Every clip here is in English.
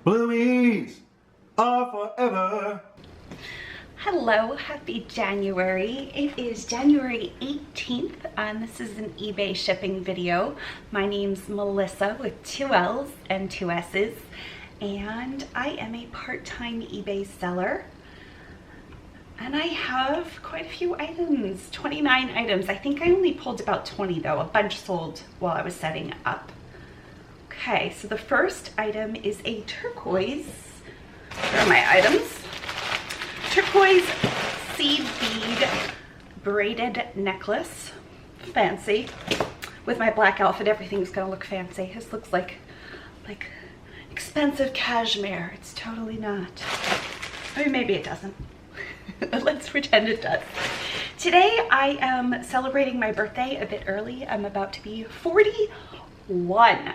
Blueies are forever. Hello, happy January. It is January 18th and this is an eBay shipping video. My name's Mellissa with 2 L's and 2 S's and I am a part-time eBay seller. And I have quite a few items, 29 items. I think I only pulled about 20 though. A bunch sold while I was setting up. Okay, so the first item is a turquoise. Where are my items? Turquoise seed bead braided necklace. Fancy. With my black outfit, everything's gonna look fancy. This looks like expensive cashmere. It's totally not. I mean, maybe it doesn't. Let's pretend it does. Today I am celebrating my birthday a bit early. I'm about to be 41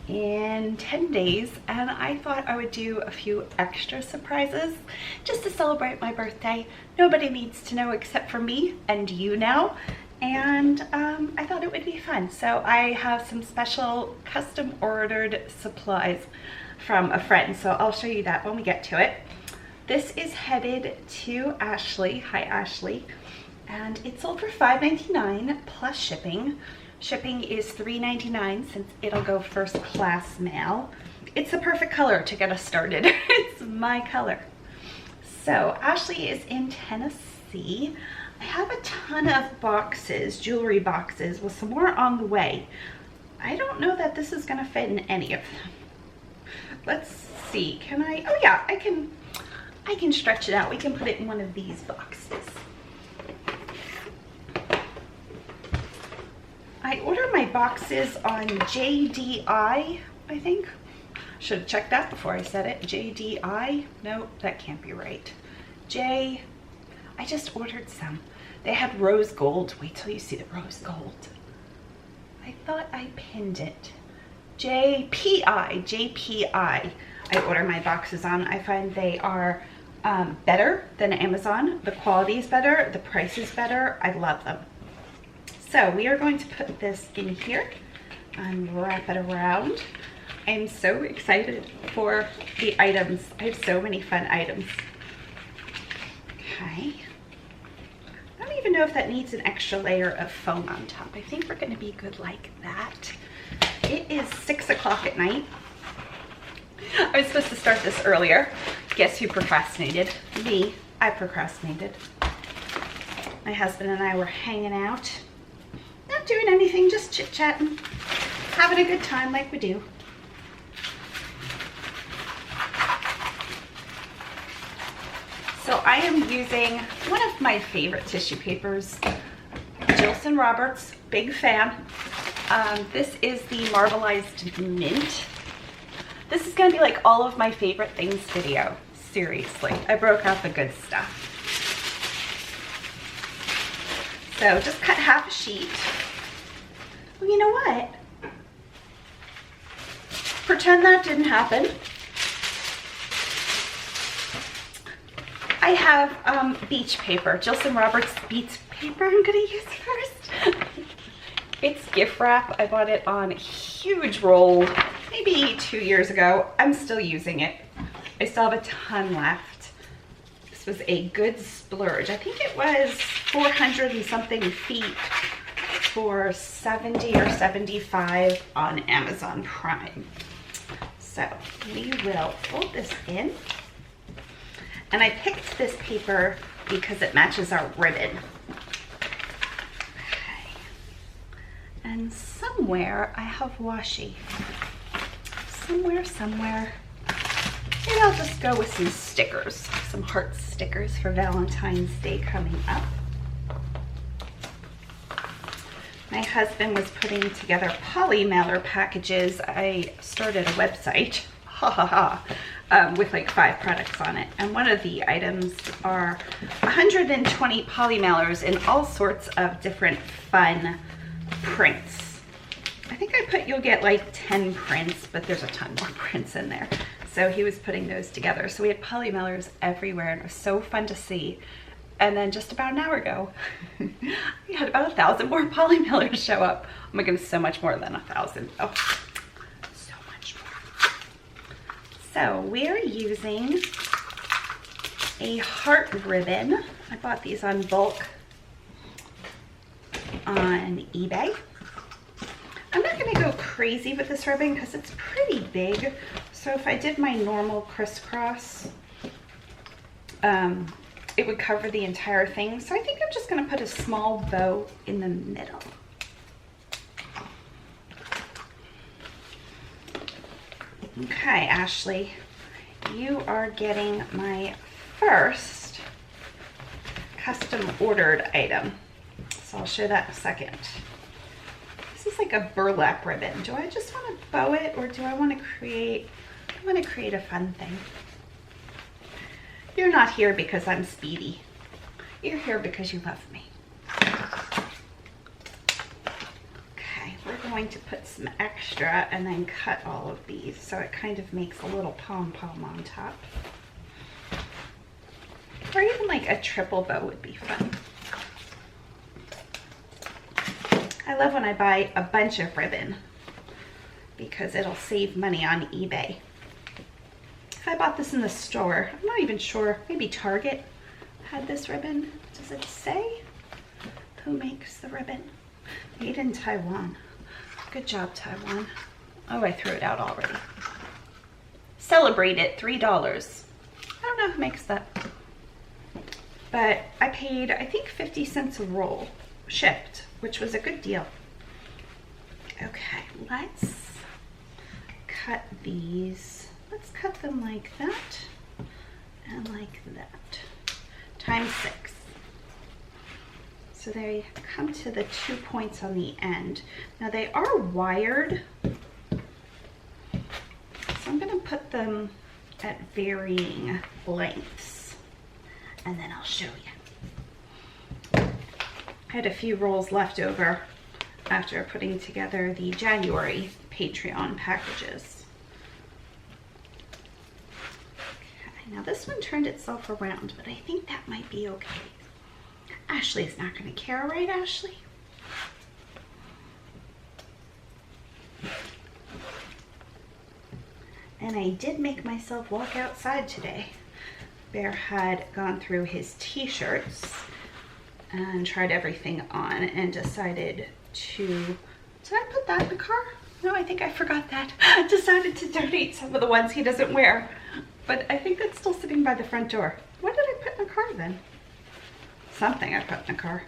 in 10 days and I thought I would do a few extra surprises just to celebrate my birthday. Nobody needs to know except for me and you now, and I thought it would be fun. So I have some special custom ordered supplies from a friend, so I'll show you that when we get to it. This is headed to Ashley. Hi Ashley. And it sold for $5.99 plus shipping. Shipping is $3.99 since it'll go first class mail. It's the perfect color to get us started. It's my color. So Ashley is in Tennessee. I have a ton of boxes, jewelry boxes, with some more on the way. I don't know that this is gonna fit in any of them. Let's see, can I, oh yeah, I can stretch it out. We can put it in one of these boxes. I ordered my boxes on JDI, I think. Should have checked that before I said it. JDI? No, that can't be right. I just ordered some. They had rose gold. Wait till you see the rose gold. I thought I pinned it. JPI. I order my boxes on. I find they are better than Amazon. The quality is better. The price is better. I love them. So we are going to put this in here and wrap it around. I'm so excited for the items. I have so many fun items. Okay. I don't even know if that needs an extra layer of foam on top. I think we're gonna be good like that. It is 6 o'clock at night. I was supposed to start this earlier. Guess who procrastinated? Me. I procrastinated. My husband and I were hanging out. Not doing anything, just chit-chatting. Having a good time like we do. So I am using one of my favorite tissue papers, Jilson Roberts, big fan. This is the Marbleized Mint. This is gonna be like all of my favorite things video. Seriously, I broke out the good stuff. So just cut half a sheet. Well, you know what? Pretend that didn't happen. I have beach paper, Jilson Roberts beach paper I'm gonna use first. It's gift wrap. I bought it on a huge roll maybe 2 years ago. I'm still using it. I still have a ton left. This was a good splurge. I think it was 400 and something feet for 70 or 75 on Amazon Prime. So we will fold this in. And I picked this paper because it matches our ribbon. Okay. And somewhere I have washi. Somewhere. Maybe I'll just go with some stickers, some heart stickers for Valentine's Day coming up. My husband was putting together poly mailer packages. I started a website, with like 5 products on it. And one of the items are 120 poly mailers in all sorts of different fun prints. I think I put you'll get like 10 prints, but there's a ton more prints in there. So he was putting those together. So we had poly mailers everywhere and it was so fun to see. And then just about an hour ago, we had about 1,000 more poly mailers show up. Oh my goodness, so much more than 1,000. Oh, so much more. So we're using a heart ribbon. I bought these on bulk on eBay. I'm not going to go crazy with this ribbon because it's pretty big. So if I did my normal crisscross, it would cover the entire thing. So I think I'm just going to put a small bow in the middle. Okay, Ashley, you are getting my first custom ordered item. So I'll show that in a second. This is like a burlap ribbon. Do I just want to bow it, or do I want to create a fun thing? You're not here because I'm speedy. You're here because you love me. Okay, we're going to put some extra and then cut all of these so it kind of makes a little pom-pom on top. Or even like a triple bow would be fun. I love when I buy a bunch of ribbon because it'll save money on eBay. If I bought this in the store, I'm not even sure, maybe Target had this ribbon. Does it say who makes the ribbon? Made in Taiwan. Good job, Taiwan. Oh, I threw it out already. Celebrate it, $3. I don't know who makes that. But I paid, I think, 50 cents a roll shipped, which was a good deal. Okay, let's cut these. Let's cut them like that and like that, times 6. So they come to the 2 points on the end. Now they are wired, so I'm going to put them at varying lengths and then I'll show you. I had a few rolls left over after putting together the January Patreon packages. Now this one turned itself around, but I think that might be okay. Ashley's not going to care, right, Ashley? And I did make myself walk outside today. Bear had gone through his t-shirts and tried everything on and decided to... Did I put that in the car? No, I think I forgot that. Decided to donate some of the ones he doesn't wear. But I think that's still sitting by the front door. What did I put in the car then? Something I put in the car.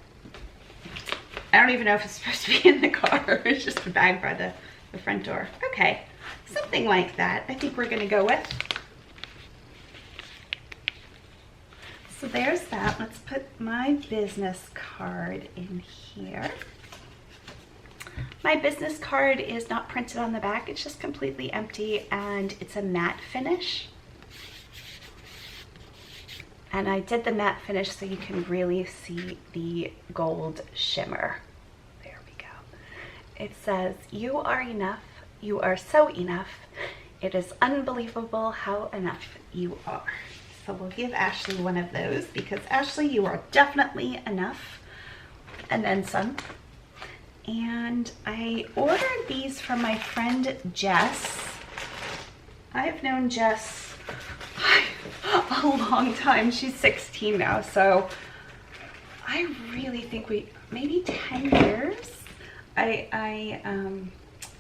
I don't even know if it's supposed to be in the car. It's just a bag by the front door. Okay, something like that I think we're gonna go with. So there's that. Let's put my business card in here. My business card is not printed on the back. It's just completely empty and it's a matte finish. And I did the matte finish so you can really see the gold shimmer. There we go. It says, "You are enough. You are so enough. It is unbelievable how enough you are." So we'll give Ashley one of those because Ashley, you are definitely enough. And then some. And I ordered these from my friend Jess. I've known Jess a long time. She's 16 now, so I really think maybe 10 years. I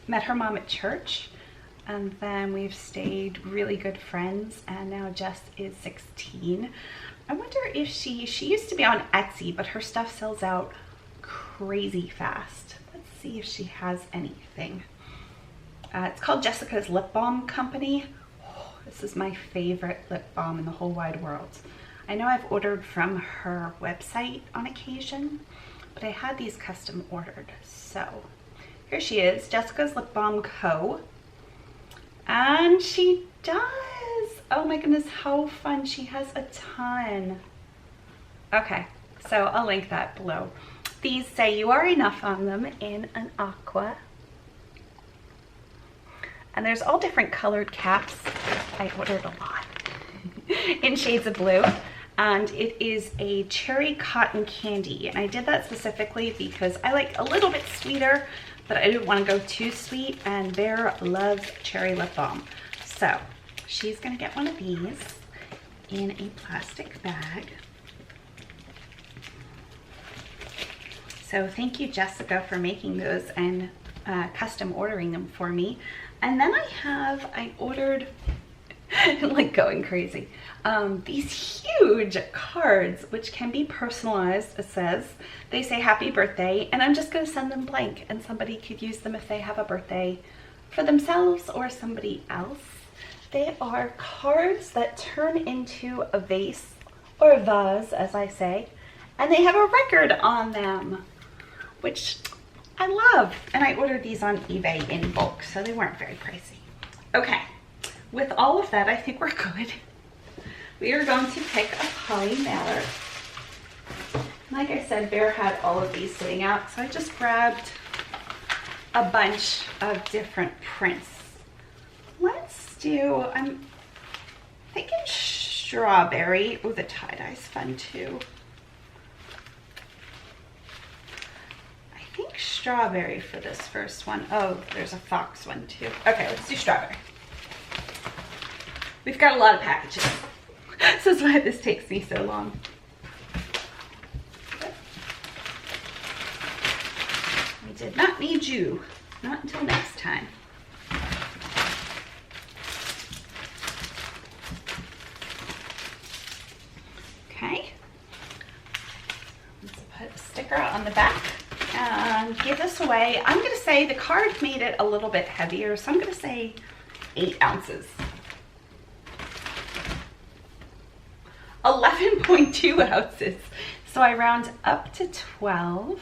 met her mom at church, and then we've stayed really good friends, and now Jess is 16. I wonder if she used to be on Etsy, but her stuff sells out crazy fast. Let's see if she has anything. It's called Jessica's Lip Balm Company. This is my favorite lip balm in the whole wide world. I know I've ordered from her website on occasion, but I had these custom ordered. So here she is, Jessica's Lip Balm Co. And she does. Oh my goodness, how fun. She has a ton. Okay, so I'll link that below. These say "You Are Enough" on them in an aqua. And there's all different colored caps. I ordered a lot in shades of blue. And it is a cherry cotton candy. And I did that specifically because I like a little bit sweeter, but I didn't want to go too sweet. And Bear loves cherry lip balm. So she's gonna get one of these in a plastic bag. So thank you, Jessica, for making those and custom ordering them for me. And then I ordered, like going crazy, these huge cards, which can be personalized. It says, they say happy birthday, and I'm just gonna send them blank, and somebody could use them if they have a birthday for themselves or somebody else. They are cards that turn into a vase, or a vase as I say, and they have a record on them, which I love. And I ordered these on eBay in bulk, so they weren't very pricey. Okay, with all of that, I think we're good. We are going to pick a poly mailer. Like I said, Bear had all of these sitting out, so I just grabbed a bunch of different prints. Let's do, I'm thinking strawberry. Oh, the tie-dye's fun too. I think strawberry for this first one. Oh, there's a fox one too. Okay, let's do strawberry. We've got a lot of packages. This is why this takes me so long. I did not need you. Not until next time. Okay. Let's put a sticker on the back and give this away. I'm going to say the card made it a little bit heavier, so I'm going to say 8 ounces. 11.2 ounces. So I round up to 12.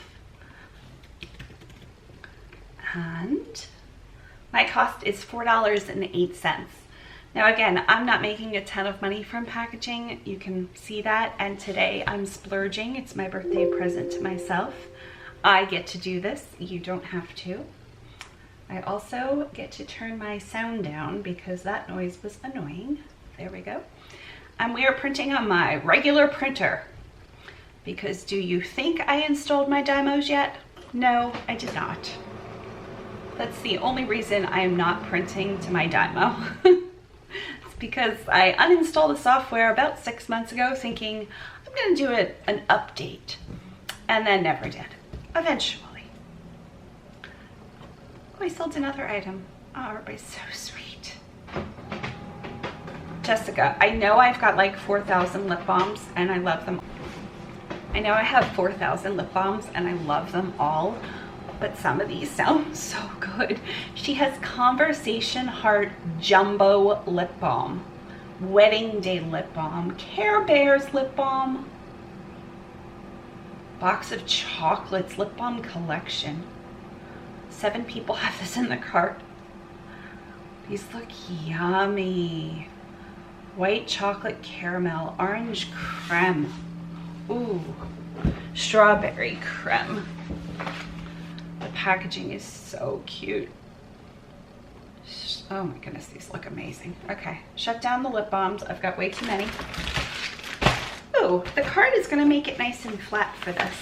And my cost is $4.08. Now again, I'm not making a ton of money from packaging. You can see that. And today I'm splurging. It's my birthday present to myself. I get to do this. You don't have to. I also get to turn my sound down because that noise was annoying. There we go. And we are printing on my regular printer. Because do you think I installed my demos yet? No, I did not. That's the only reason I am not printing to my Dymo. It's because I uninstalled the software about 6 months ago thinking I'm going to do an update, and then never did, eventually. Oh, I sold another item. Oh, everybody's so sweet. Jessica, I know I've got like 4,000 lip balms and I love them. I know I have 4,000 lip balms and I love them all. But some of these sound so good. She has Conversation Heart Jumbo Lip Balm, Wedding Day Lip Balm, Care Bears Lip Balm, Box of Chocolates Lip Balm Collection. 7 people have this in the cart. These look yummy. White chocolate caramel, orange creme. Ooh, strawberry creme. The packaging is so cute. Oh my goodness, these look amazing. Okay, shut down the lip balms. I've got way too many. Oh, the card is gonna make it nice and flat for this.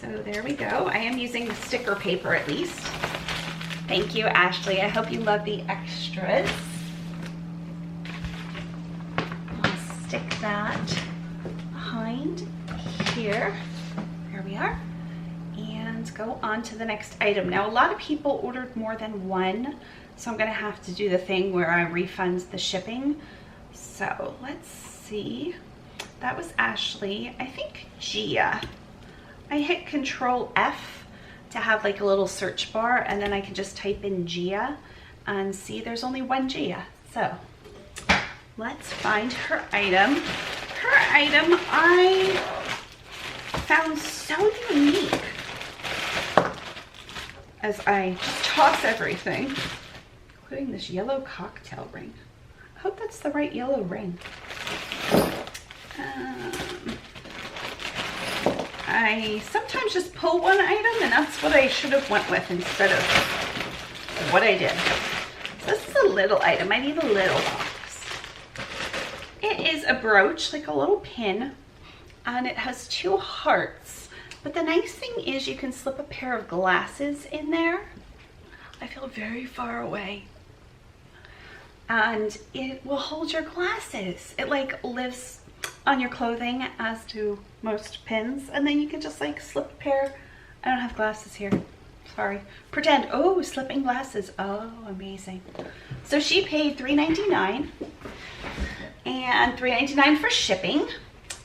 So there we go. I am using the sticker paper at least. Thank you, Ashley. I hope you love the extras. I'll stick that behind here. There we are. And go on to the next item. Now, a lot of people ordered more than one, so I'm gonna have to do the thing where I refund the shipping. So let's see. That was Ashley. I think Gia. I hit Control F to have like a little search bar, and then I can just type in Gia and see there's only one Gia. So let's find her item. Her item I found so unique as I toss everything, including this yellow cocktail ring. I hope that's the right yellow ring. I sometimes just pull one item, and that's what I should have went with instead of what I did. So this is a little item. I need a little box. It is a brooch, like a little pin, and it has 2 hearts. But the nice thing is you can slip a pair of glasses in there. I feel very far away. and it will hold your glasses. It like lives on your clothing, as do most pins, and then you can just like slip a pair. I don't have glasses here, sorry. Pretend, oh, slipping glasses, oh, amazing. So she paid $3.99 and $3.99 for shipping,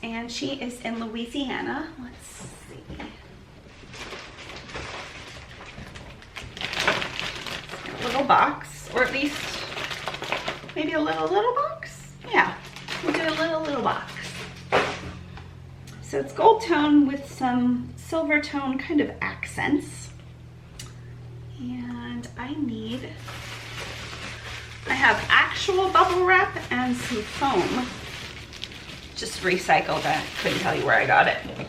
and she is in Louisiana. Let's see. A little box, or at least maybe a little box. Yeah, we'll do a little box. So it's gold tone with some silver tone kind of accents. And I have actual bubble wrap and some foam. Just recycled. I couldn't tell you where I got it. I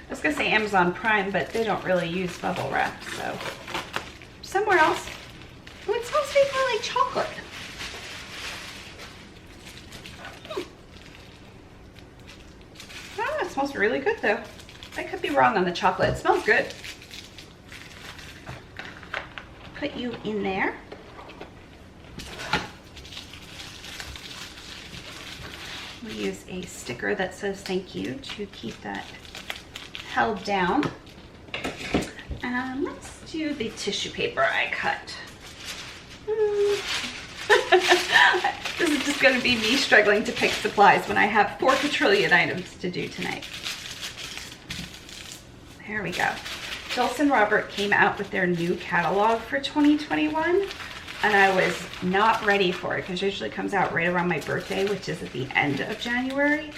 was gonna say Amazon Prime, but they don't really use bubble wrap, so somewhere else. Oh, it smells more like chocolate. Oh, it smells really good though. I could be wrong on the chocolate. It smells good. Put you in there. We use a sticker that says thank you to keep that held down. And let's do the tissue paper I cut. This is just going to be me struggling to pick supplies when I have 4 quadrillion items to do tonight. There we go. Dulce & Robert came out with their new catalog for 2021, and I was not ready for it because it usually comes out right around my birthday, which is at the end of January.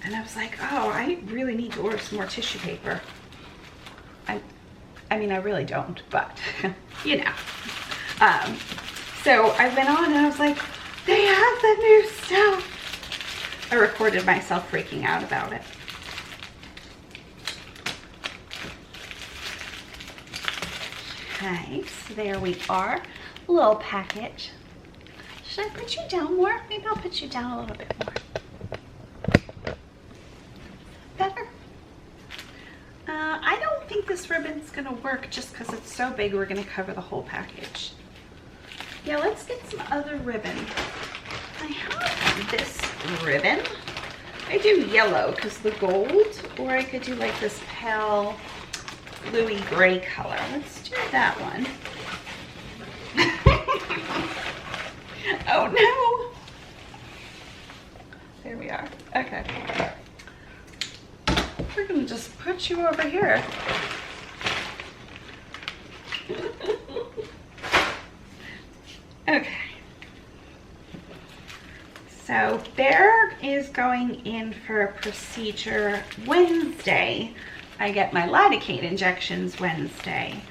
And I was like, oh, I really need to order some more tissue paper. I mean, I really don't, but you know. So I went on and I was like, they have the new stuff. I recorded myself freaking out about it. Okay, so there we are. A little package. Should I put you down more? Maybe I'll put you down a little bit more. Better? I don't think this ribbon's gonna work just because it's so big. We're gonna cover the whole package. Yeah, let's get some other ribbon. I have this ribbon. I do yellow because the gold, or I could do like this pale bluey gray color. Let's do that one. Oh no! There we are. Okay. We're gonna just put you over here. Okay. So Bear is going in for a procedure Wednesday. I get my Lidocaine injections Wednesday.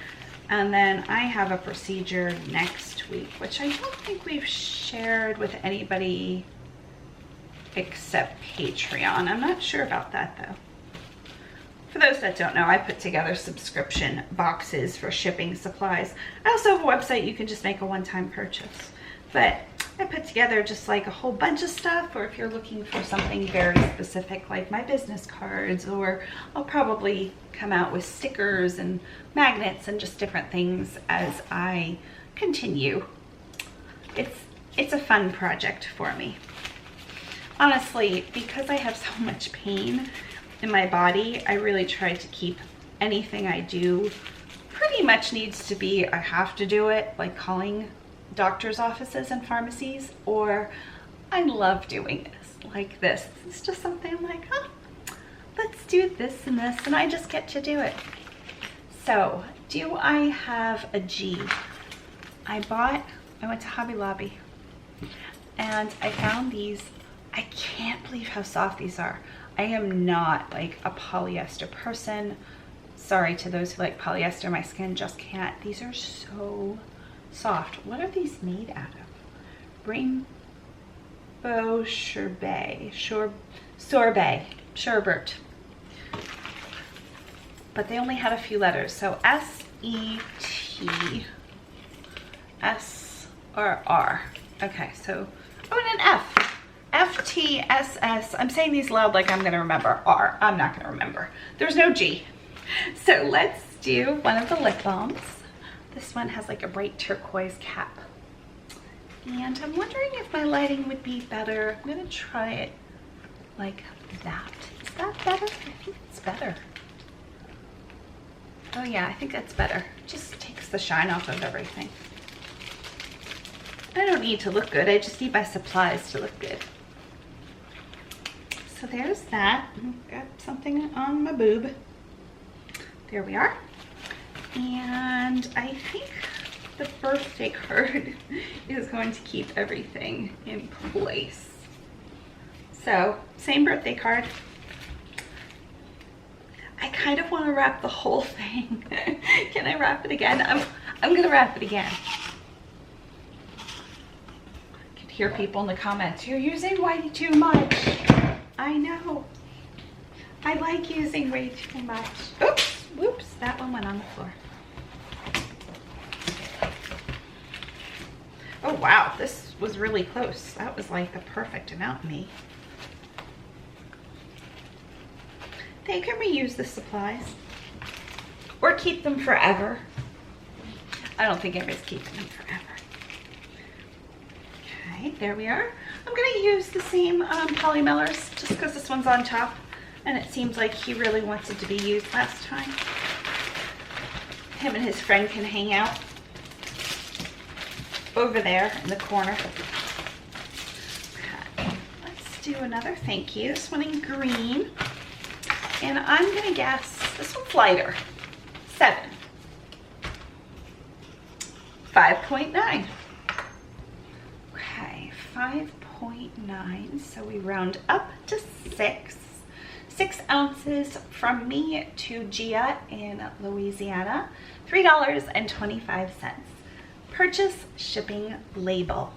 And then I have a procedure next week, which I don't think we've shared with anybody except Patreon. I'm not sure about that though. For those that don't know, I put together subscription boxes for shipping supplies. I also have a website you can just make a one-time purchase. But I put together just like a whole bunch of stuff, or if you're looking for something very specific like my business cards, or I'll probably come out with stickers and magnets and just different things as I continue. It's a fun project for me. Honestly, because I have so much pain in my body, I really try to keep anything I do pretty much needs to be, I have to do it, like calling doctor's offices and pharmacies, or I love doing this, like this. It's just something I'm like, oh, let's do this and this, and I just get to do it. So, do I have a G? I went to Hobby Lobby, and I found these. I can't believe how soft these are. I am not like a polyester person. Sorry to those who like polyester, my skin just can't. These are so soft. What are these made out of? Rainbow sherbet. Sherbet. But they only had a few letters. So S-E-T, S or R. Okay, so, oh, and an F. F-T-S-S. I'm saying these loud like I'm going to remember. R. I'm not going to remember. There's no G. So let's do one of the lip balms. This one has like a bright turquoise cap. And I'm wondering if my lighting would be better. I'm gonna try it like that. Is that better? I think it's better. Oh yeah, I think that's better. Just takes the shine off of everything. I don't need to look good. I just need my supplies to look good. So there's that. Got something on my boob. There we are. And I think the birthday card is going to keep everything in place. So, same birthday card. I kind of want to wrap the whole thing. Can I wrap it again? I'm gonna wrap it again. I could hear people in the comments, you're using way too much. I know. I like using way too much. Oops, whoops, that one went on the floor. Oh wow, this was really close. That was like the perfect amount me. They can reuse the supplies or keep them forever. I don't think anybody's keeping them forever. Okay, there we are. I'm gonna use the same polymers just because this one's on top and it seems like he really wants it to be used last time. Him and his friend can hang out over there in the corner. Okay, let's do another thank you. This one in green. And I'm gonna guess this one's lighter. 7. 5.9. Okay, 5.9. So we round up to 6. 6 ounces from me to Gia in Louisiana. $3.25. Purchase shipping label.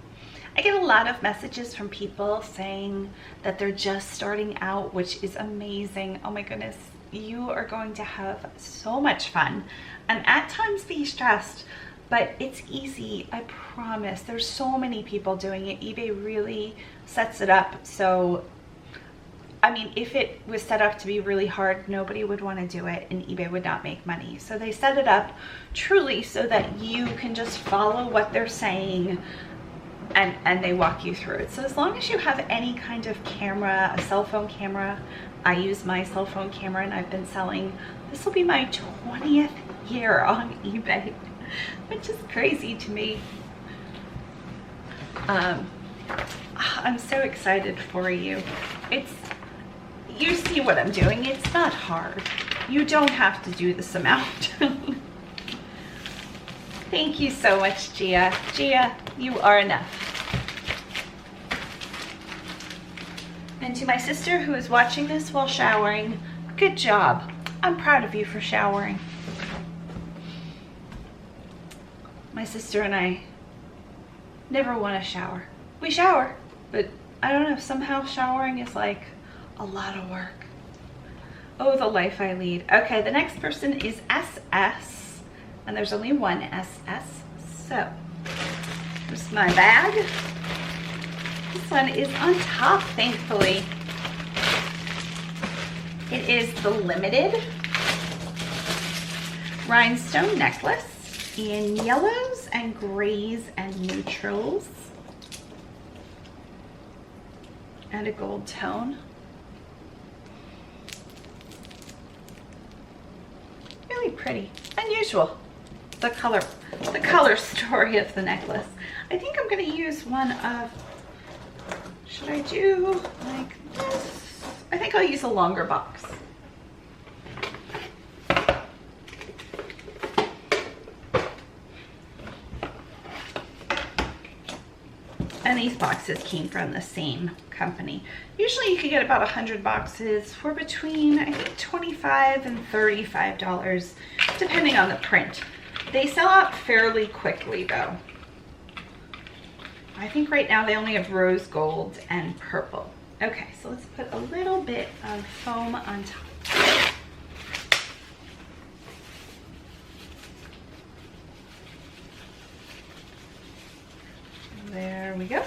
I get a lot of messages from people saying that they're just starting out, which is amazing. Oh my goodness, you are going to have so much fun and at times be stressed, but it's easy, I promise. There's so many people doing it. eBay really sets it up. So, I mean, if it was set up to be really hard, nobody would want to do it and eBay would not make money. So they set it up truly so that you can just follow what they're saying and they walk you through it. So as long as you have any kind of camera, a cell phone camera, I use my cell phone camera and I've been selling, this will be my 20th year on eBay, which is crazy to me. I'm so excited for you. You see what I'm doing, it's not hard. You don't have to do this amount. Thank you so much, Gia. Gia, you are enough. And to my sister who is watching this while showering, good job. I'm proud of you for showering. My sister and I never want to shower. We shower, but I don't know, somehow showering is like a lot of work. Oh, the life I lead. Okay, the next person is SS. And there's only one SS. So, here's my bag. This one is on top, thankfully. It is the limited rhinestone necklace in yellows and grays and neutrals. And a gold tone. Really pretty, unusual. The color story of the necklace. I think I'm going to use one of, should I do like this? I think I'll use a longer box. And these boxes came from the same company. Usually you can get about 100 boxes for between, I think, $25 and $35, depending on the print. They sell out fairly quickly though. I think right now they only have rose gold and purple. Okay, so let's put a little bit of foam on top. There we go.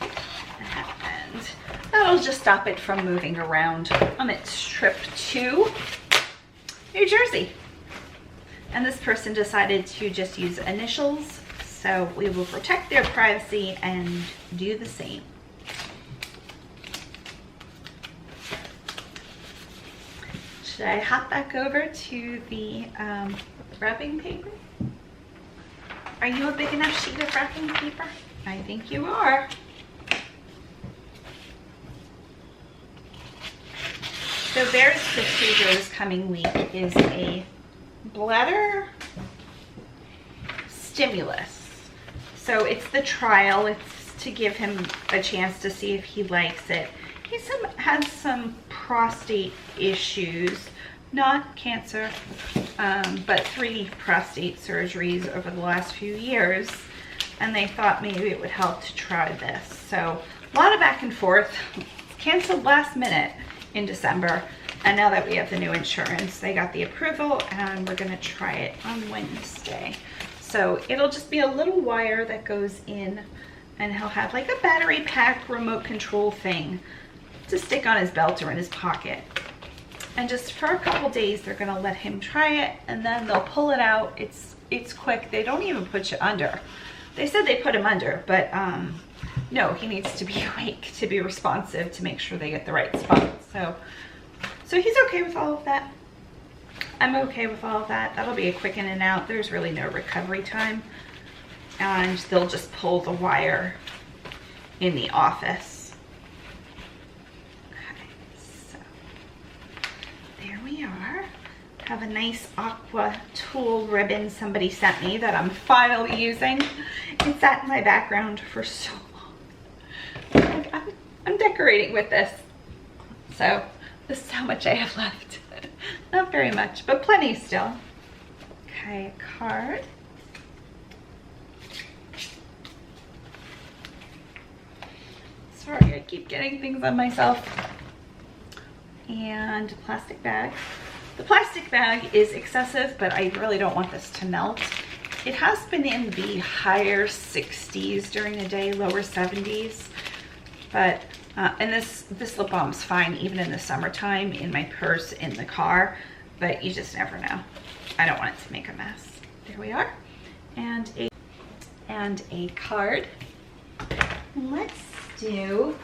And that'll just stop it from moving around on its trip to New Jersey. And this person decided to just use initials, So we will protect their privacy and do the same. Should I hop back over to the wrapping paper? Are you a big enough sheet of wrapping paper? I think you are. So Bear's procedure this coming week is a bladder stimulus. So it's the trial. It's to give him a chance to see if he likes it. He has some prostate issues, not cancer, but 3 prostate surgeries over the last few years, and they thought maybe it would help to try this. So a lot of back and forth. Canceled last minute in December, and now that we have the new insurance, they got the approval, and we're gonna try it on Wednesday. So it'll just be a little wire that goes in, and he'll have like a battery pack remote control thing to stick on his belt or in his pocket. And just for a couple days, they're gonna let him try it, and then they'll pull it out. It's quick. They don't even put you under. They said they put him under, but no, he needs to be awake to be responsive to make sure they get the right spot. So he's okay with all of that. I'm okay with all of that. That'll be a quick in and out. There's really no recovery time. And they'll just pull the wire in the office. Okay, so there we are. Have a nice aqua tulle ribbon somebody sent me that I'm finally using. It sat in my background for so long. I'm decorating with this. So this is how much I have left. Not very much, but plenty still. Okay, a card. Sorry, I keep getting things on myself. And a plastic bag. The plastic bag is excessive, but I really don't want this to melt. It has been in the higher 60s during the day, lower 70s. But, and this lip balm's fine even in the summertime in my purse in the car, but you just never know. I don't want it to make a mess. There we are. And a card. Let's do,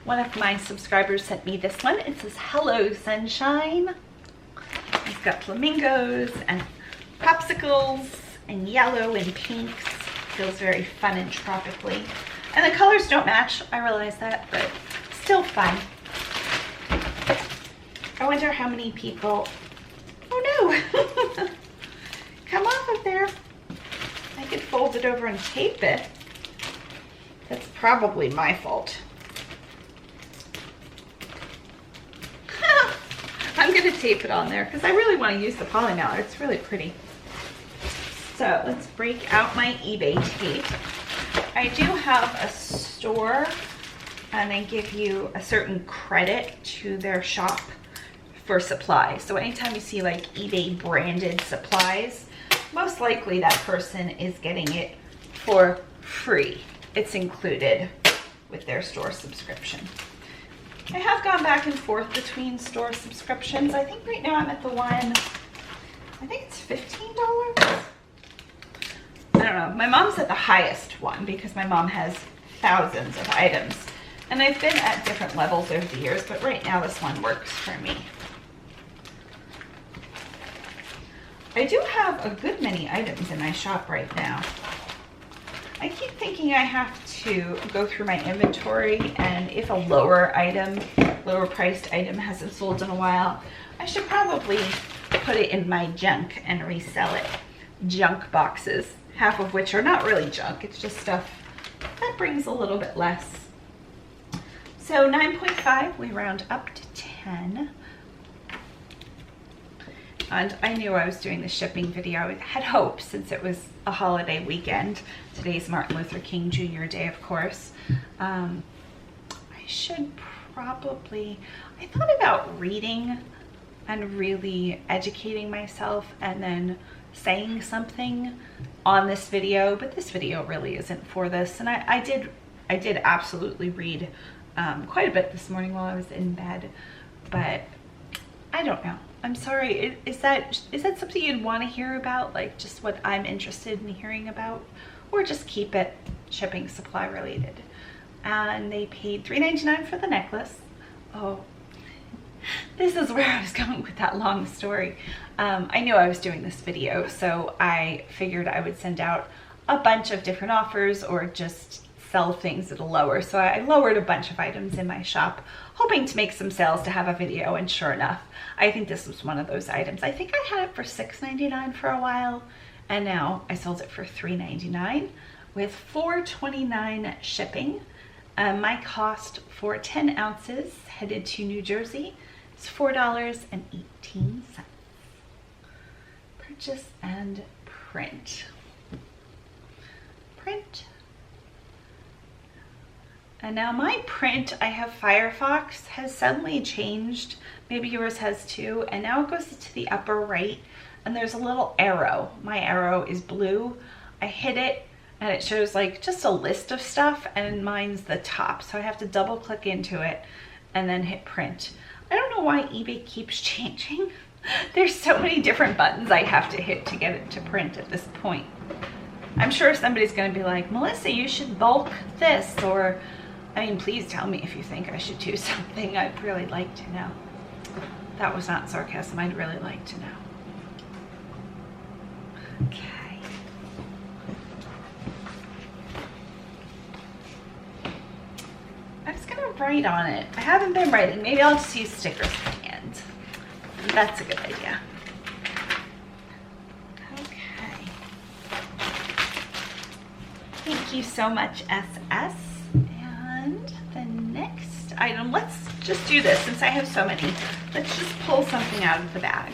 one of my subscribers sent me this one. It says, "Hello, sunshine." It's got flamingos and popsicles and yellow and pinks. Feels very fun and tropically. And the colors don't match, I realize that, but still fun. I wonder how many people, oh no, come off of there. I could fold it over and tape it. That's probably my fault. I'm gonna tape it on there because I really want to use the poly mallard. It's really pretty. So let's break out my eBay tape. I do have a store and they give you a certain credit to their shop for supplies. So anytime you see like eBay branded supplies, most likely that person is getting it for free. It's included with their store subscription. I have gone back and forth between store subscriptions. I think right now I'm at the one, I think it's $15. I don't know. My mom's at the highest one because my mom has thousands of items. And I've been at different levels over the years, but right now this one works for me. I do have a good many items in my shop right now. I keep thinking I have to go through my inventory, and if a lower priced item hasn't sold in a while, I should probably put it in my junk and resell it. Junk boxes, half of which are not really junk, it's just stuff that brings a little bit less. So 9.5, we round up to 10. And I knew I was doing the shipping video. I had hopes since it was a holiday weekend. Today's Martin Luther King Jr. Day, of course. I should probably, I thought about reading and really educating myself and then saying something on this video, but this video really isn't for this. And I did absolutely read quite a bit this morning while I was in bed, but I don't know. I'm sorry. Is that something you'd want to hear about? Like just what I'm interested in hearing about? or just keep it shipping supply related. And they paid $3.99 for the necklace. Oh, this is where I was going with that long story. I knew I was doing this video, so I figured I would send out a bunch of different offers or just sell things at a lower. So I lowered a bunch of items in my shop, hoping to make some sales to have a video, and sure enough, I think this was one of those items. I think I had it for $6.99 for a while, and now I sold it for $3.99 with $4.29 shipping. My cost for 10 ounces headed to New Jersey is $4.18. Purchase and print. Print. And now my print, I have Firefox, has suddenly changed. Maybe yours has too. And now it goes to the upper right and there's a little arrow. My arrow is blue. I hit it and it shows like just a list of stuff, and mine's the top. So I have to double click into it and then hit print. I don't know why eBay keeps changing. There's so many different buttons I have to hit to get it to print at this point. I'm sure somebody's gonna be like, Melissa, you should bulk this, or, I mean, please tell me if you think I should do something. I'd really like to know. That was not sarcasm, I'd really like to know. Okay. I was gonna write on it. I haven't been writing. Maybe I'll just use stickers at the end. That's a good idea. Okay. Thank you so much, SS. And the next item, let's just do this since I have so many. Let's just pull something out of the bag.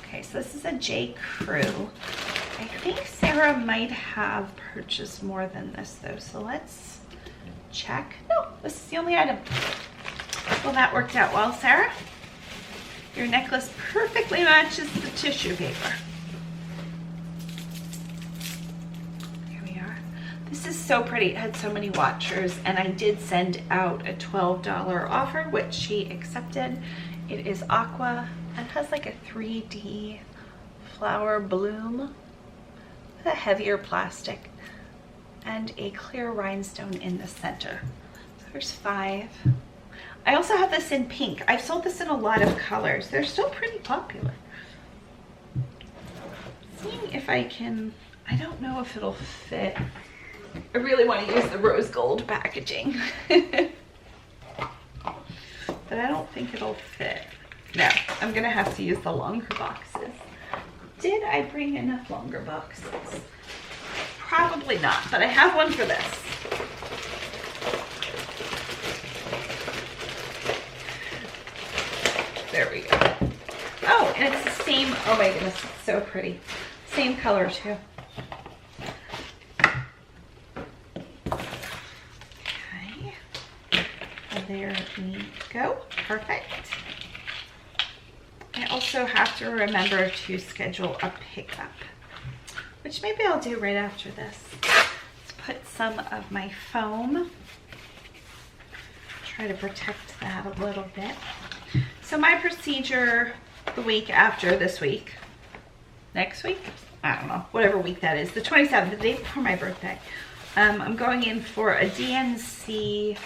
Okay, so this is a J. Crew. I think Sarah might have purchased more than this though, so let's check. No, this is the only item. Well, that worked out well, Sarah. Your necklace perfectly matches the tissue paper. Here we are. This is so pretty. It had so many watchers, and I did send out a $12 offer, which she accepted. It is aqua. It has like a 3D flower bloom with a heavier plastic and a clear rhinestone in the center. So there's 5. I also have this in pink. I've sold this in a lot of colors. They're still pretty popular. Seeing if I can, I don't know if it'll fit. I really want to use the rose gold packaging. But I don't think it'll fit. No, I'm gonna have to use the longer boxes. Did I bring enough longer boxes? Probably not, but I have one for this. There we go. Oh, and it's the same, oh my goodness, it's so pretty. Same color too. Okay, and there we go, perfect. I also have to remember to schedule a pickup, which maybe I'll do right after this. Let's put some of my foam. Try to protect that a little bit. So my procedure the week after this week, next week, I don't know, whatever week that is, the 27th, the day before my birthday, I'm going in for a DNC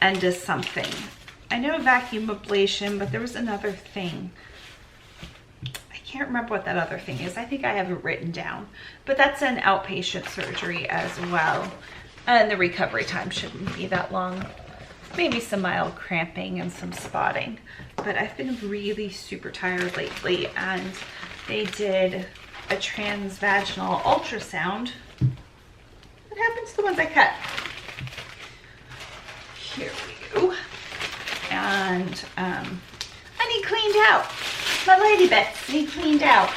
and a something. I know vacuum ablation, but there was another thing. I can't remember what that other thing is. I think I have it written down, but that's an outpatient surgery as well. And the recovery time shouldn't be that long. Maybe some mild cramping and some spotting, but I've been really super tired lately, and they did a transvaginal ultrasound. What happened to the ones I cut? Here we go. And I need cleaned out. My lady bits need cleaned out.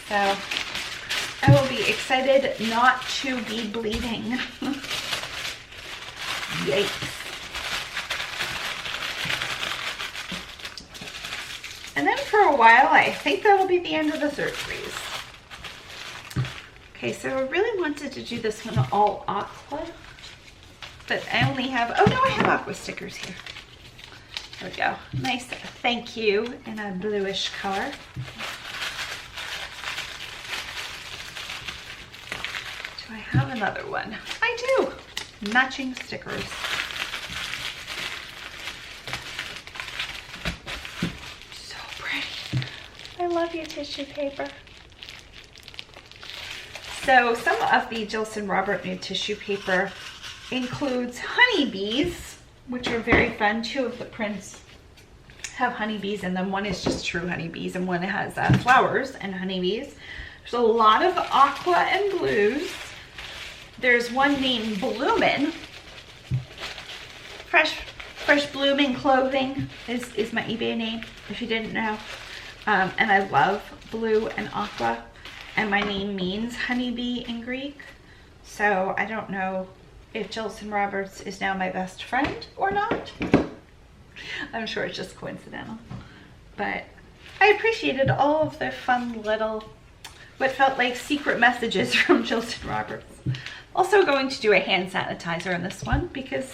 So I will be excited not to be bleeding. Yikes. And then for a while, I think that will be the end of the surgeries. Okay, so I really wanted to do this one all aqua, but I only have, oh no, I have aqua stickers here. There we go. Nice thank you in a bluish color. have another one. I do. Matching stickers. So pretty. I love your tissue paper. So some of the Jilson Robert new tissue paper includes honeybees, which are very fun. Two of the prints have honeybees in them. One is just true honeybees and one has flowers and honeybees. There's a lot of aqua and blues. There's one named Bloomin'. Fresh Bloomin' Clothing is my eBay name, if you didn't know. And I love blue and aqua. And my name means honeybee in Greek. So I don't know if Jilson Roberts is now my best friend or not. I'm sure it's just coincidental. But I appreciated all of the fun little, what felt like secret messages from Jilson Roberts. Also going to do a hand sanitizer in this one because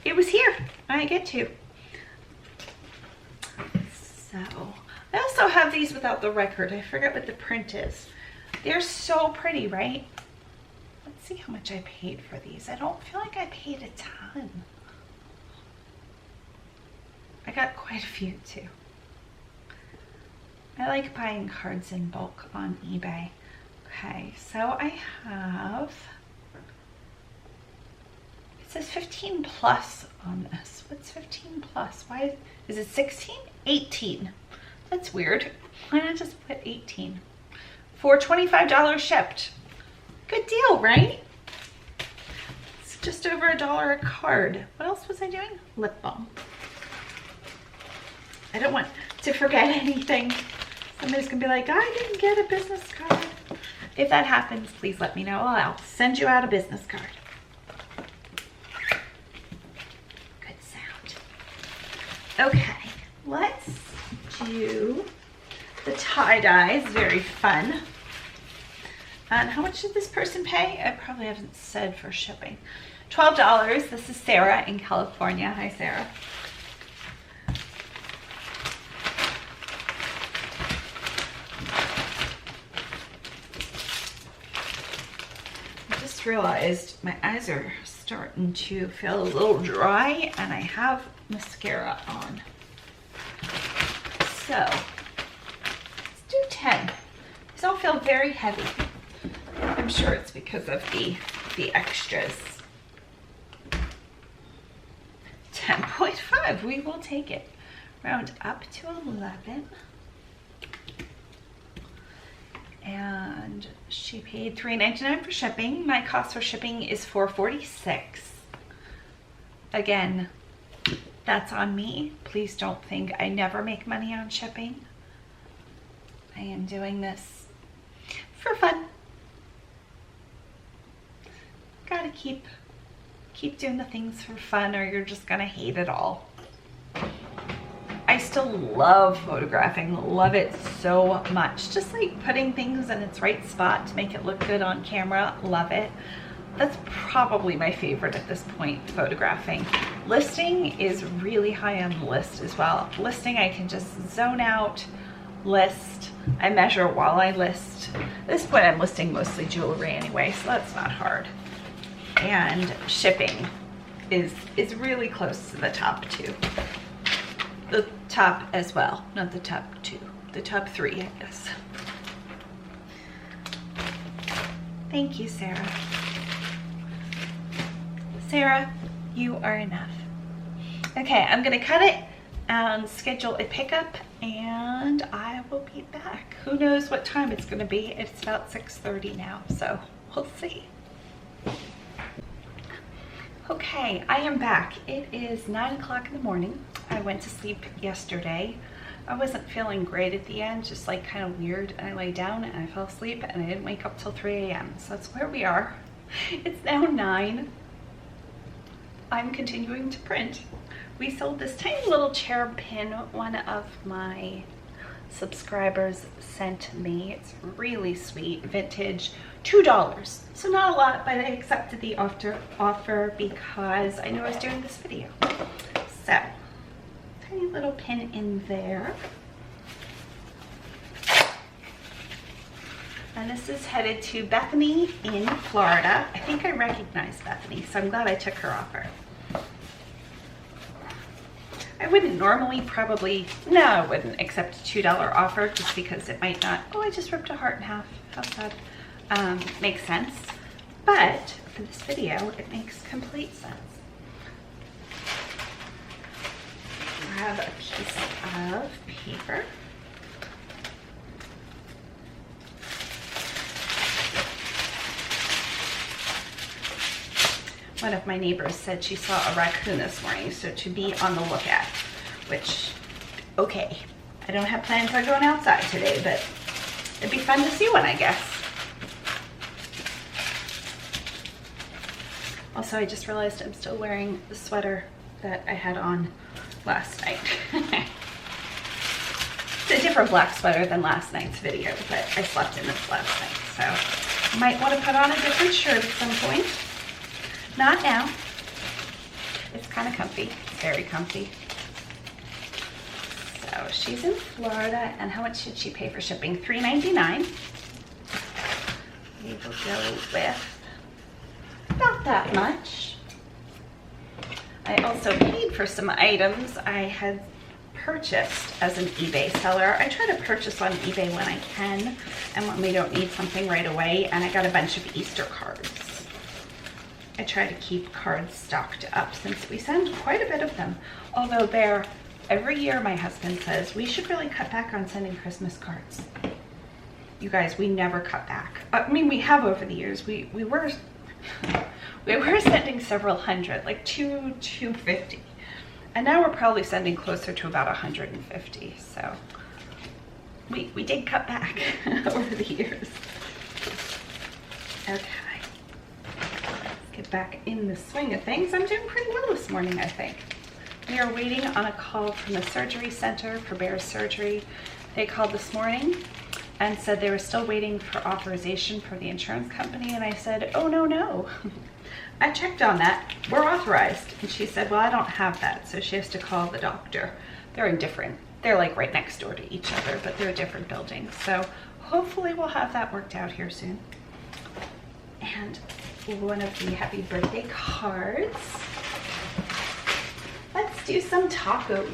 it was here. I get to. So I also have these without the record. I forget what the print is. They're so pretty, right? Let's see how much I paid for these. I don't feel like I paid a ton. I got quite a few too. I like buying cards in bulk on eBay. Okay, so I have, it says 15 plus on this. What's 15 plus? Why is it 16? 18. That's weird. Why not just put 18? For $25 shipped. Good deal, right? It's just over $1 a card. What else was I doing? Lip balm. I don't want to forget anything. Somebody's gonna be like, I didn't get a business card. If that happens, please let me know. I'll send you out a business card. Good sound. Okay, let's do the tie-dyes. Very fun. And how much did this person pay? I probably haven't said for shipping. $12. This is Sarah in California. Hi, Sarah. Realized my eyes are starting to feel a little dry and I have mascara on. So let's do 10. These all feel very heavy. I'm sure it's because of the extras. 10.5, we will take it. Round up to 11. And she paid $3.99 for shipping. My cost for shipping is $4.46. Again, that's on me. Please don't think I never make money on shipping. I am doing this for fun. Gotta keep doing the things for fun or you're just gonna hate it all. I still love photographing, love it so much. Just like putting things in its right spot to make it look good on camera, love it. That's probably my favorite at this point, photographing. Listing is really high on the list as well. Listing, I can just zone out, list. I measure while I list. At this point, I'm listing mostly jewelry anyway, so that's not hard. And shipping is really close to the top two. The top as well, not the top two, the top three, I guess. Thank you, Sarah. Sarah, you are enough. Okay, I'm gonna cut it and schedule a pickup and I will be back. Who knows what time it's gonna be. It's about 6:30 now, so we'll see. Okay, I am back. It is 9 o'clock in the morning. I went to sleep yesterday. I wasn't feeling great at the end, just like kind of weird. And I lay down and I fell asleep and I didn't wake up till 3 a.m. So that's where we are. It's now 9. I'm continuing to print. We sold this tiny little cherub pin one of my subscribers sent me. It's really sweet, vintage, $2. So not a lot, but I accepted the offer because I knew I was doing this video. So, tiny little pin in there. And this is headed to Bethany in Florida. I think I recognize Bethany, so I'm glad I took her offer. I wouldn't normally no, I wouldn't accept a $2 offer just because it might not, oh, I just ripped a heart in half. How sad. Makes sense. But for this video, it makes complete sense. Grab a piece of paper. One of my neighbors said she saw a raccoon this morning, so to be on the lookout, which, okay, I don't have plans on going outside today, but it'd be fun to see one, I guess. Also, I just realized I'm still wearing the sweater that I had on last night. It's a different black sweater than last night's video, but I slept in this last night, so I might want to put on a different shirt at some point. Not now. It's kind of comfy. It's very comfy. So she's in Florida, and how much should she pay for shipping? $3.99. We will go with about that much. I also paid for some items I had purchased as an eBay seller. I try to purchase on eBay when I can and when we don't need something right away, and I got a bunch of Easter cards. I try to keep cards stocked up since we send quite a bit of them. Although every year my husband says we should really cut back on sending Christmas cards. You guys, we never cut back. I mean, we have over the years. We were sending several hundred, like 250. And now we're probably sending closer to about 150. So we did cut back over the years. Okay. Get back in the swing of things. I'm doing pretty well this morning, I think. We are waiting on a call from the surgery center for Bear's surgery. They called this morning and said they were still waiting for authorization from the insurance company, and I said, oh, no. I checked on that. We're authorized. And she said, well, I don't have that, so she has to call the doctor. They're like right next door to each other, but they're different buildings. So hopefully we'll have that worked out here soon. And one of the happy birthday cards. Let's do some tacos.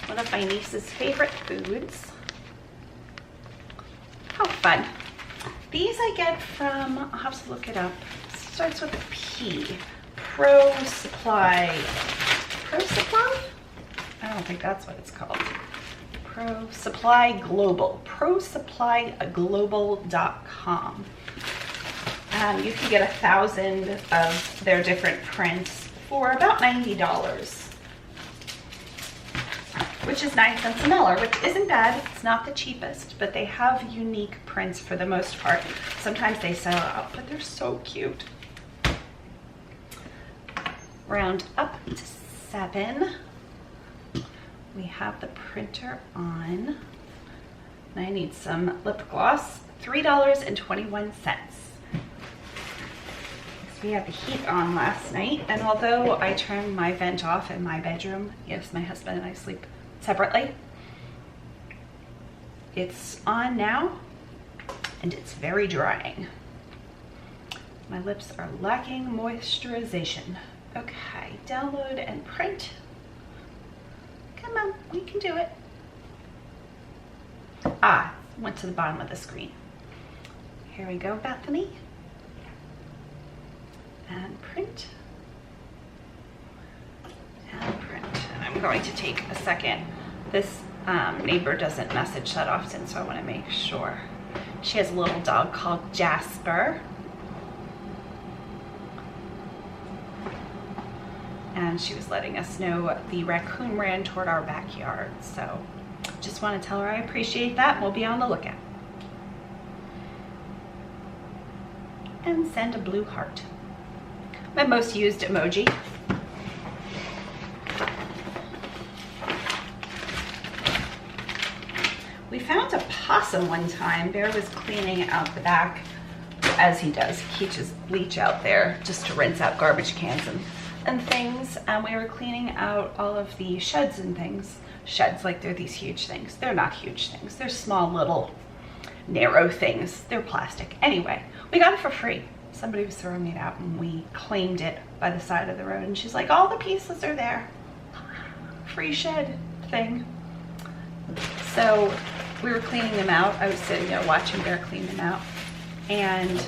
One of my niece's favorite foods. How fun. These I get from, I'll have to look it up. It starts with a P. Pro Supply. Pro Supply? I don't think that's what it's called. Pro Supply Global. ProSupplyGlobal.com. You can get 1,000 of their different prints for about $90, which is nice and similar, which isn't bad. It's not the cheapest, but they have unique prints for the most part. Sometimes they sell out, but they're so cute. Round up to 7. We have the printer on. I need some lip gloss. $3.21. We had the heat on last night, and although I turned my vent off in my bedroom, yes, my husband and I sleep separately, it's on now and it's very drying. My lips are lacking moisturization. Okay, download and print. Come on, we can do it. Went to the bottom of the screen. Here we go, Bethany. And print. And print. And I'm going to take a second. This neighbor doesn't message that often, so I want to make sure. She has a little dog called Jasper. And she was letting us know the raccoon ran toward our backyard. So just want to tell her I appreciate that. We'll be on the lookout. And send a blue heart. My most used emoji. We found a possum one time. Bear was cleaning out the back, as he does. He keeps his bleach out there just to rinse out garbage cans and things. And we were cleaning out all of the sheds and things. Sheds, like they're these huge things. They're not huge things. They're small little narrow things. They're plastic. Anyway, we got it for free. Somebody was throwing it out and we claimed it by the side of the road. And she's like, all the pieces are there. Free shed thing. So we were cleaning them out. I was sitting there watching Bear clean them out. And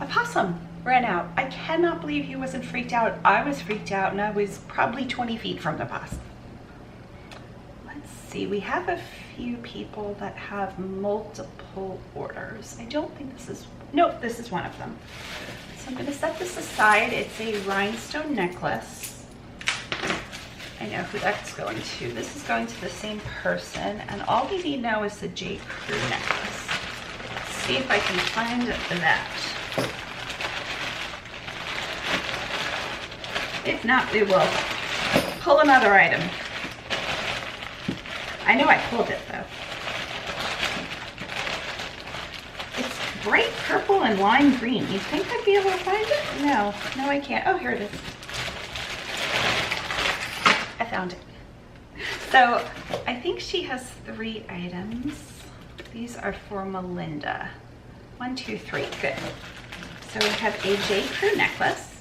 a possum ran out. I cannot believe he wasn't freaked out. I was freaked out and I was probably 20 feet from the possum. Let's see, we have a few people that have multiple orders. I don't think this is, nope, this is one of them. So I'm gonna set this aside. It's a rhinestone necklace. I know who that's going to. This is going to the same person, and all we need now is the J. Crew necklace. Let's see if I can find that. If not, we will pull another item. I know I pulled it though. It's bright purple and lime green. You think I'd be able to find it? No, no I can't. Oh, here it is. I found it. So I think she has 3 items. These are for Melinda. 1, 2, 3, good. So we have a J. Crew necklace.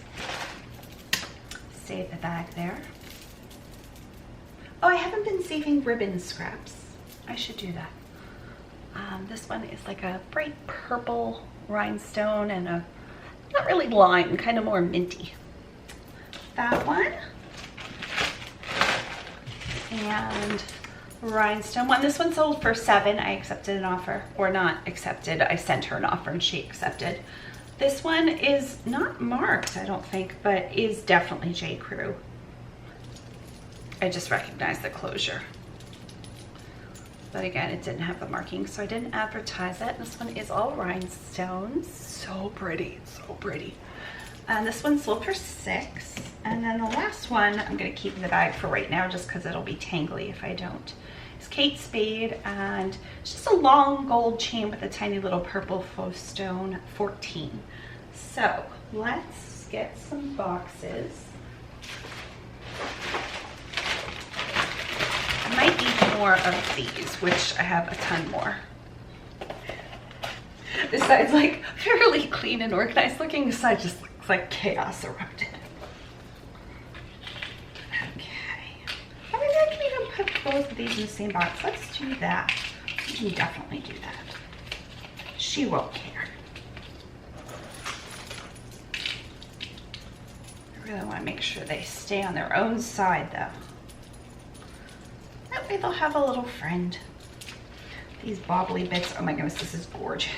Save the bag there. Oh, I haven't been saving ribbon scraps. I should do that. This one is like a bright purple rhinestone and a, not really lime, kind of more minty. That one. And rhinestone one. This one sold for $7. I accepted an offer, or not accepted. I sent her an offer and she accepted. This one is not marked, I don't think, but is definitely J. Crew. I just recognized the closure. But again, it didn't have the marking, so I didn't advertise it. This one is all rhinestones. So pretty, so pretty. And this one sold for $6. And then the last one, I'm gonna keep in the bag for right now just because it'll be tangly if I don't. It's Kate Spade, and it's just a long gold chain with a tiny little purple faux stone, 14. So let's get some boxes. I might need more of these, which I have a ton more. This side's like fairly clean and organized looking. This side just looks like chaos around it. I can even put both of these in the same box. Let's do that. We can definitely do that. She won't care. I really want to make sure they stay on their own side though. That way they'll have a little friend. These bobbly bits, oh my goodness, this is gorgeous.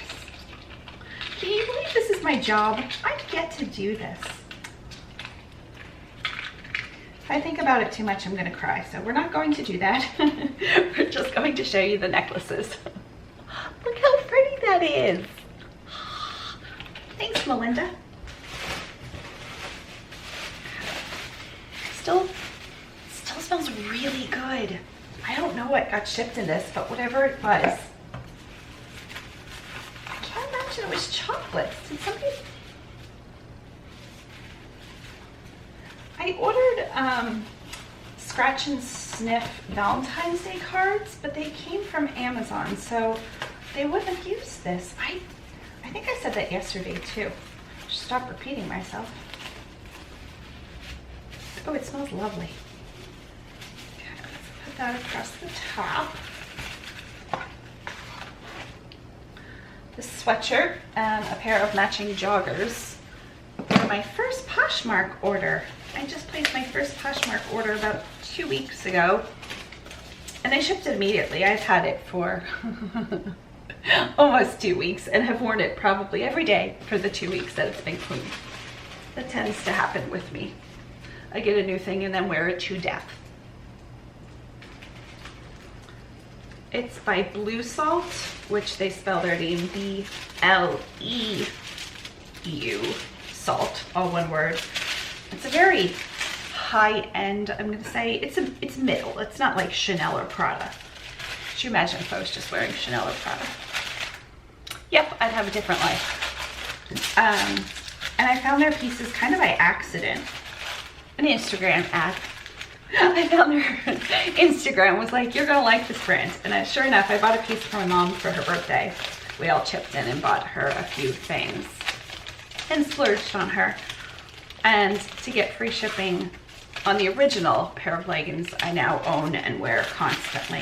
Can you believe this is my job? I get to do this. If I think about it too much, I'm gonna cry. So we're not going to do that. We're just going to show you the necklaces. Look how pretty that is. Thanks, Melinda. Still smells really good. I don't know what got shipped in this, but whatever it was. I can't imagine it was chocolates. Did somebody... I ordered scratch and sniff Valentine's Day cards, but they came from Amazon, so they wouldn't have used this. I think I said that yesterday too. Just stop repeating myself. Oh, it smells lovely. Okay, let's put that across the top. This sweatshirt and a pair of matching joggers were my first Poshmark order. I just placed my first Poshmark order about 2 weeks ago, and they shipped it immediately. I've had it for almost 2 weeks and have worn it probably every day for the 2 weeks that it's been clean. That tends to happen with me. I get a new thing and then wear it to death. It's by Blue Salt, which they spell their name B-L-E-U, salt, all one word. It's a very high-end, I'm gonna say, it's middle. It's not like Chanel or Prada. Could you imagine if I was just wearing Chanel or Prada? Yep, I'd have a different life. And I found their pieces kind of by accident. An Instagram ad. I found their Instagram was like, you're gonna like this brand. And sure enough, I bought a piece for my mom for her birthday. we all chipped in and bought her a few things and splurged on her. And to get free shipping on the original pair of leggings I now own and wear constantly,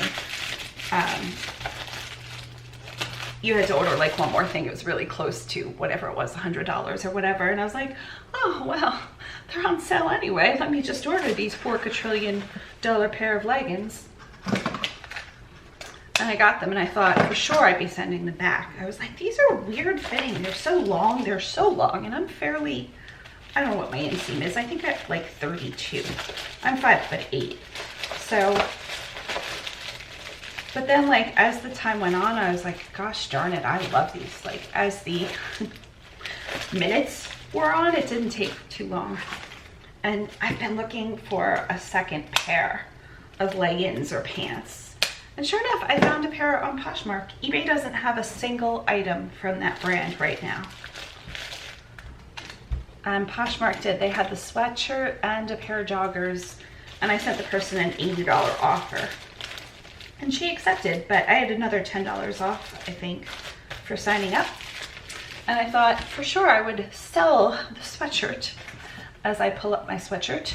you had to order like one more thing. It was really close to whatever it was, $100 or whatever. And I was like, oh, well, they're on sale anyway. Let me just order these $4 quadrillion pair of leggings. And I got them and I thought for sure I'd be sending them back. I was like, these are weird fitting. They're so long. And I'm fairly, I don't know what my inseam is. I think I'm like 32. I'm 5'8". So, but then like as the time went on, I was like, gosh darn it, I love these. Like as the minutes wore on, it didn't take too long. And I've been looking for a second pair of leggings or pants. And sure enough, I found a pair on Poshmark. eBay doesn't have a single item from that brand right now. Poshmark did. They had the sweatshirt and a pair of joggers, and I sent the person an $80 offer. And she accepted, but I had another $10 off, I think, for signing up. And I thought for sure I would sell the sweatshirt as I pull up my sweatshirt.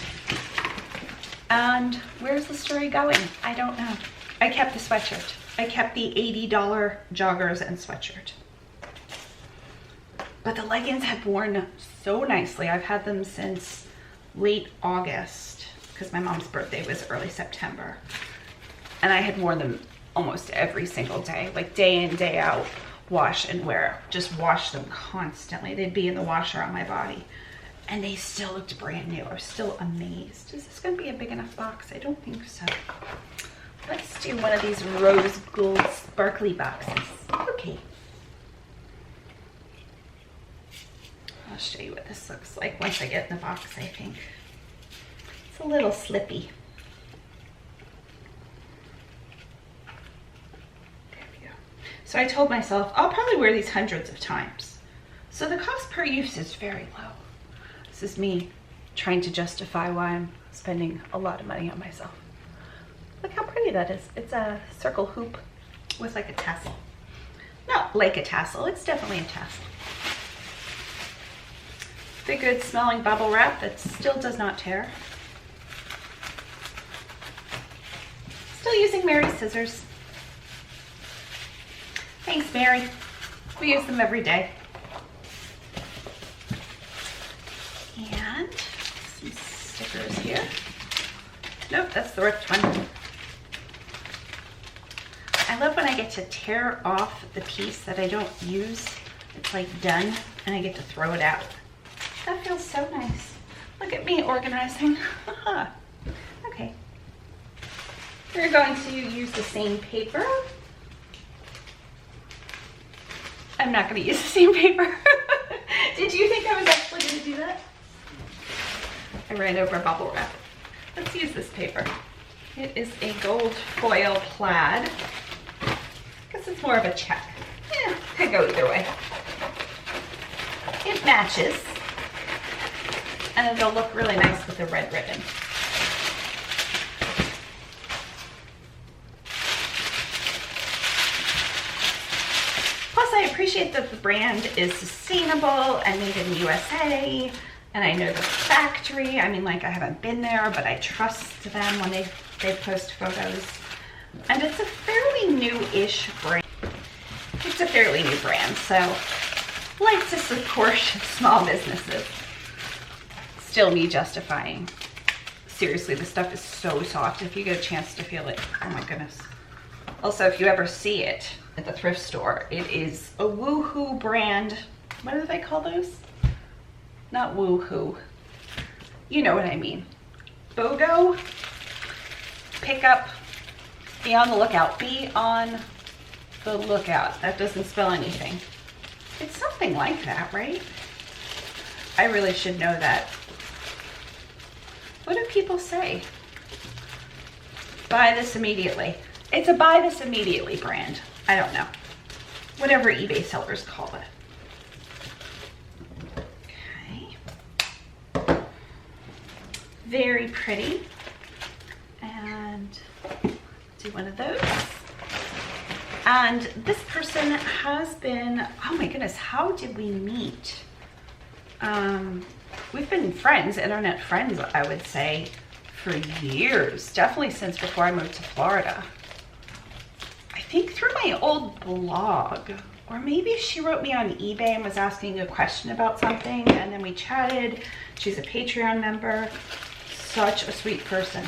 And where's the story going? I don't know. I kept the sweatshirt. I kept the $80 joggers and sweatshirt. But the leggings have worn so nicely. I've had them since late August because my mom's birthday was early September. And I had worn them almost every single day, like day in, day out, wash and wear. Just wash them constantly. They'd be in the washer on my body. And they still looked brand new. I was still amazed. Is this gonna be a big enough box? I don't think so. Let's do one of these rose gold sparkly boxes. Okay. I'll show you what this looks like once I get in the box, I think. It's a little slippy. There we go. So I told myself, I'll probably wear these hundreds of times. So the cost per use is very low. This is me trying to justify why I'm spending a lot of money on myself. Look how pretty that is. It's a circle hoop with like a tassel. Not like a tassel, it's definitely a tassel. The good smelling bubble wrap that still does not tear. Still using Mary's scissors. Thanks, Mary. We use them every day. And some stickers here. Nope, that's the ripped one. I love when I get to tear off the piece that I don't use. It's like done and I get to throw it out. That feels so nice. Look at me organizing. Okay. We're going to use the same paper. I'm not going to use the same paper. Did you think I was actually going to do that? I ran over bubble wrap. Let's use this paper. It is a gold foil plaid. I guess it's more of a check. Yeah, could go either way. It matches. And it'll look really nice with the red ribbon. Plus, I appreciate that the brand is sustainable and made in the USA. And I know the factory. I mean, like, I haven't been there, but I trust them when they post photos. And it's a fairly new-ish brand. It's a fairly new brand, so I like to support small businesses. Still me justifying. Seriously, this stuff is so soft. If you get a chance to feel it, oh my goodness. Also, if you ever see it at the thrift store, it is a Woohoo brand. What do they call those? Not Woohoo. You know what I mean. BOGO. Pick up. Be on the lookout. Be on the lookout. That doesn't spell anything. It's something like that, right? I really should know that. What do people say? Buy this immediately. It's a buy this immediately brand. I don't know. Whatever eBay sellers call it. Very pretty. And do one of those. And this person has been, oh my goodness, how did we meet? We've been friends, internet friends, I would say, for years. Definitely since before I moved to Florida. I think through my old blog, or maybe she wrote me on eBay and was asking a question about something, and then we chatted. She's a Patreon member. Such a sweet person.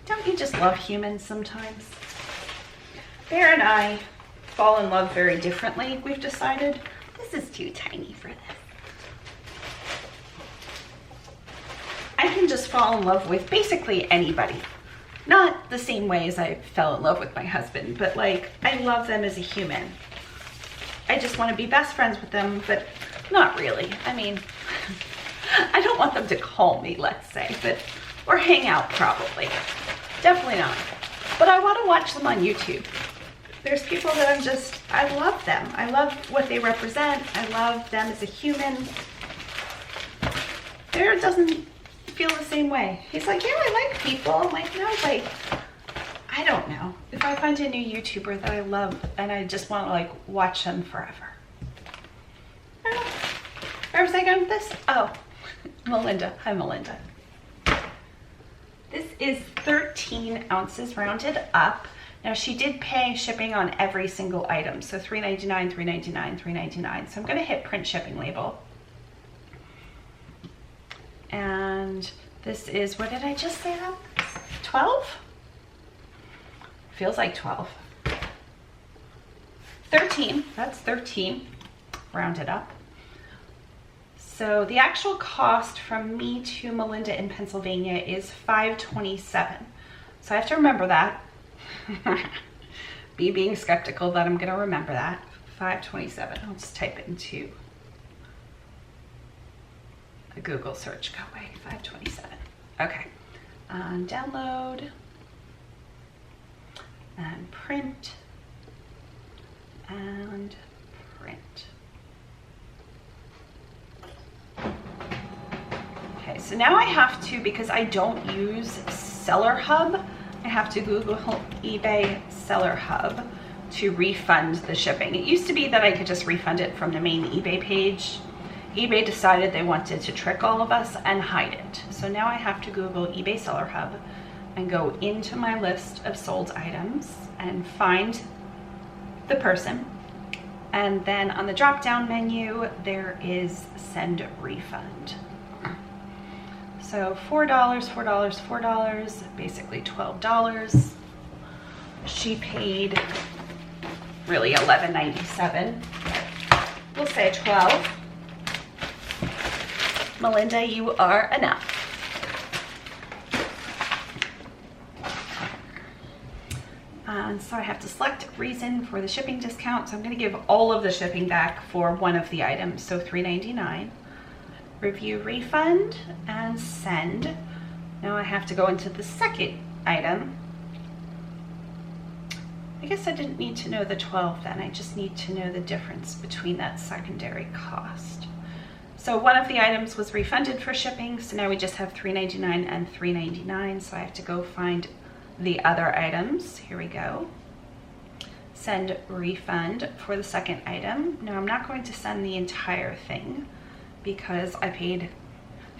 Don't you just love humans sometimes? Bear and I fall in love very differently. We've decided this is too tiny for this. I can just fall in love with basically anybody. Not the same way as I fell in love with my husband, but like, I love them as a human. I just want to be best friends with them, but not really. I mean, I don't want them to call me, let's say, but, or hang out probably. Definitely not. But I want to watch them on YouTube. There's people that I love them. I love what they represent. I love them as a human. Bear doesn't feel the same way. He's like, yeah, I like people. I'm like, no, like, I don't know. If I find a new YouTuber that I love and I just want to like watch them forever. Where was I going with this? Oh, Melinda. Hi, Melinda. This is 13 ounces rounded up. Now she did pay shipping on every single item. So $3.99, $3.99, $3.99. So I'm gonna hit print shipping label. And this is, what did I just say that? 12? Feels like 12. 13, that's 13, rounded up. So the actual cost from me to Melinda in Pennsylvania is $5.27. So I have to remember that. Me being skeptical that I'm gonna remember that. $5.27, I'll just type it into a Google search, go away, $5.27. Okay, download and print and print. Okay, so now I have to, because I don't use Seller Hub, I have to Google eBay Seller Hub to refund the shipping. It used to be that I could just refund it from the main eBay page. eBay decided they wanted to trick all of us and hide it. So now I have to Google eBay Seller Hub and go into my list of sold items and find the person. And then on the drop-down menu, there is send refund. So $4, $4, $4, basically $12. She paid really $11.97. We'll say 12. Melinda, you are enough. And so I have to select reason for the shipping discount. So I'm going to give all of the shipping back for one of the items. So $3.99. Review refund and send. Now I have to go into the second item. I guess I didn't need to know the 12 then. I just need to know the difference between that secondary cost. So one of the items was refunded for shipping. So now we just have $3.99 and $3.99. So I have to go find the other items. Here we go. Send refund for the second item. Now I'm not going to send the entire thing because I paid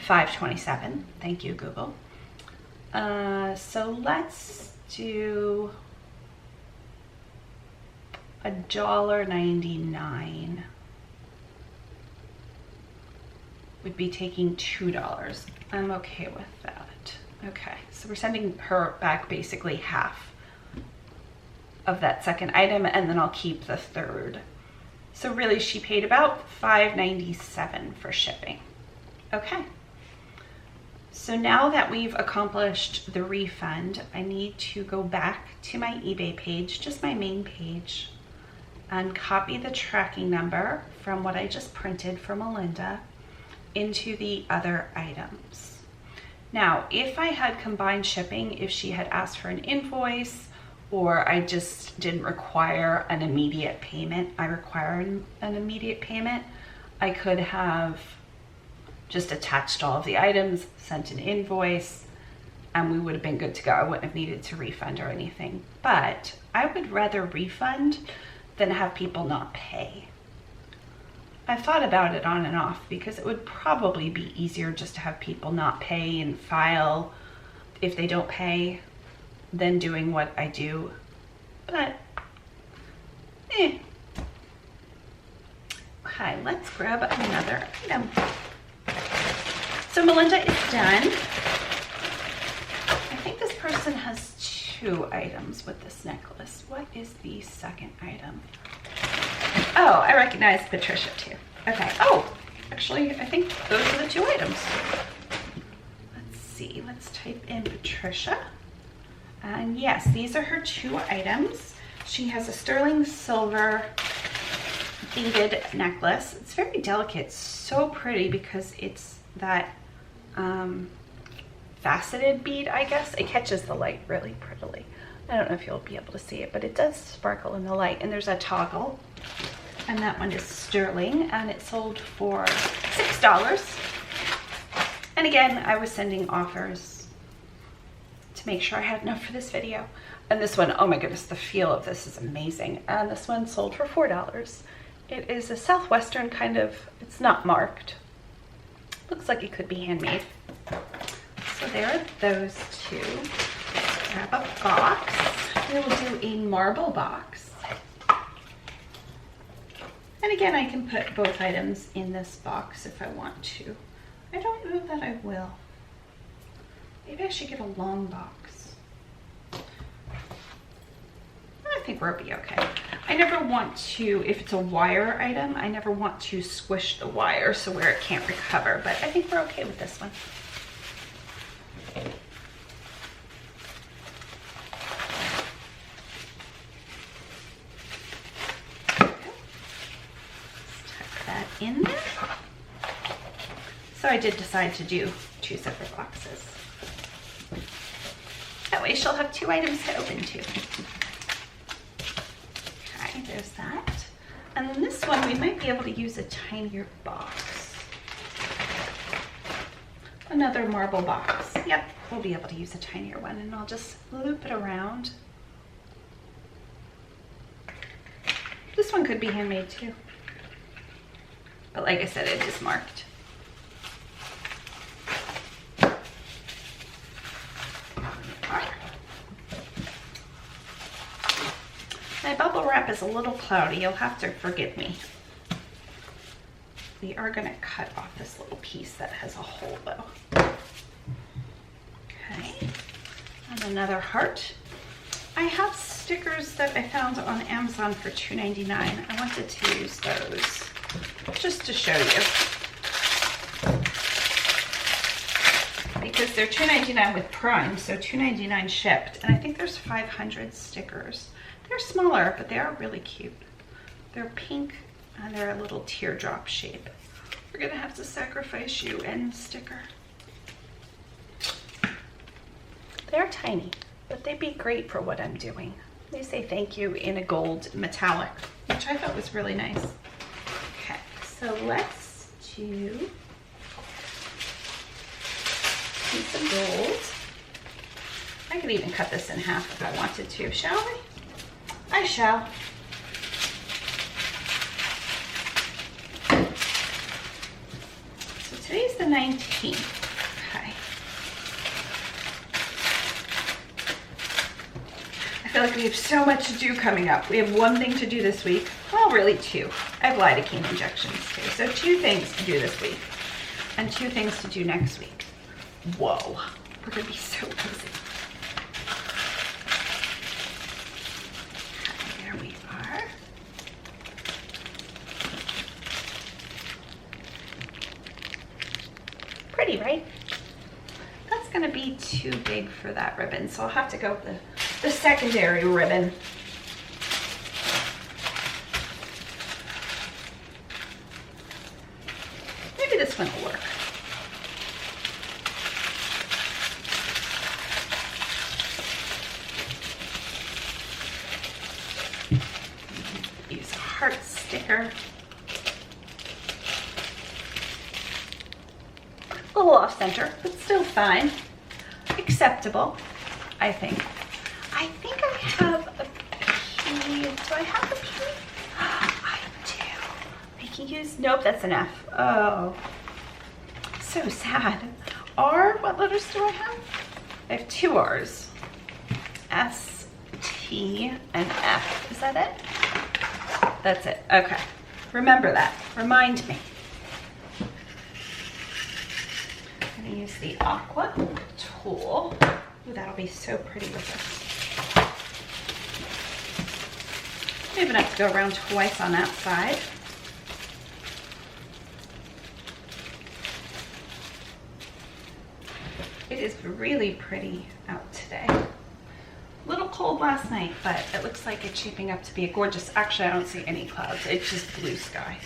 $5.27. Thank you, Google. So let's do $1.99. Would be taking $2. I'm okay with that. Okay, so we're sending her back basically half of that second item, and then I'll keep the third. So really she paid about $5.97 for shipping. Okay. So now that we've accomplished the refund, I need to go back to my eBay page, just my main page, and copy the tracking number from what I just printed for Melinda into the other items. Now, if I had combined shipping, if she had asked for an invoice, or I just didn't require an immediate payment, I require an immediate payment, I could have just attached all of the items, sent an invoice, and we would have been good to go. I wouldn't have needed to refund or anything. But I would rather refund than have people not pay. I've thought about it on and off because it would probably be easier just to have people not pay and file if they don't pay than doing what I do. But, Okay, let's grab another item. So Melinda is done. I think this person has 2 items with this necklace. What is the second item? Oh, I recognize Patricia too. Okay. Oh, actually, I think those are the 2 items. Let's see. Let's type in Patricia. And yes, these are her 2 items. She has a sterling silver beaded necklace. It's very delicate. It's so pretty because it's that faceted bead, I guess. It catches the light really prettily. I don't know if you'll be able to see it, but it does sparkle in the light. And there's a toggle. And that one is sterling, and it sold for $6. And again, I was sending offers to make sure I had enough for this video. And this one, oh my goodness, the feel of this is amazing. And this one sold for $4. It is a Southwestern kind of, it's not marked. Looks like it could be handmade. So there are those 2. Grab a box. We will do a marble box. And again, I can put both items in this box if I want to. I don't know that I will. Maybe I should get a long box. I think we'll be okay. I never want to, if it's a wire item, I never want to squish the wire so where it can't recover, but I think we're okay with this one. In there. So I did decide to do 2 separate boxes. That way she'll have 2 items to open too. Okay, there's that. And then this one, we might be able to use a tinier box. Another marble box. Yep, we'll be able to use a tinier one, and I'll just loop it around. This one could be handmade too. But like I said, it is marked. My bubble wrap is a little cloudy. You'll have to forgive me. We are going to cut off this little piece that has a hole though. Okay. And another heart. I have stickers that I found on Amazon for $2.99. I wanted to use those just to show you. Because they're $2.99 with Prime, so $2.99 shipped. And I think there's 500 stickers. They're smaller, but they are really cute. They're pink and they're a little teardrop shape. We're gonna have to sacrifice you and sticker. They're tiny, but they'd be great for what I'm doing. They say thank you in a gold metallic, which I thought was really nice. Okay, so let's do a piece of gold. I could even cut this in half if I wanted to, shall we? I shall. So today's the 19th. Okay. I feel like we have so much to do coming up. We have 1 thing to do this week. Well, really 2. I have lidocaine injections too. So 2 things to do this week and 2 things to do next week. Whoa, we're gonna be so busy. There we are. Pretty, right? That's gonna be too big for that ribbon, so I'll have to go with the secondary ribbon. Maybe this one will work. Use a heart sticker. A little off center, but still fine. I acceptable, I think. I think I have a P. Do I have a P? I do. Making use, nope, that's an F. Oh, so sad. R, what letters do I have? I have 2 R's. S, T, and F. Is that it? That's it. Okay. Remember that. Remind me. I'm going to use the Aqua tool. Ooh, that'll be so pretty with this. I even have to go around twice on that side. It is really pretty out today. A little cold last night, but it looks like it's shaping up to be a gorgeous, actually I don't see any clouds, it's just blue sky.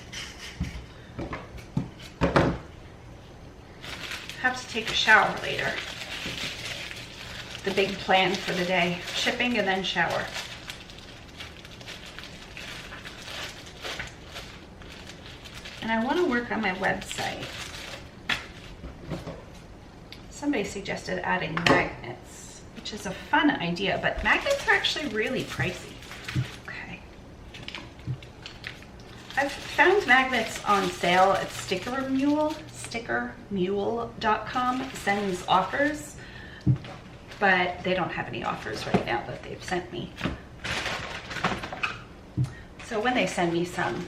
Have to take a shower later. The big plan for the day, shipping and then shower. And I want to work on my website. Somebody suggested adding magnets, which is a fun idea, but magnets are actually really pricey. Okay. I've found magnets on sale at stickermule.com sends offers, but they don't have any offers right now that they've sent me. So when they send me some,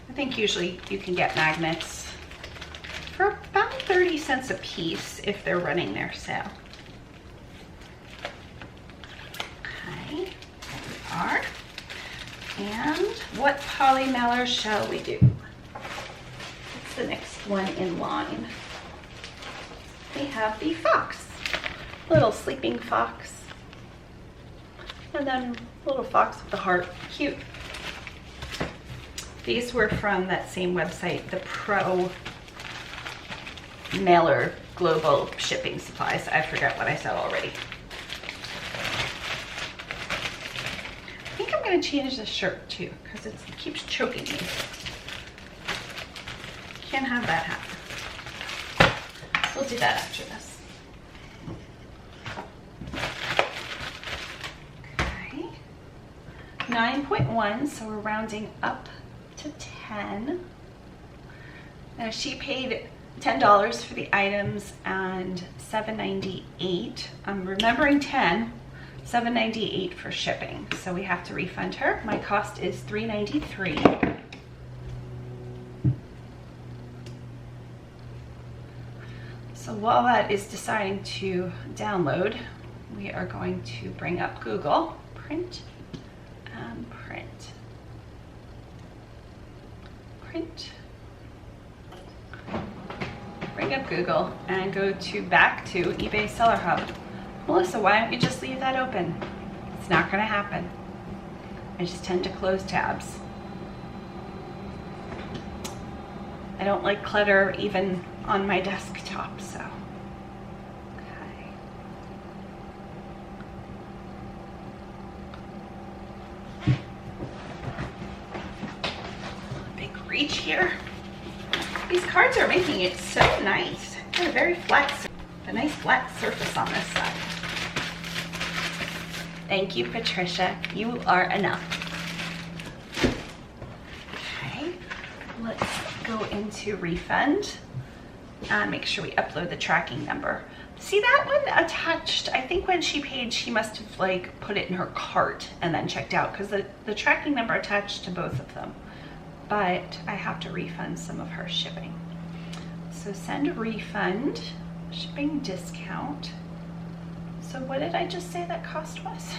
I think usually you can get magnets for about 30 cents a piece if they're running their sale. Okay, there we are. And what poly mailer shall we do? What's the next one in line? We have the fox, little sleeping fox, and then little fox with the heart, cute. These were from that same website, the Pro Mailer Global Shipping Supplies. I forgot what I said already. I think I'm going to change the shirt too because it keeps choking me. Can't have that happen. We'll do that after this. Okay. 9.1, so we're rounding up to 10. Now she paid $10 for the items and $7.98. I'm remembering 10, $7.98 for shipping. So we have to refund her. My cost is $3.93. So while that is deciding to download, we are going to bring up Google, print and print. Print. Bring up Google and go back to eBay Seller Hub. Mellissa, why don't you just leave that open? It's not going to happen. I just tend to close tabs. I don't like clutter even on my desktop, so. Okay. Big reach here. These cards are making it so nice. Got a very flat, a nice flat surface on this side. Thank you, Patricia. You are enough. Okay, let's go into refund and make sure we upload the tracking number. See that one attached? I think when she paid, she must have like put it in her cart and then checked out because the tracking number attached to both of them. But I have to refund some of her shipping. So send a refund, shipping discount. So what did I just say that cost was?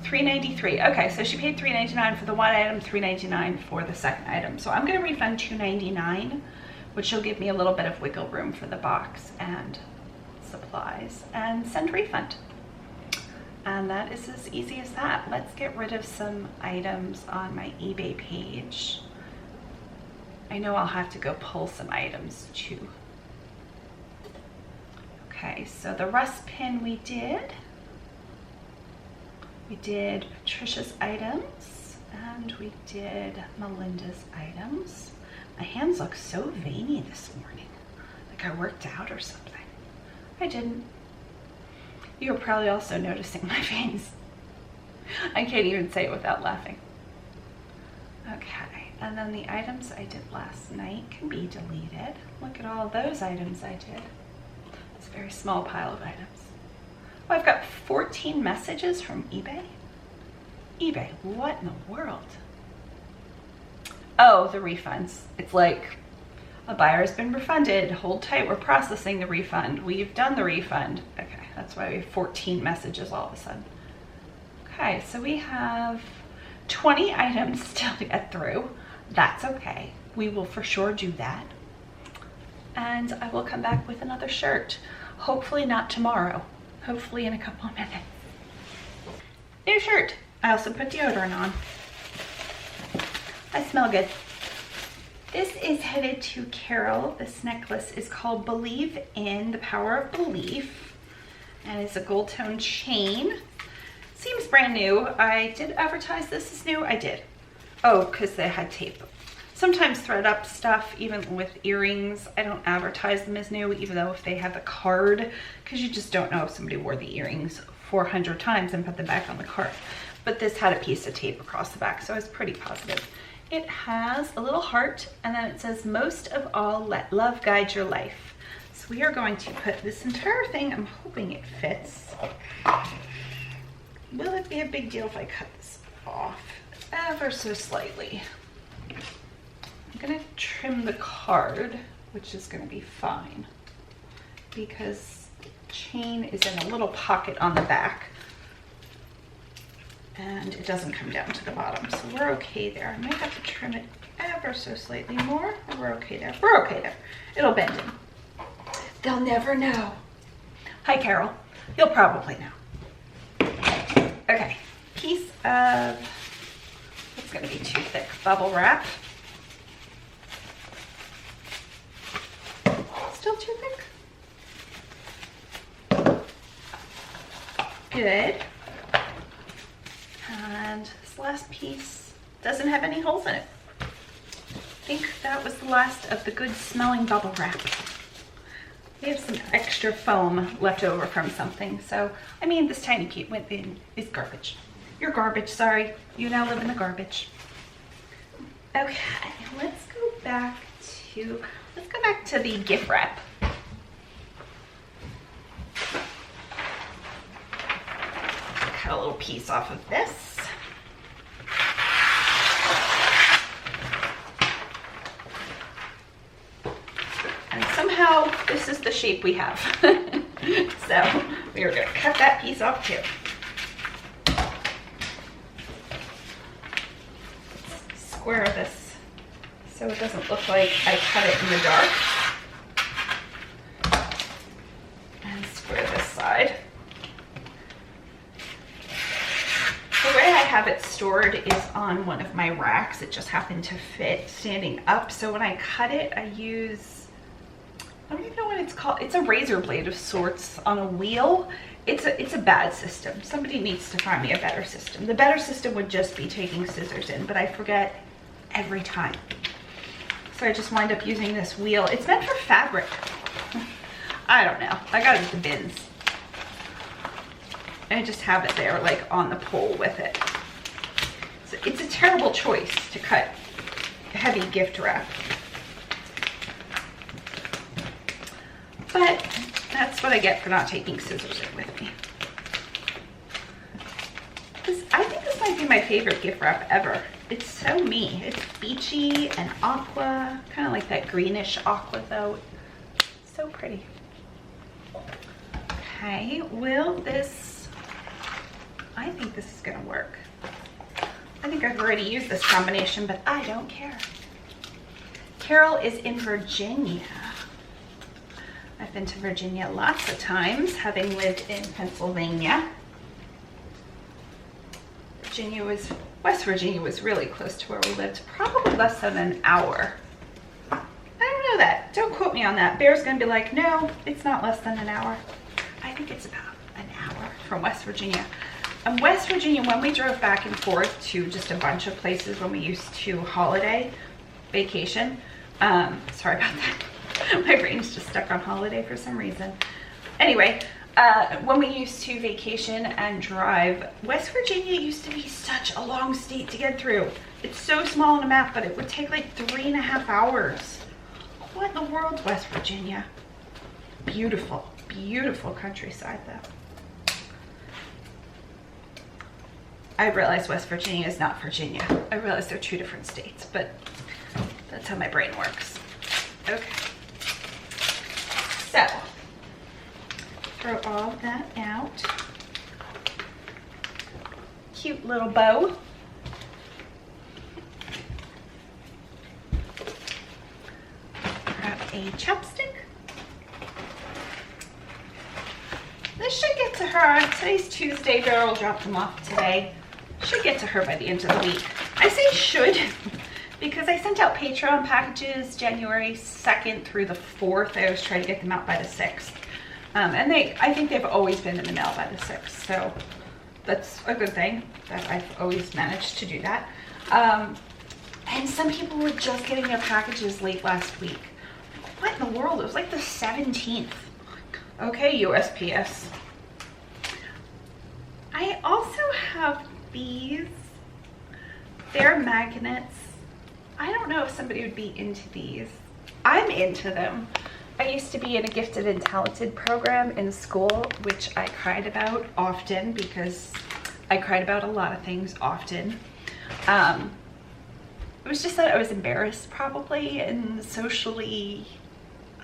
$3.93. Okay, so she paid $3.99 for the one item, $3.99 for the second item. So I'm gonna refund $2.99, which will give me a little bit of wiggle room for the box and supplies, and send refund. And that is as easy as that. Let's get rid of some items on my eBay page. I know I'll have to go pull some items too. Okay, so the rust pin we did Patricia's items, and we did Melinda's items. My hands look so veiny this morning, like I worked out or something. I didn't. You're probably also noticing my veins. I can't even say it without laughing. Okay, and then the items I did last night can be deleted. Look at all those items I did. It's a very small pile of items. Oh, I've got 14 messages from eBay. eBay, what in the world? Oh, the refunds. It's like, a buyer has been refunded. Hold tight, we're processing the refund. We've done the refund. Okay, that's why we have 14 messages all of a sudden. Okay, so we have 20 items still to get through. That's okay. We will for sure do that. And I will come back with another shirt. Hopefully not tomorrow. Hopefully in a couple of minutes. New shirt. I also put deodorant on. I smell good. This is headed to Carol. This necklace is called Believe in the Power of Belief. And it's a gold tone chain. Seems brand new. I did advertise this as new. I did. Oh, because they had tape. Sometimes thread up stuff, even with earrings, I don't advertise them as new, even though if they have a card, because you just don't know if somebody wore the earrings 400 times and put them back on the card. But this had a piece of tape across the back, so I was pretty positive. It has a little heart, and then it says, most of all, let love guide your life. So we are going to put this entire thing, I'm hoping it fits. Will it be a big deal if I cut this off ever so slightly? I'm gonna trim the card, which is gonna be fine because the chain is in a little pocket on the back and it doesn't come down to the bottom, so we're okay there. I might have to trim it ever so slightly more, but we're okay there. We're okay there. It'll bend in. They'll never know. Hi, Carol. You'll probably know. Okay, piece of, it's gonna be too thick, bubble wrap. Still too thick? Good. And this last piece doesn't have any holes in it. I think that was the last of the good smelling bubble wrap. We have some extra foam left over from something. So, I mean, this tiny piece went in is garbage. You're garbage, sorry. You now live in the garbage. Okay, let's go back to the gift wrap. Cut a little piece off of this. And somehow this is the shape we have. So we are gonna cut that piece off too. Square this so it doesn't look like I cut it in the dark. And square this side. The way I have it stored is on one of my racks. It just happened to fit standing up. So when I cut it, I use, I don't even know what it's called. It's a razor blade of sorts on a wheel. It's a bad system. Somebody needs to find me a better system. The better system would just be taking scissors in, but I forget every time. So I just wind up using this wheel. It's meant for fabric. I don't know. I got it at the bins. And I just have it there like on the pole with it. So it's a terrible choice to cut heavy gift wrap. But that's what I get for not taking scissors in with me. I think this might be my favorite gift wrap ever. It's so me. It's beachy and aqua, kind of like that greenish aqua though. So pretty. Okay, will this, I think this is gonna work. I think I've already used this combination, but I don't care. Carol is in Virginia. I've been to Virginia lots of times, having lived in Pennsylvania. West Virginia was really close to where we lived, probably less than an hour. I don't know that. Don't quote me on that. Bear's gonna be like, no, it's not less than an hour. I think it's about an hour from West Virginia. And West Virginia, when we drove back and forth to just a bunch of places when we used to holiday vacation, sorry about that. My brain's just stuck on holiday for some reason. Anyway, when we used to vacation and drive, West Virginia used to be such a long state to get through. It's so small on a map, but it would take like 3.5 hours. What in the world's West Virginia? Beautiful, beautiful countryside though. I realize West Virginia is not Virginia. I realize they're two different states, but that's how my brain works. Okay. So, throw all of that out. Cute little bow. Grab a chopstick. This should get to her. Today's Tuesday. Daryl dropped them off today. Should get to her by the end of the week. I say should because I sent out Patreon packages January 2nd through the 4th. I always try to get them out by the 6th. And I think they've always been in the mail by the 6th. So that's a good thing that I've always managed to do that. And some people were just getting their packages late last week. What in the world? It was like the 17th. Okay, USPS. I also have these. They're magnets. I don't know if somebody would be into these. I'm into them. I used to be in a gifted and talented program in school, which I cried about often because I cried about a lot of things often. It was just that I was embarrassed probably and socially,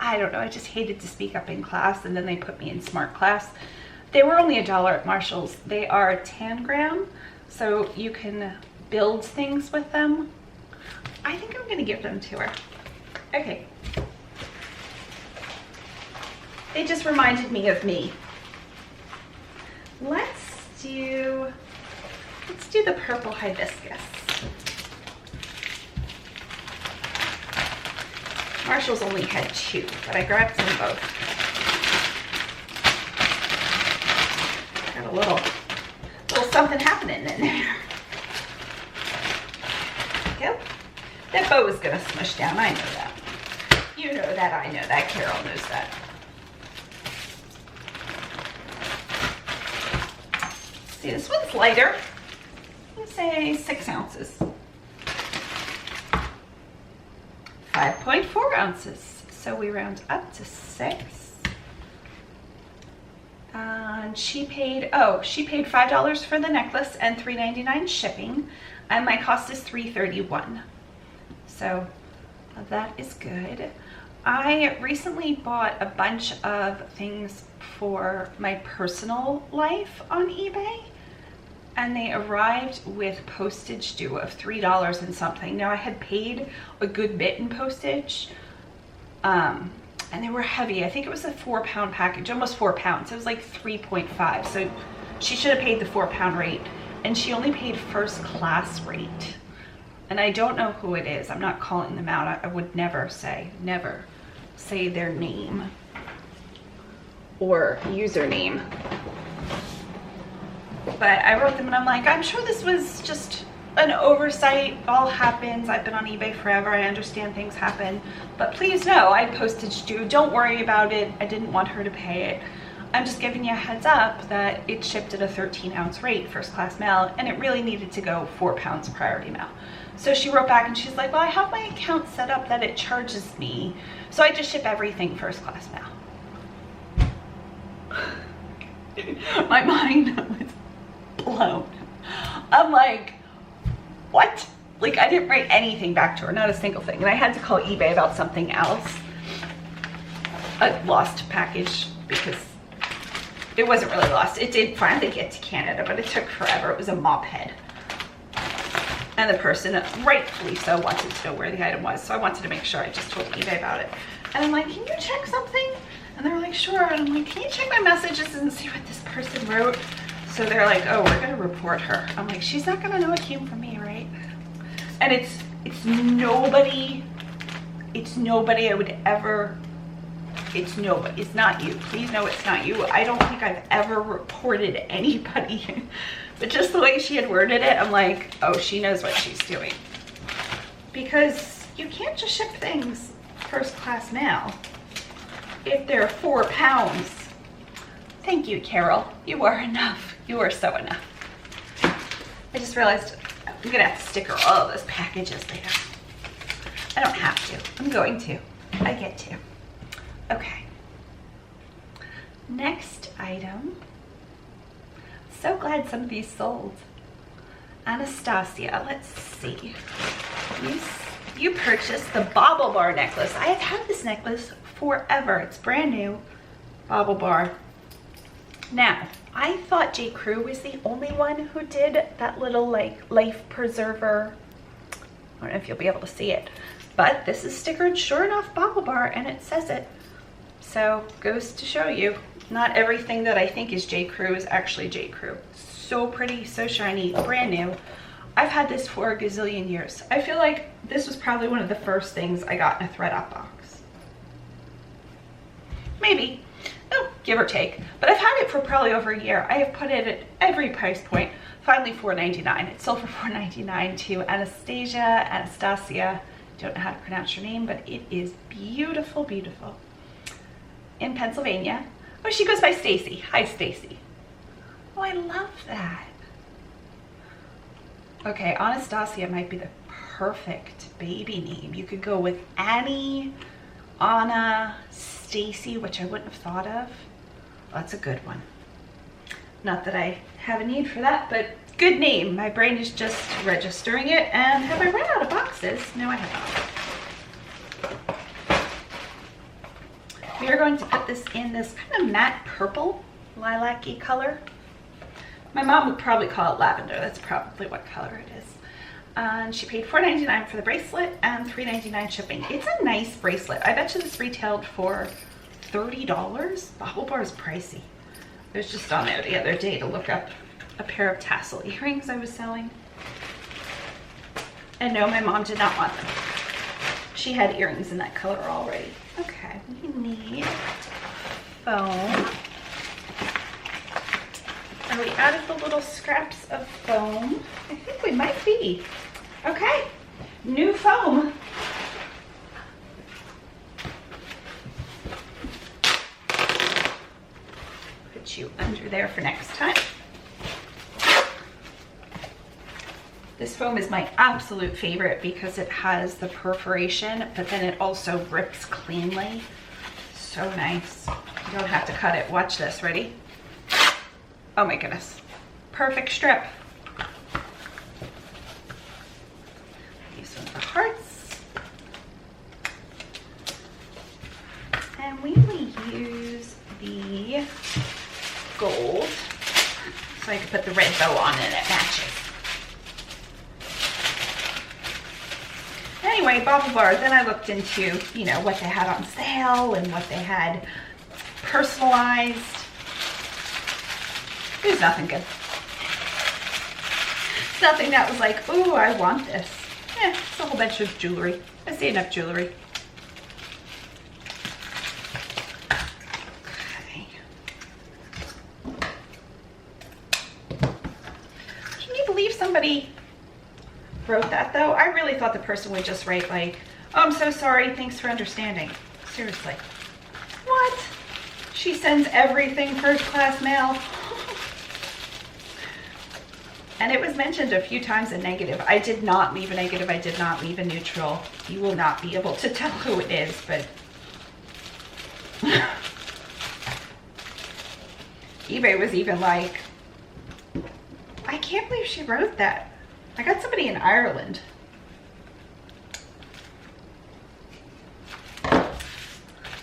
I don't know, I just hated to speak up in class, and then they put me in smart class. They were only $1 at Marshall's. They are tangram, so you can build things with them. I think I'm gonna give them to her. Okay. They just reminded me of me. Let's do the purple hibiscus. Marshall's only had 2, but I grabbed them both. Got a little something happening in there. Yep. That bow is gonna smush down, I know that. You know that, I know that, Carol knows that. See, this one's lighter. Let's say 6 ounces. 5.4 ounces. So we round up to 6. And she paid $5 for the necklace and $3.99 shipping. And my cost is $3.31. So that is good. I recently bought a bunch of things for my personal life on eBay, and they arrived with postage due of $3 and something. Now I had paid a good bit in postage, and they were heavy. I think it was a 4-pound package, almost 4 pounds. It was like 3.5. So she should have paid the 4-pound rate, and she only paid first class rate. And I don't know who it is. I'm not calling them out. I would never say their name or username. But I wrote them and I'm like, I'm sure this was just an oversight. All happens. I've been on eBay forever. I understand things happen. But please know, I had postage due. Don't worry about it. I didn't want her to pay it. I'm just giving you a heads up that it shipped at a 13-ounce rate, first class mail, and it really needed to go 4 pounds priority mail. So she wrote back and she's like, well, I have my account set up that it charges me, so I just ship everything first class mail. My mind was blown. I'm like, what? Like, I didn't write anything back to her, not a single thing. And I had to call eBay about something else, a lost package, because it wasn't really lost. It did finally get to Canada, but it took forever. It was a mop head. And the person, rightfully so, wanted to know where the item was. So I wanted to make sure. I just told eBay about it. And I'm like, can you check something? And they're like, sure. And I'm like, can you check my messages and see what this person wrote? So they're like, oh, we're gonna report her. I'm like, she's not gonna know it came from me, right? And it's nobody I would ever, it's nobody, it's not you. Please know it's not you. I don't think I've ever reported anybody. But just the way she had worded it, I'm like, oh, she knows what she's doing. Because you can't just ship things first class mail if they're 4 pounds. Thank you, Carol. You are enough. You are so enough. I just realized I'm gonna have to sticker all of those packages later. I don't have to. I'm going to. I get to. Okay. Next item. So glad some of these sold. Anastasia, let's see. You purchased the Bauble Bar necklace. I have had this necklace forever. It's brand new. Bauble Bar. Now, I thought J. Crew was the only one who did that little like life preserver. I don't know if you'll be able to see it, but this is stickered sure enough Bauble Bar, and it says it. So goes to show you, not everything that I think is J. Crew is actually J. Crew. So pretty, so shiny, brand new. I've had this for a gazillion years. I feel like this was probably one of the first things I got in a ThredUp box. Maybe. Oh, give or take. But I've had it for probably over a year. I have put it at every price point. Finally $4.99. It sold for $4.99 to Anastasia. Don't know how to pronounce your name, but it is beautiful, beautiful. In Pennsylvania. Oh, she goes by Stacy. Hi, Stacy. Oh, I love that. Okay, Anastasia might be the perfect baby name. You could go with Annie, Anna, Stacy, which I wouldn't have thought of. That's a good one. Not that I have a need for that, but good name. My brain is just registering it. And have I run out of boxes? No, I have not. We are going to put this in this kind of matte purple, lilac-y color. My mom would probably call it lavender. That's probably what color it is. And she paid $4.99 for the bracelet and $3.99 shipping. It's a nice bracelet. I bet you this retailed for $30. Bauble Bar is pricey. I was just on there the other day to look up a pair of tassel earrings I was selling. And no, my mom did not want them. She had earrings in that color already. Okay, we need foam. Are we out of the little scraps of foam? I think we might be. Okay, new foam. Put you under there for next time. This foam is my absolute favorite because it has the perforation, but then it also rips cleanly. So nice. You don't have to cut it. Watch this, ready? Oh my goodness. Perfect strip. These are the hearts. And we will use the gold so I can put the red bow on and it matches. Anyway, Bauble Bar, then I looked into, you know, what they had on sale and what they had personalized. There's nothing good. It's nothing that was like, ooh, I want this. It's a whole bunch of jewelry. I see enough jewelry. Okay. Can you believe somebody wrote that though? I really thought the person would just write like, oh, I'm so sorry, thanks for understanding. Seriously. What? She sends everything first class mail. And it was mentioned a few times in negative. I did not leave a negative. I did not leave a neutral. You will not be able to tell who it is, but eBay was even like, I can't believe she wrote that. I got somebody in Ireland.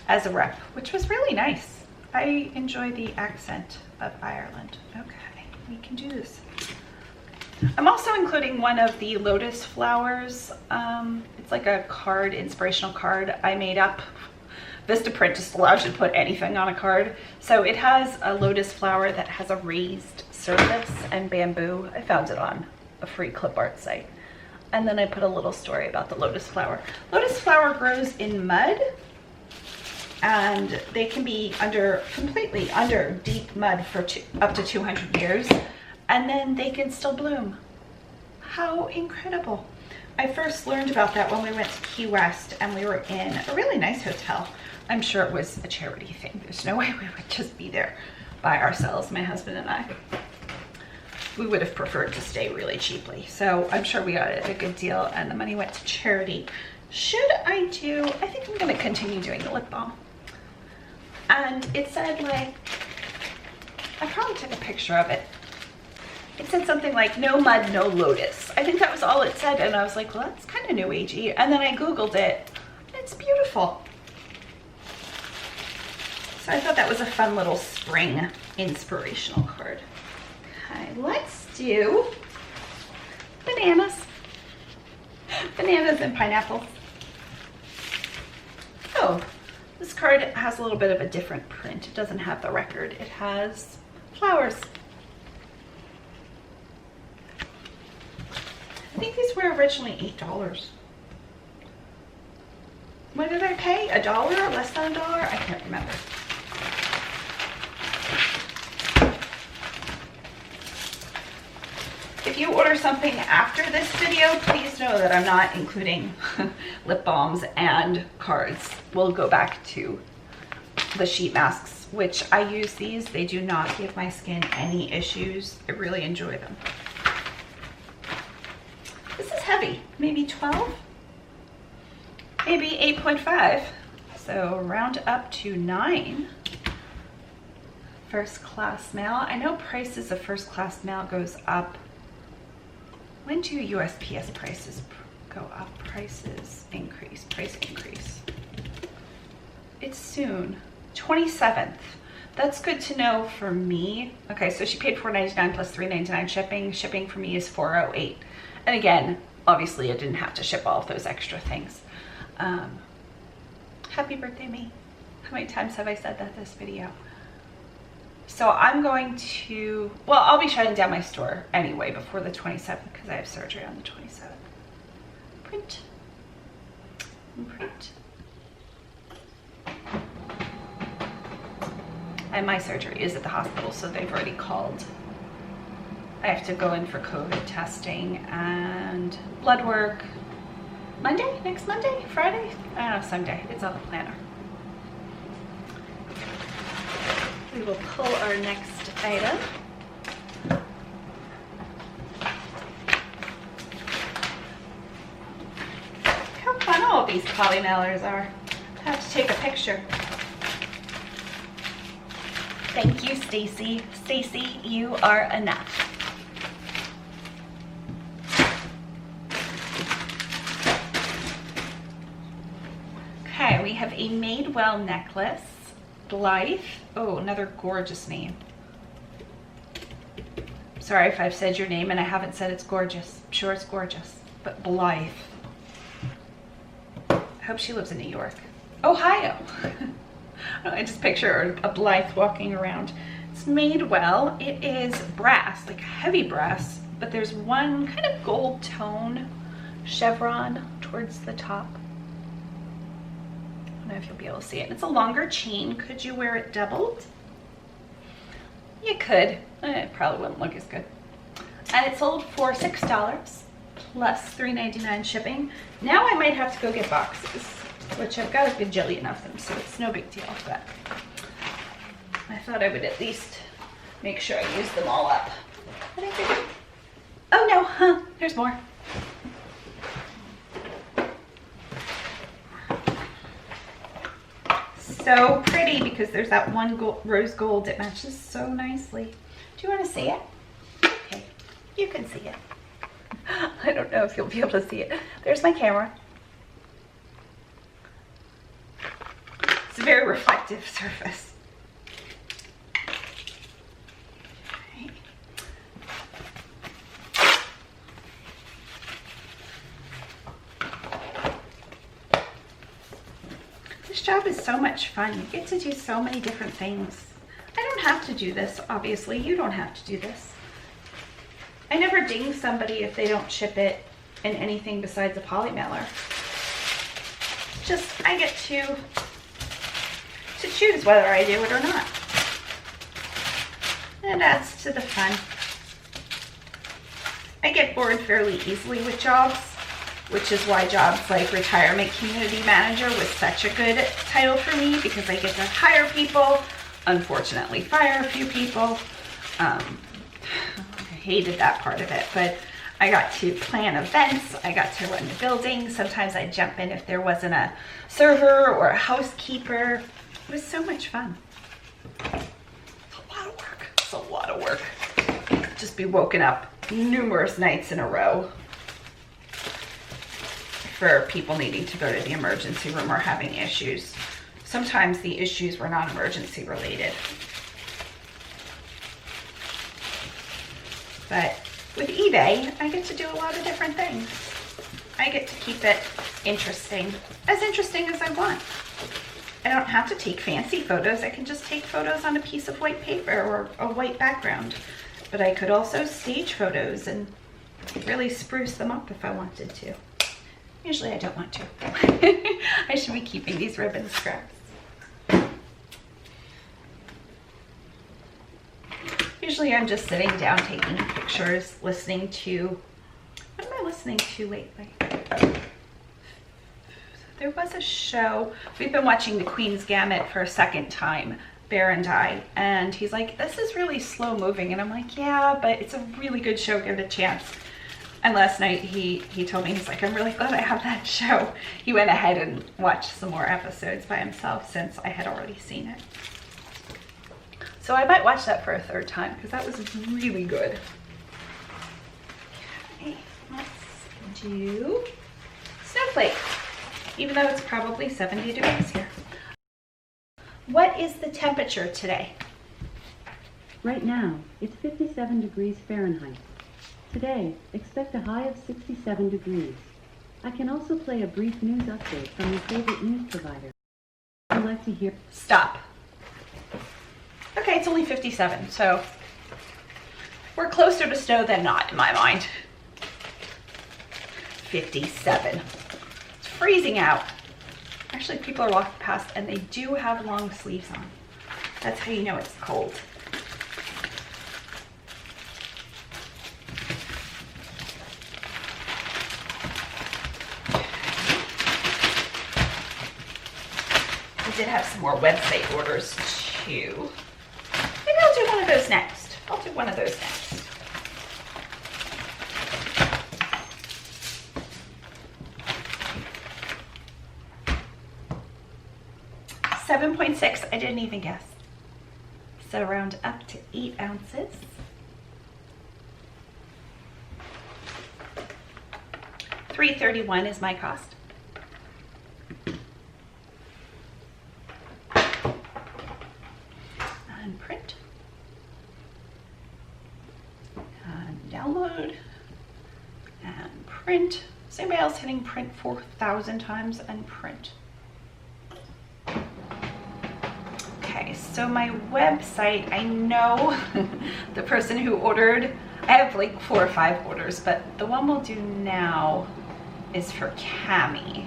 As a rep, which was really nice. I enjoy the accent of Ireland. Okay, we can do this. I'm also including one of the lotus flowers. It's like a card, inspirational card I made up. Vistaprint just allows you to put anything on a card. So it has a lotus flower that has a raised surface and bamboo. I found it on a free clip art site. And then I put a little story about the lotus flower. Lotus flower grows in mud, and they can be completely under deep mud for up to 200 years. And then they can still bloom. How incredible. I first learned about that when we went to Key West and we were in a really nice hotel. I'm sure it was a charity thing. There's no way we would just be there. by ourselves, my husband and I. We would have preferred to stay really cheaply. So I'm sure we got it at a good deal and the money went to charity. Should I do, I think I'm gonna continue doing the lip balm. And it said like, I probably took a picture of it. It said something like, no mud, no lotus. I think that was all it said. And I was like, well, that's kind of new agey. And then I Googled it. It's beautiful. So I thought that was a fun little spring inspirational card. Okay, let's do bananas. Bananas and pineapples. Oh, this card has a little bit of a different print. It doesn't have the record. It has flowers. I think these were originally $8. What did I pay? $1 or less than $1? I can't remember. If you order something after this video, please know that I'm not including lip balms and cards. We'll go back to the sheet masks, which I use these. They do not give my skin any issues. I really enjoy them. This is heavy, maybe 12, maybe 8.5. So round up to 9. First class mail. I know prices of first class mail goes up. When do USPS prices go up? Prices increase, price increase. It's soon, 27th. That's good to know for me. Okay, so she paid $4.99 plus $3.99 shipping. Shipping for me is $4.08. And again, obviously I didn't have to ship all of those extra things. Happy birthday, me. How many times have I said that this video? So I'm going to, well, I'll be shutting down my store anyway before the 27th because I have surgery on the 27th. Print. And print. And my surgery is at the hospital, so they've already called. I have to go in for COVID testing and blood work Monday, next Monday, Friday? I don't know, Sunday. It's on the planner. We will pull our next item. How fun all of these poly mailers are. I have to take a picture. Thank you, Stacy. Stacy, you are enough. Okay, we have a Madewell necklace. Blythe. Oh, another gorgeous name. Sorry if I've said your name and I haven't said it's gorgeous. I'm sure it's gorgeous, but Blythe. I hope she lives in New York. Ohio. I just picture a Blythe walking around. It's Madewell. It is brass, like heavy brass, but there's one kind of gold tone chevron towards the top. I don't know if you'll be able to see it. It's a longer chain. Could you wear it doubled? You could. It probably wouldn't look as good. And it sold for $6 plus $3.99 shipping. Now I might have to go get boxes, which I've got a gajillion of them, so it's no big deal. But I thought I would at least make sure I use them all up. What did I do? Oh no, huh? There's more. So pretty because there's that one rose gold. It matches so nicely. Do you want to see it? Okay, you can see it. I don't know if you'll be able to see it. There's my camera. It's a very reflective surface. Okay. This job is so much fun. You get to do so many different things. I don't have to do this, obviously. You don't have to do this. I never ding somebody if they don't ship it in anything besides a poly mailer. Just, I get to choose whether I do it or not. And it adds to the fun. I get bored fairly easily with jobs, which is why jobs like retirement community manager was such a good title for me, because I get to hire people, unfortunately fire a few people. I hated that part of it, but I got to plan events. I got to run the building. Sometimes I'd jump in if there wasn't a server or a housekeeper. It was so much fun. It's a lot of work. It's a lot of work. Just be woken up numerous nights in a row for people needing to go to the emergency room or having issues. Sometimes the issues were not emergency related. But with eBay, I get to do a lot of different things. I get to keep it interesting as I want. I don't have to take fancy photos. I can just take photos on a piece of white paper or a white background. But I could also stage photos and really spruce them up if I wanted to. Usually I don't want to. I should be keeping these ribbon scraps. Usually I'm just sitting down taking pictures, listening to, what am I listening to lately? There was a show, we've been watching The Queen's Gambit for a second time, Bear and I, and he's like, this is really slow moving, and I'm like, yeah, but it's a really good show, give it a chance. And last night he told me, he's like, I'm really glad I have that show. He went ahead and watched some more episodes by himself since I had already seen it. So I might watch that for a third time because that was really good. Okay, let's do snowflake, even though it's probably 70 degrees here. What is the temperature today? Right now, it's 57 degrees Fahrenheit. Today, expect a high of 67 degrees. I can also play a brief news update from your favorite news provider. I'd like to hear... Stop. Okay, it's only 57, so we're closer to snow than not in my mind. 57. It's freezing out. Actually, people are walking past and they do have long sleeves on. That's how you know it's cold. I did have some more website orders too. Maybe I'll do one of those next. I'll do one of those next. $7.6, I didn't even guess. So round up to 8 ounces. $3.31 is my cost. And print. And download. And print. Is anybody else hitting print 4,000 times and print? Okay, so my website, I know the person who ordered, I have like 4 or 5 orders, but the one we'll do now is for Cami.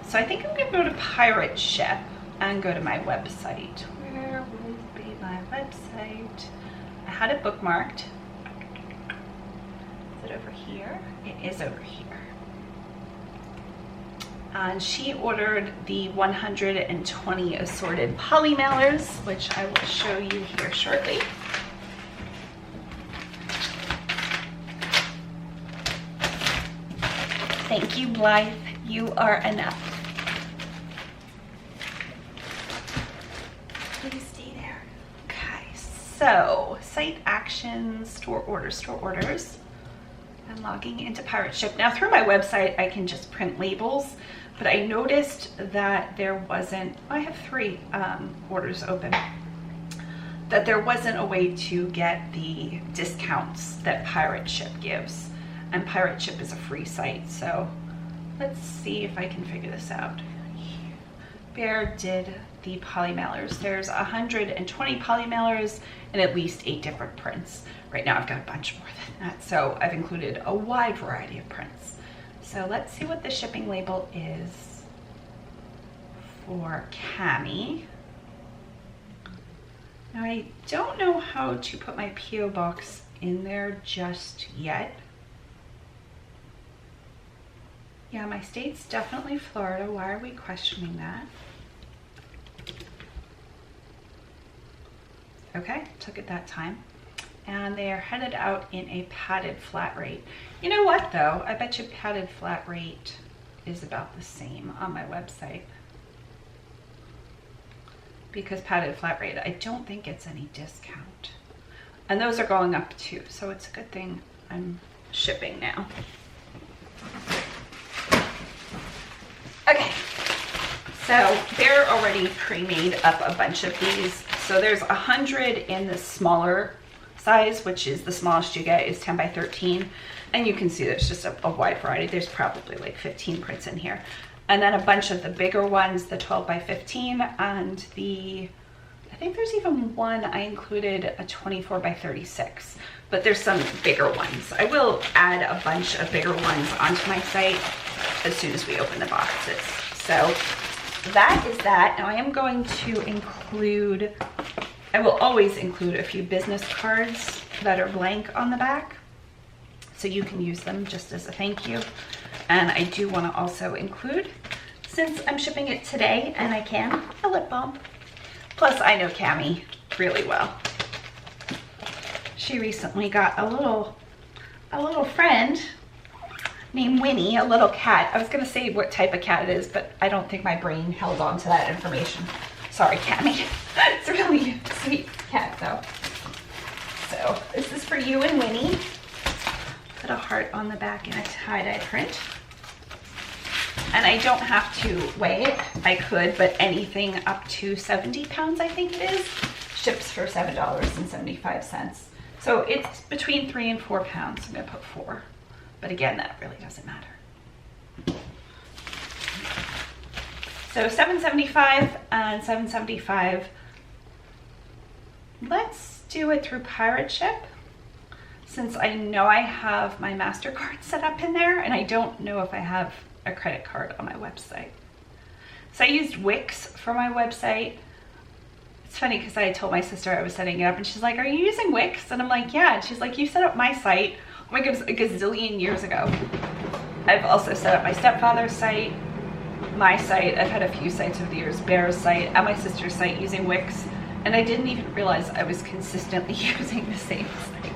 So I think I'm gonna go to Pirate Ship and go to my website. Where will be my website? I had it bookmarked. Is it over here? It is over here. And she ordered the 120 assorted poly mailers, which I will show you here shortly. Thank you, Blythe. You are enough. Please stay there. Okay, so site actions, store orders. I'm logging into Pirate Ship. Now through my website, I can just print labels, but I noticed that there wasn't, I have 3 orders open, that there wasn't a way to get the discounts that Pirate Ship gives. And Pirate Ship is a free site, so let's see if I can figure this out. Bear did the poly mailers. There's 120 poly mailers and at least 8 different prints. Right now I've got a bunch more than that, so I've included a wide variety of prints. So let's see what the shipping label is for Cami. Now I don't know how to put my P.O. box in there just yet. Yeah, my state's definitely Florida. Why are we questioning that? Okay, took it that time. And they are headed out in a padded flat rate. You know what though? I bet you padded flat rate is about the same on my website. Because padded flat rate, I don't think it's any discount. And those are going up too, so it's a good thing I'm shipping now. Okay, so they're already pre-made up a bunch of these. So there's 100 in the smaller size, which is the smallest you get is 10 by 13. And you can see there's just a wide variety. There's probably like 15 prints in here. And then a bunch of the bigger ones, the 12 by 15 and I think there's even one I included a 24 by 36, but there's some bigger ones. I will add a bunch of bigger ones onto my site as soon as we open the boxes. So that is that. Now I am going to include, I will always include a few business cards that are blank on the back, so you can use them just as a thank you. And I do want to also include, since I'm shipping it today and I can, a lip balm. Plus I know Cammie really well. She recently got a little friend named Winnie, a little cat. I was gonna say what type of cat it is, but I don't think my brain held on to that information. Sorry, Cammie. It's a really sweet cat though. So this is for you and Winnie. Put a heart on the back in a tie-dye print. And I don't have to weigh it. I could, but anything up to 70 pounds, I think it is, ships for $7.75. So it's between 3 and 4 pounds. I'm gonna put 4. But again, that really doesn't matter. So $7.75 and $7.75. Let's do it through Pirate Ship, since I know I have my MasterCard set up in there, and I don't know if I have a credit card on my website. So I used Wix for my website. It's funny because I told my sister I was setting it up, and she's like, "Are you using Wix?" And I'm like, "Yeah." And she's like, "You set up my site, oh my goodness, a gazillion years ago." I've also set up my stepfather's site, my site. I've had a few sites over the years, Bear's site, and my sister's site using Wix, and I didn't even realize I was consistently using the same site.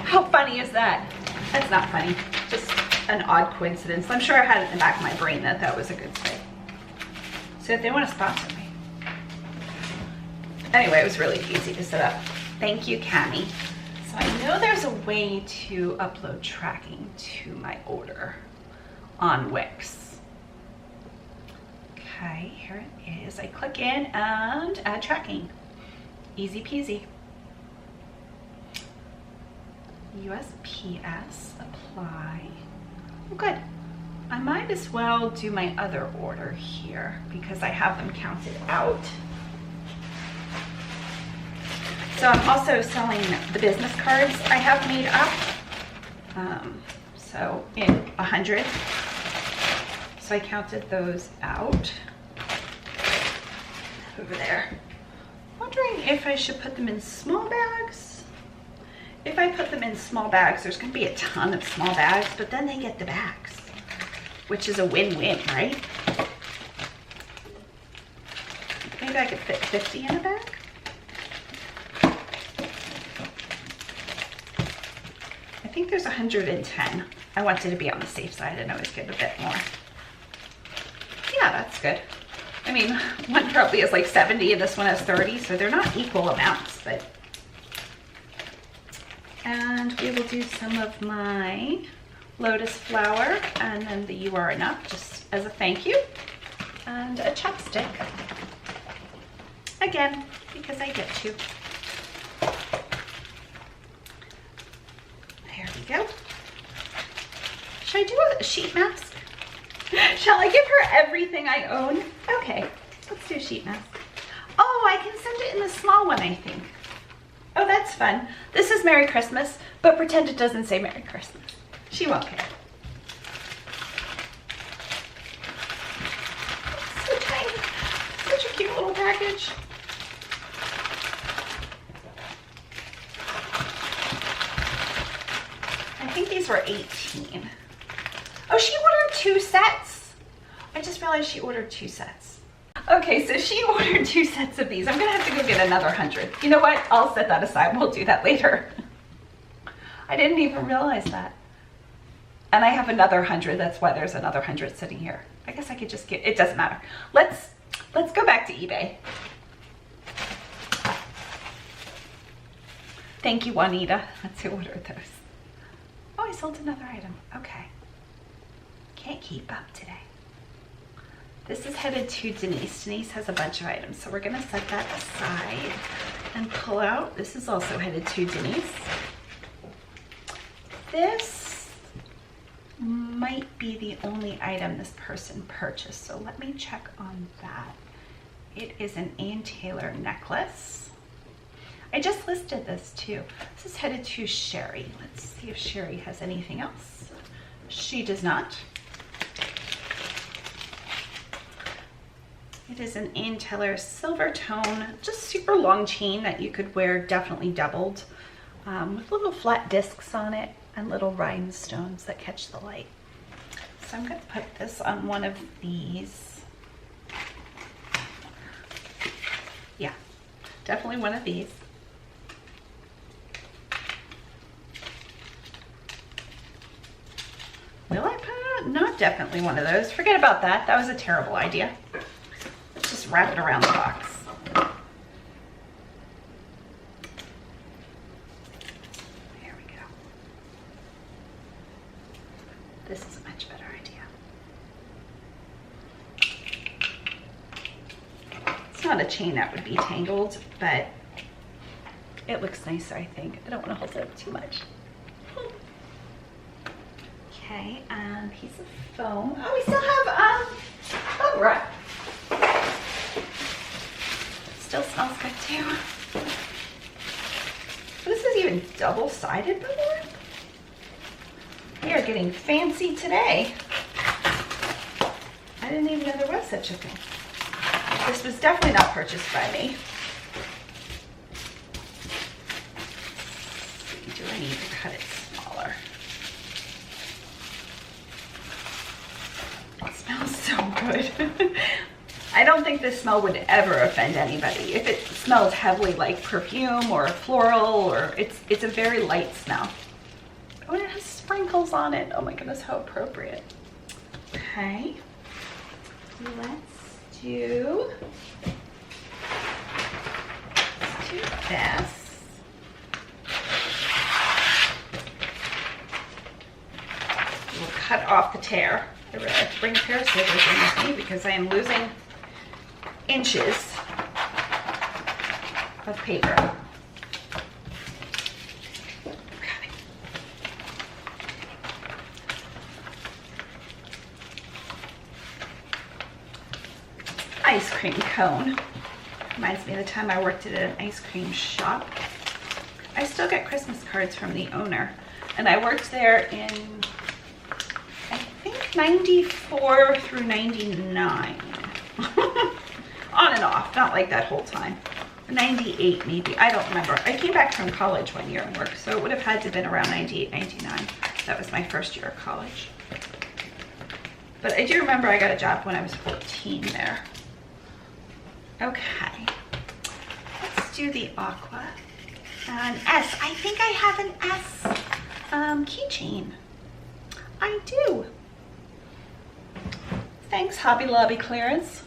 How funny is that? That's not funny, just an odd coincidence. I'm sure I had it in the back of my brain that that was a good site. So if they want to sponsor me. Anyway, it was really easy to set up. Thank you, Cammie. So I know there's a way to upload tracking to my order on Wix. Okay, here it is. I click in and add tracking. Easy peasy. USPS, apply. Oh, good. I might as well do my other order here because I have them counted out. So I'm also selling the business cards I have made up. So in 100. So I counted those out over there. Wondering if I should put them in small bags. If I put them in small bags, there's going to be a ton of small bags, but then they get the bags, which is a win-win, right? Maybe I could fit 50 in a bag. I think there's 110. I wanted to be on the safe side and always give a bit more. Yeah, that's good. I mean, one probably has like 70 and this one has 30, so they're not equal amounts, but. And we will do some of my lotus flower and then the "You Are Enough" just as a thank you. And a chapstick. Again, because I get to. There we go. Should I do a sheet mask? Shall I give her everything I own? Okay, let's do a sheet mask. Oh, I can send it in the small one, I think. Oh, that's fun. This is Merry Christmas, but pretend it doesn't say Merry Christmas. She won't care. So tiny. Such a cute little package. I think these were 18. Oh, she ordered 2 sets. I just realized she ordered 2 sets. Okay, so she ordered 2 sets of these. I'm gonna have to go get another 100. You know what? I'll set that aside. We'll do that later. I didn't even realize that. And I have another 100. That's why there's another 100 sitting here. I guess I could just get, it doesn't matter. Let's go back to eBay. Thank you, Juanita. That's who ordered those. Oh, I sold another item. Okay. Can't keep up today. This is headed to Denise. Denise has a bunch of items, so we're gonna set that aside and pull out. This is also headed to Denise. This might be the only item this person purchased, so let me check on that. It is an Ann Taylor necklace. I just listed this too. This is headed to Sherry. Let's see if Sherry has anything else. She does not. It is an Ann Taylor silver tone, just super long chain that you could wear, definitely doubled, with little flat discs on it and little rhinestones that catch the light. So I'm going to put this on one of these. Yeah, definitely one of these. Will I put it? Not definitely one of those. Forget about that. That was a terrible idea. Let's just wrap it around the box. There we go. This is a much better idea. It's not a chain that would be tangled, but it looks nicer, I think. I don't want to hold it up too much. Okay, piece of foam. Oh, we still have bubble wrap. Still smells good too. This is even double-sided bubble wrap. We are getting fancy today. I didn't even know there was such a thing. This was definitely not purchased by me. Do I need to cut it smaller? It smells so good. I don't think this smell would ever offend anybody. If it smells heavily like perfume or floral, or it's a very light smell. Oh, and it has sprinkles on it. Oh my goodness, how appropriate. Okay, let's do this. We'll cut off the tear. I really have to bring a pair of scissors in with me because I am losing inches of paper. Okay. Ice cream cone. Reminds me of the time I worked at an ice cream shop. I still get Christmas cards from the owner, and I worked there in, I think, 94 through 99. On and off, not like that whole time. 98 maybe, I don't remember. I came back from college one year and worked, so it would have had to have been around 98, 99. That was my first year of college. But I do remember I got a job when I was 14 there. Okay, let's do the aqua. An S, I think I have an S keychain. I do. Thanks, Hobby Lobby clearance.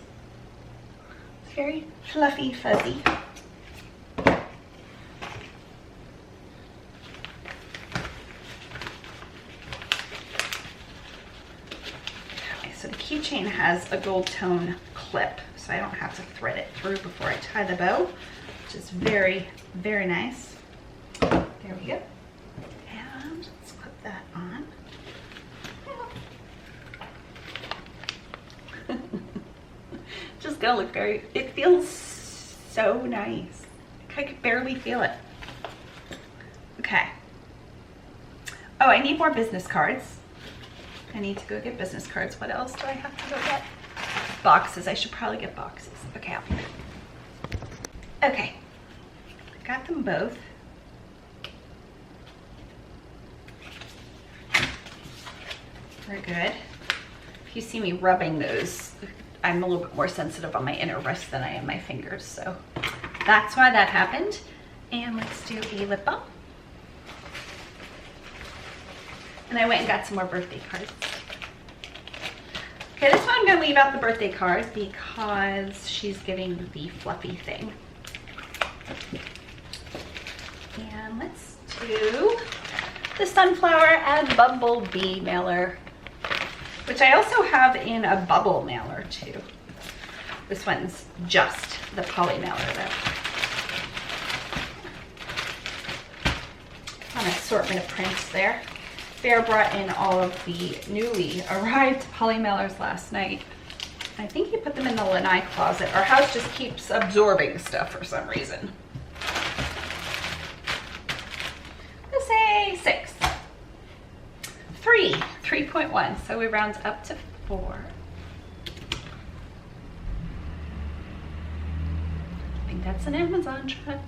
It's very fluffy, fuzzy. Okay, so the keychain has a gold tone clip, so I don't have to thread it through before I tie the bow, which is very, very nice. There we go. And let's clip that on. Just gonna look very, it feels so nice. I could barely feel it. Okay. Oh, I need more business cards. I need to go get business cards. What else do I have to go get? Boxes. I should probably get boxes. Okay, I'll be back. Okay. Got them both. We're good. If you see me rubbing those I'm a little bit more sensitive on my inner wrist than I am my fingers. So that's why that happened. And let's do a lip balm. And I went and got some more birthday cards. Okay, this one I'm gonna leave out the birthday card because she's getting the fluffy thing. And let's do the sunflower and bumblebee mailer, which I also have in a bubble mailer too. This one's just the poly mailer though. An assortment of prints there. Bear brought in all of the newly arrived poly mailers last night. I think he put them in the lanai closet. Our house just keeps absorbing stuff for some reason. Let's say 6. 3.1, so we round up to 4. I think that's an Amazon truck.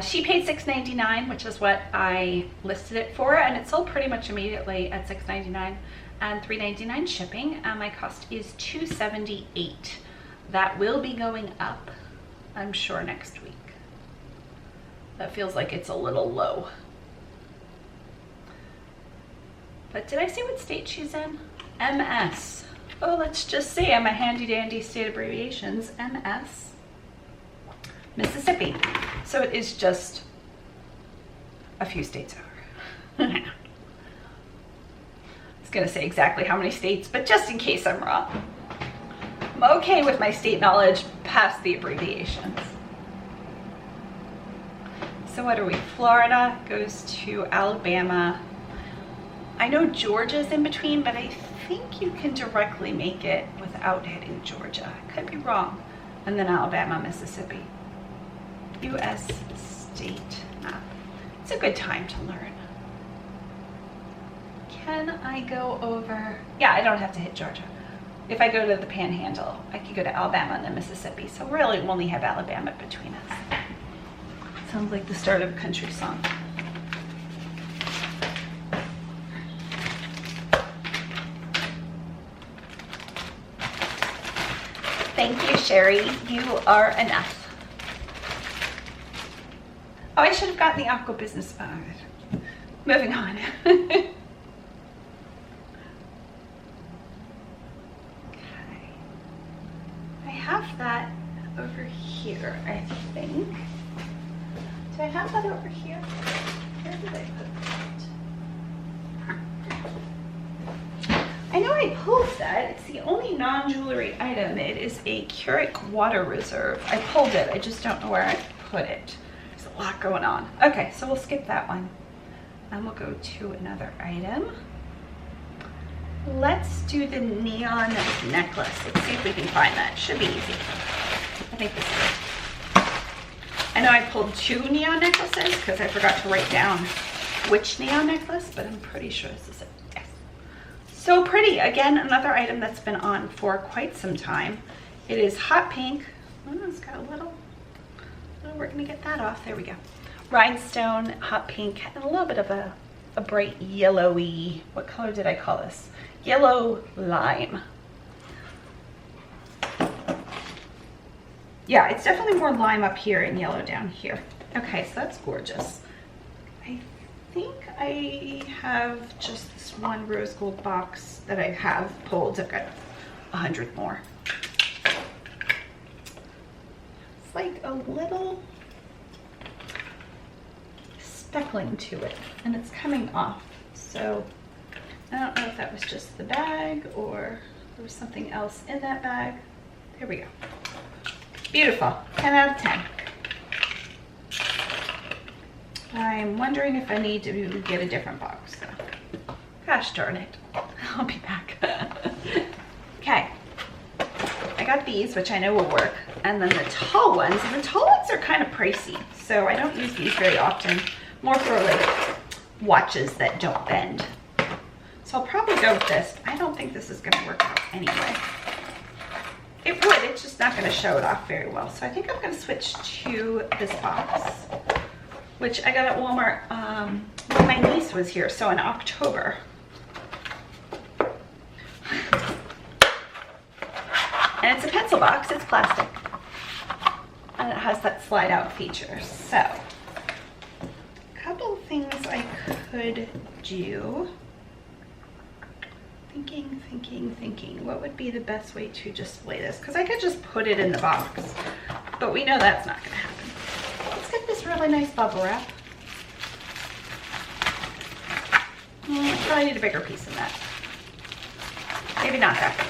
She paid $6.99, which is what I listed it for, and it sold pretty much immediately at $6.99 and $3.99 shipping, and my cost is $2.78. That will be going up, I'm sure, next week. That feels like it's a little low. But did I see what state she's in? MS. Oh, let's just see. I'm a handy dandy state abbreviations. MS. Mississippi. So it is just a few states over. I was gonna say exactly how many states, but just in case I'm wrong. I'm okay with my state knowledge past the abbreviations. So what are we? Florida goes to Alabama. I know Georgia's in between, but I think you can directly make it without hitting Georgia. I could be wrong. And then Alabama, Mississippi. U.S. state map. It's a good time to learn. Can I go over? Yeah, I don't have to hit Georgia. If I go to the Panhandle, I could go to Alabama and then Mississippi. So really, we only have Alabama between us. Sounds like the start of a country song. Thank you, Sherry. You are enough. Oh, I should have gotten the aqua business. Moving on. Okay. I have that over here, I think. Do I have that over here? Where did I put that? I know I pulled that. It's the only non-jewelry item. It is a Keurig water reserve. I pulled it. I just don't know where I put it. There's a lot going on. Okay, so we'll skip that one. And we'll go to another item. Let's do the neon necklace. Let's see if we can find that. Should be easy. I think this is it. I know I pulled 2 neon necklaces because I forgot to write down which neon necklace, but I'm pretty sure this is it. Yes. So pretty. Again, another item that's been on for quite some time. It is hot pink. Oh, it's got a little, we're gonna get that off. There we go. Rhinestone, hot pink, and a little bit of a bright yellowy, what color did I call this? Yellow lime. Yeah, it's definitely more lime up here and yellow down here. Okay, so that's gorgeous. I think I have just this one rose gold box that I have pulled. I've got 100 more. It's like a little speckling to it, and it's coming off. So I don't know if that was just the bag or there was something else in that bag. There we go. Beautiful. 10 out of 10. I'm wondering if I need to get a different box though. Gosh darn it. I'll be back. Okay. I got these, which I know will work, and then the tall ones. And the tall ones are kind of pricey, so I don't use these very often. More for like watches that don't bend. So I'll probably go with this. I don't think this is gonna work out anyway. It would, it's just not gonna show it off very well. So I think I'm gonna switch to this box, which I got at Walmart when my niece was here, so in October. And it's a pencil box, it's plastic. And it has that slide out feature. So, a couple of things I could do. Thinking, what would be the best way to display this? Because I could just put it in the box, but we know that's not gonna happen. Let's get this really nice bubble wrap. Probably need a bigger piece than that. Maybe not that big.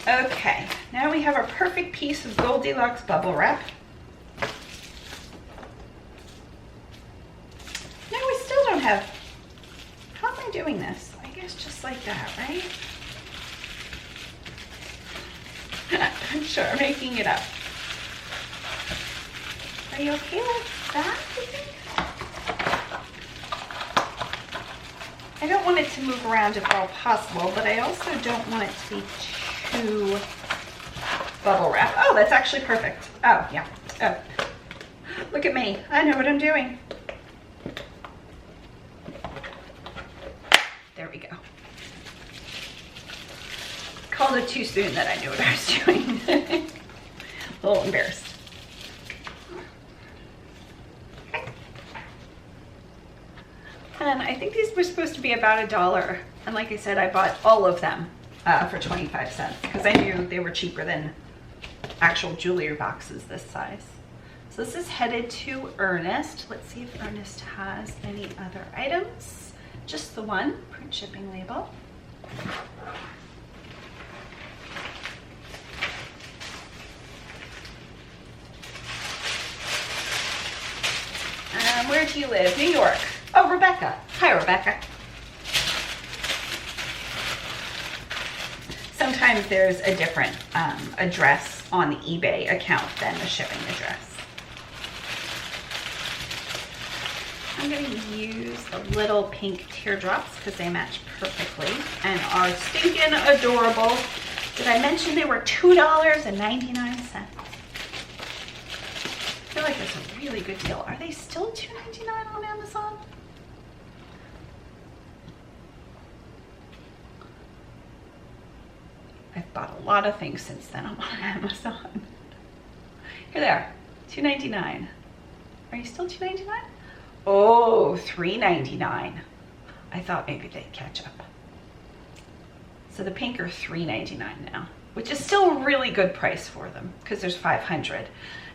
Okay, now we have our perfect piece of Goldilocks bubble wrap. No, we still don't have, how am I doing this? I guess just like that, right? I'm sure I'm making it up. Are you okay with that, you think? I don't want it to move around if all possible, but I also don't want it to be too bubble wrap. Oh, that's actually perfect. Oh, yeah. Oh, look at me. I know what I'm doing. There we go. Called it too soon that I knew what I was doing. A little embarrassed. Okay. And I think these were supposed to be about $1. And like I said, I bought all of them for 25 cents because I knew they were cheaper than actual jewelry boxes this size. So this is headed to Ernest. Let's see if Ernest has any other items. Just the one, print shipping label. Where do you live? New York. Oh, Rebecca. Hi, Rebecca. Sometimes there's a different address on the eBay account than the shipping address. I'm going to use the little pink teardrops because they match perfectly and are stinking adorable. Did I mention they were $2.99? I feel like that's a really good deal. Are they still $2.99 on Amazon? I've bought a lot of things since then on Amazon. Here they are, $2.99. Are you still $2.99? Oh, $3.99. I thought maybe they'd catch up. So the pink are $3.99 now, which is still a really good price for them because there's 500.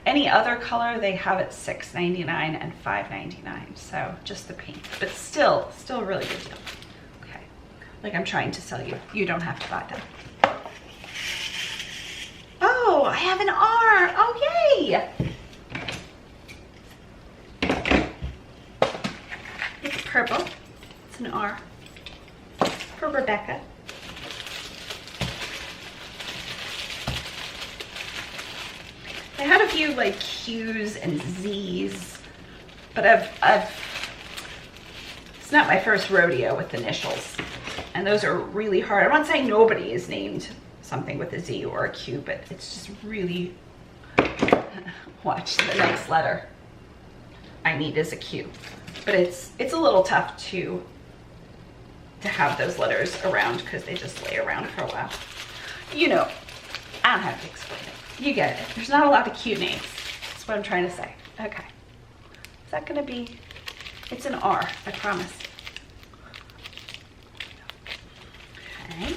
Any other color they have at $6.99 and $5.99. So just the pink, but still a really good deal. Okay, like I'm trying to sell you. You don't have to buy them. Oh, I have an R. Oh, yay! It's purple. It's an R for Rebecca. I had a few like Q's and Z's, but it's not my first rodeo with initials, and those are really hard. I'm not saying nobody is named something with a Z or a Q, but it's just really, watch the next letter I need is a Q. But it's a little tough to have those letters around because they just lay around for a while. You know, I don't have to explain it. You get it. There's not a lot of cute names. That's what I'm trying to say. Okay. Is that gonna be, it's an R, I promise. Okay.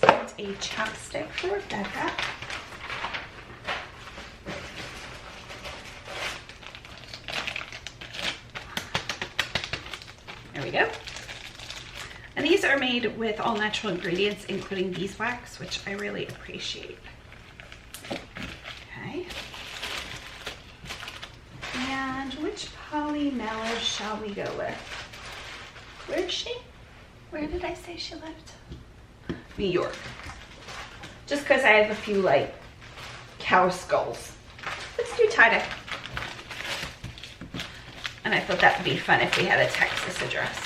It's a chopstick for Rebecca. There we go. And these are made with all natural ingredients, including beeswax, which I really appreciate. Okay. And which Polly Mallow shall we go with? Where is she? Where did I say she lived? New York. Just because I have a few like cow skulls. Let's do tie-dye. And I thought that would be fun if we had a Texas address.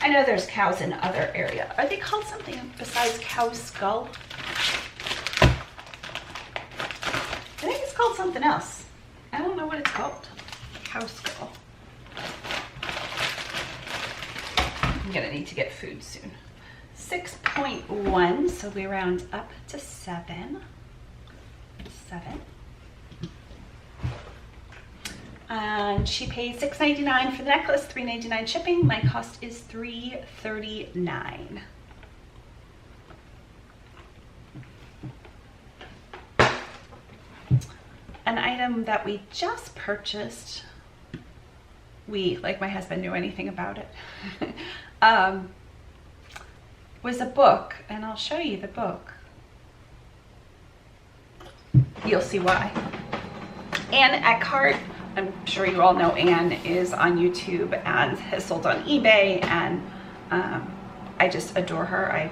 I know there's cows in other areas. Are they called something besides cow skull? I think it's called something else. I don't know what it's called. Cow skull. I'm gonna need to get food soon. 6.1, so we round up to 7. 7. And she pays $6.99 for the necklace, $3.99 shipping. My cost is $3.39. An item that we just purchased, we, like my husband, knew anything about it, was a book, and I'll show you the book. You'll see why. Anne Eckhart, I'm sure you all know Anne, is on YouTube and has sold on eBay, and I just adore her. I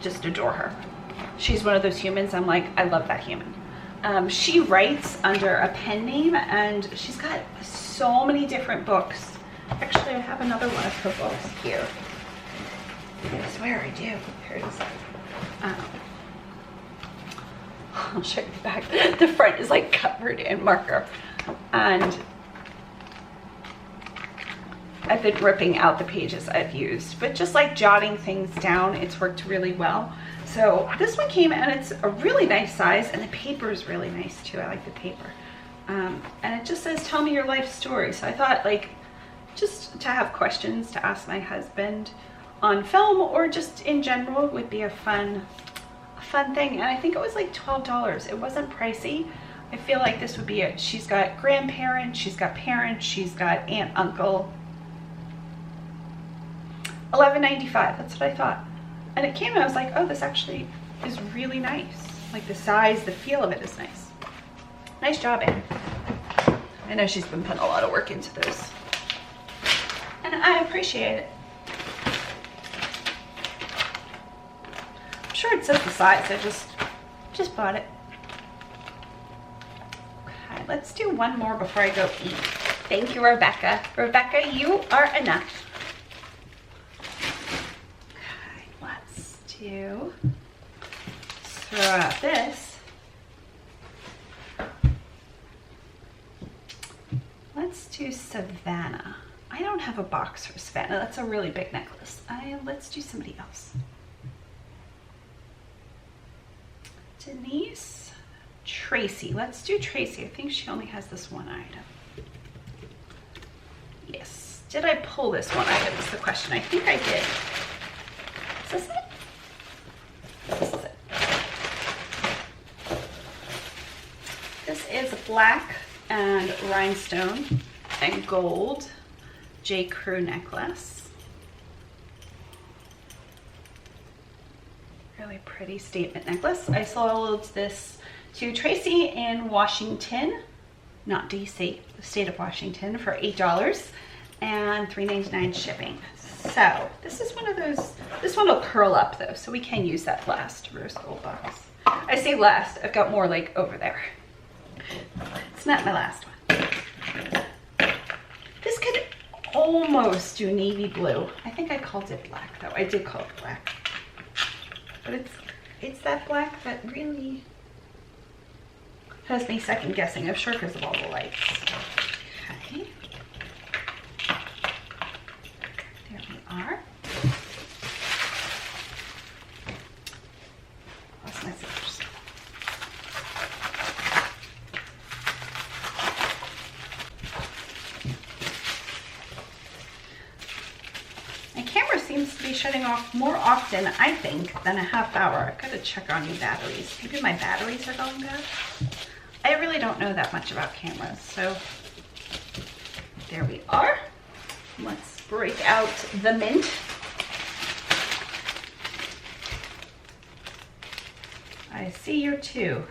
just adore her. She's one of those humans, I'm like, I love that human. She writes under a pen name, and she's got so many different books. Actually, I have another one of her books here. I swear I do. Here it is. I'll show you the back. The front is like covered in marker. And I've been ripping out the pages I've used, but just like jotting things down, it's worked really well. So this one came, and it's a really nice size, and the paper is really nice too. I like the paper. And it just says, tell me your life story. So I thought, like, just to have questions to ask my husband on film or just in general would be a fun thing. And I think it was like $12. It wasn't pricey. I feel like this would be it. She's got grandparents, she's got parents, she's got aunt, uncle. $11.95, that's what I thought. And it came and I was like, oh, this actually is really nice. Like the size, the feel of it is nice. Nice job, Anne. I know she's been putting a lot of work into this. And I appreciate it. I'm sure it says the size, I just bought it. Okay, let's do one more before I go eat. Thank you, Rebecca. Rebecca, you are enough. Throw out this. Let's do Savannah. I don't have a box for Savannah. That's a really big necklace. Let's do somebody else. Denise, Tracy. Let's do Tracy. I think she only has this one item. Yes. Did I pull this one item is the question. I think I did. Is this it? This is it. This is black and rhinestone and gold J. Crew necklace. Really pretty statement necklace. I sold this to Tracy in Washington, not DC, the state of Washington, for $8 and $3.99 shipping. So this is one of those, this one will curl up though, so we can use that last rose gold box. I say last, I've got more like over there. It's not my last one. This could almost do navy blue. I think I called it black though. I did call it black. But it's that black that really has me second guessing. I'm sure because of all the lights. Okay. There we are. Lost my scissors. My camera seems to be shutting off more often, I think, than a half hour. I've got to check on new batteries. Maybe my batteries are going bad. I really don't know that much about cameras, so there we are. Let's break out the mint. I see your two.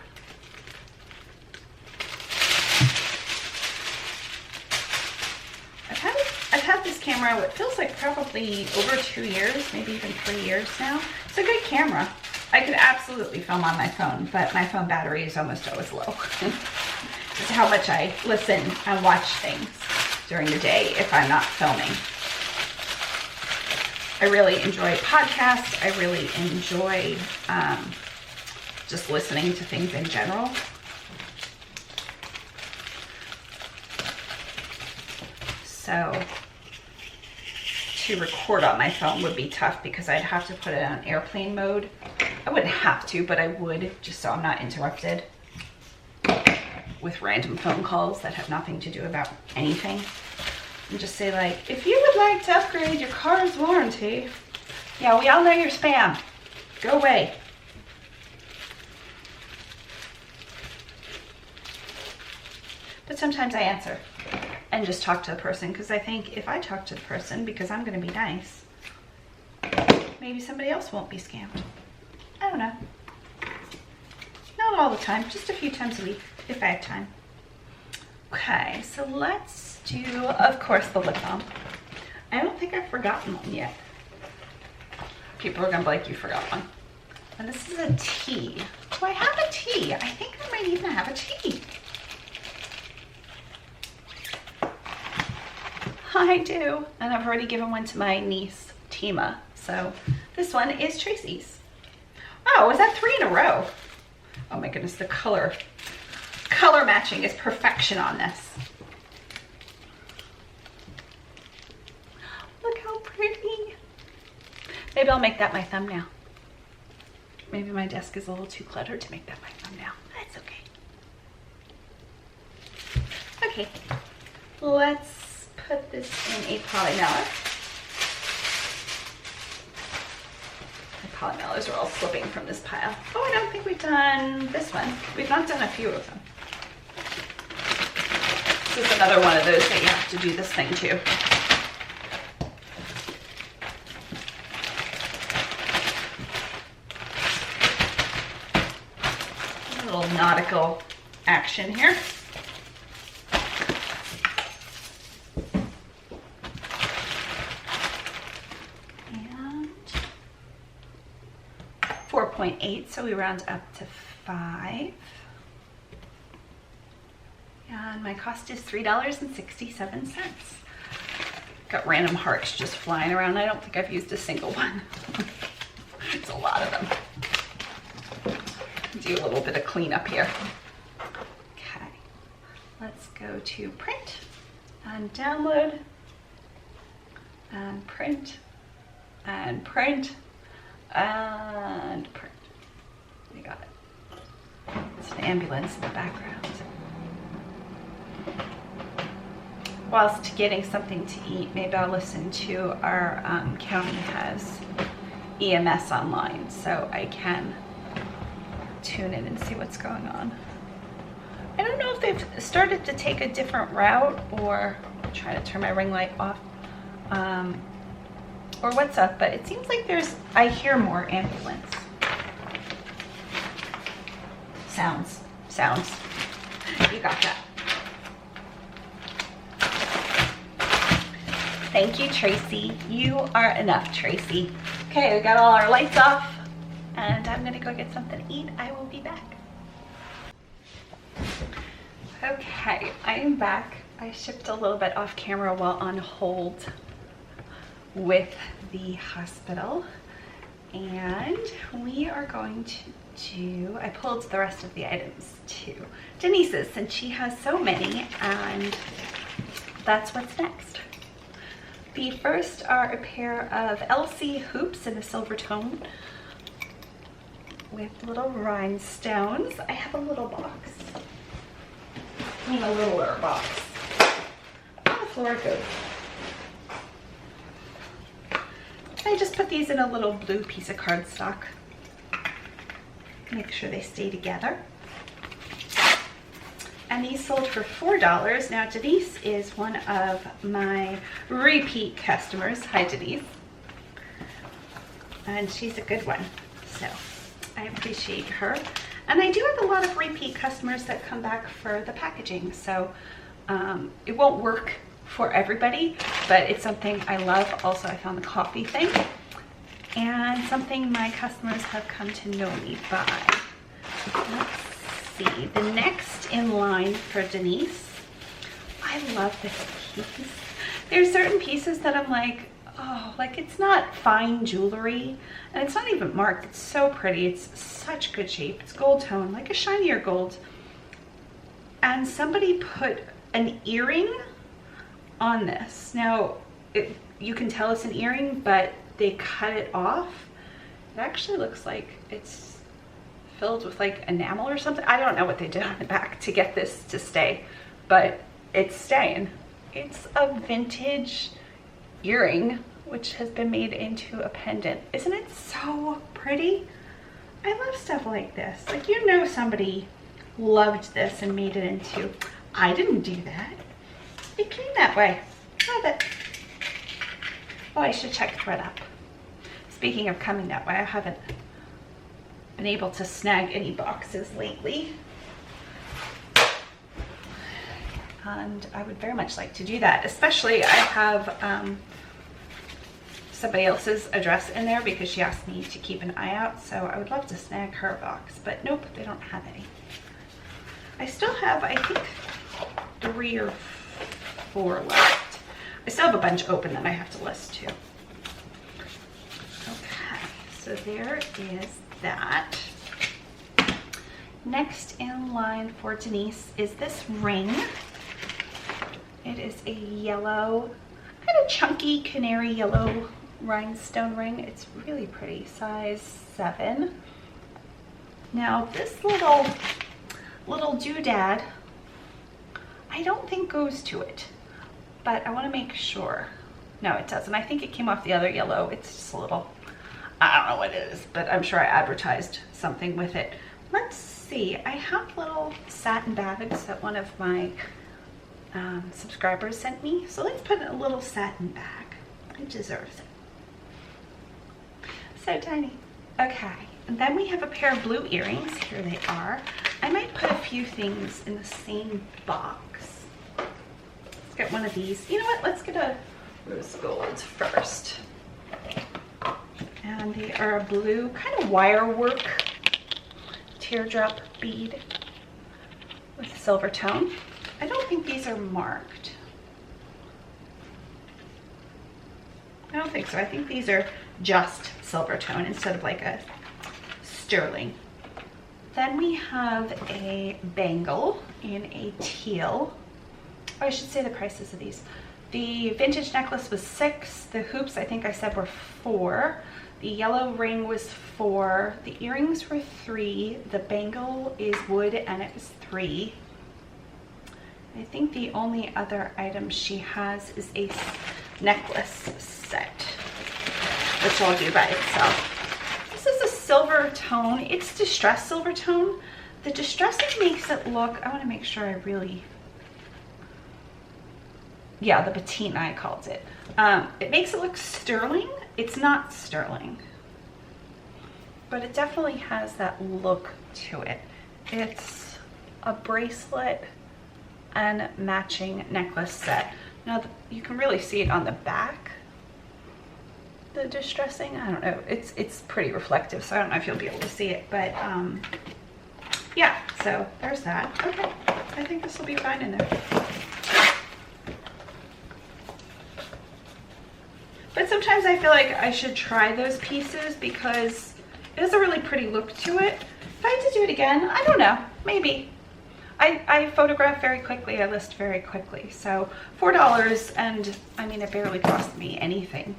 I've had this camera, what feels like probably over 2 years, maybe even 3 years now. It's a good camera. I could absolutely film on my phone, but my phone battery is almost always low. It's how much I listen and watch things during the day if I'm not filming. I really enjoy podcasts. I really enjoy just listening to things in general. So to record on my phone would be tough because I'd have to put it on airplane mode. I wouldn't have to, but I would, just so I'm not interrupted with random phone calls that have nothing to do about anything. And just say like, if you would like to upgrade your car's warranty, yeah, we all know you're spam. Go away. But sometimes I answer and just talk to the person because I think if I talk to the person because I'm going to be nice, maybe somebody else won't be scammed. I don't know. Not all the time, just a few times a week if I have time. Okay, so let's do, of course, the lip balm. I don't think I've forgotten one yet. People are going to be like, you forgot one. And this is a tea. Do I have a tea? I think I might even have a tea. I do, and I've already given one to my niece, Tima. So this one is Tracy's. Oh, is that 3 in a row? Oh my goodness, the color matching is perfection on this. Look how pretty. Maybe I'll make that my thumbnail. Maybe my desk is a little too cluttered to make that my thumbnail. That's okay. Okay, let's put this in a poly mailer. The poly mailers are all slipping from this pile. Oh, I don't think we've done this one. We've not done a few of them. This is another one of those that you have to do this thing to. A little nautical action here. And 4.8, so we round up to 5. And my cost is $3.67. Got random hearts just flying around. I don't think I've used a single one. It's a lot of them. Do a little bit of cleanup here. Okay, let's go to print and download and print and print and print. We got it. It's an ambulance in the background. Whilst getting something to eat, maybe I'll listen to our county has EMS online, so I can tune in and see what's going on. I don't know if they've started to take a different route or try to turn my ring light off or what's up, but it seems like I hear more ambulance sounds. You got that. Thank you, Tracy. You are enough, Tracy. Okay, we got all our lights off and I'm gonna go get something to eat. I will be back. Okay, I am back. I shipped a little bit off camera while on hold with the hospital. And we are going to I pulled the rest of the items to Denise's since she has so many, and that's what's next. The first are a pair of LC hoops in a silver tone with little rhinestones. I have a little box. I mean a littler box. On the floor it goes. I just put these in a little blue piece of cardstock. Make sure they stay together. And these sold for $4. Now Denise is one of my repeat customers. Hi Denise. And she's a good one, so I appreciate her. And I do have a lot of repeat customers that come back for the packaging, so it won't work for everybody, but it's something I love. Also, I found the coffee thing and something my customers have come to know me by. Let's see, the next in line for Denise. I love this piece. There's certain pieces that I'm like, oh, like it's not fine jewelry and it's not even marked. It's so pretty. It's such good shape. It's gold tone, like a shinier gold. And somebody put an earring on this. Now, you can tell it's an earring, but they cut it off. It actually looks like it's filled with like enamel or something. I don't know what they did on the back to get this to stay, but it's staying. It's a vintage earring, which has been made into a pendant. Isn't it so pretty? I love stuff like this. Like, you know, somebody loved this and made it into, I didn't do that. It came that way. Love it. Oh, I should check thread up. Speaking of coming that way, I haven't been able to snag any boxes lately. And I would very much like to do that. Especially I have somebody else's address in there because she asked me to keep an eye out. So I would love to snag her box, but nope, they don't have any. I still have, I think, 3 or 4 left. I still have a bunch open that I have to list too. Okay, so there is that. Next in line for Denise is this ring. It is a yellow, kind of chunky canary yellow rhinestone ring. It's really pretty, size 7. Now this little doodad, I don't think goes to it, but I want to make sure. No, it doesn't. I think it came off the other yellow. It's just a little, I don't know what it is, but I'm sure I advertised something with it. Let's see. I have little satin bags that one of my subscribers sent me. So let's put in a little satin bag. It deserves it. So tiny. Okay. And then we have a pair of blue earrings. Here they are. I might put a few things in the same box. Let's get one of these. You know what? Let's get a rose gold first. And they are a blue, kind of wire work teardrop bead with silver tone. I don't think these are marked. I don't think so. I think these are just silver tone instead of like a sterling. Then we have a bangle in a teal. Oh, I should say the prices of these. The vintage necklace was $6. The hoops, I think I said, were $4. The yellow ring was $4. The earrings were $3. The bangle is wood and it was $3. I think the only other item she has is a necklace set, which I'll do by itself. This is a silver tone. It's distressed silver tone. The distressing makes it look, I want to make sure I really, yeah, the patina I called it. It makes it look sterling. It's not sterling, but it definitely has that look to it. It's a bracelet and matching necklace set. Now you can really see it on the back, the distressing. I don't know, it's pretty reflective, so I don't know if you'll be able to see it, but yeah, so there's that. Okay, I think this will be fine in there. But sometimes I feel like I should try those pieces because it has a really pretty look to it. If I had to do it again, I don't know, maybe. I photograph very quickly, I list very quickly. So $4, and I mean, it barely cost me anything.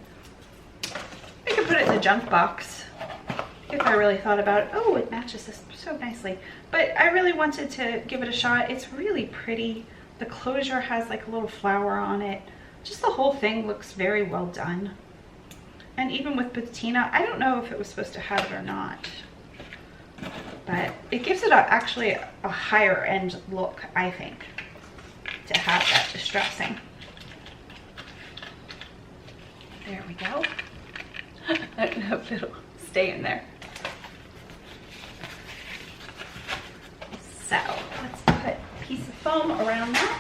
I could put it in the junk box if I really thought about it. Oh, it matches this so nicely. But I really wanted to give it a shot. It's really pretty. The closure has like a little flower on it. Just the whole thing looks very well done. And even with patina, I don't know if it was supposed to have it or not, but it gives it actually a higher end look, I think, to have that distressing. There we go. I don't know if it'll stay in there. So let's put a piece of foam around that.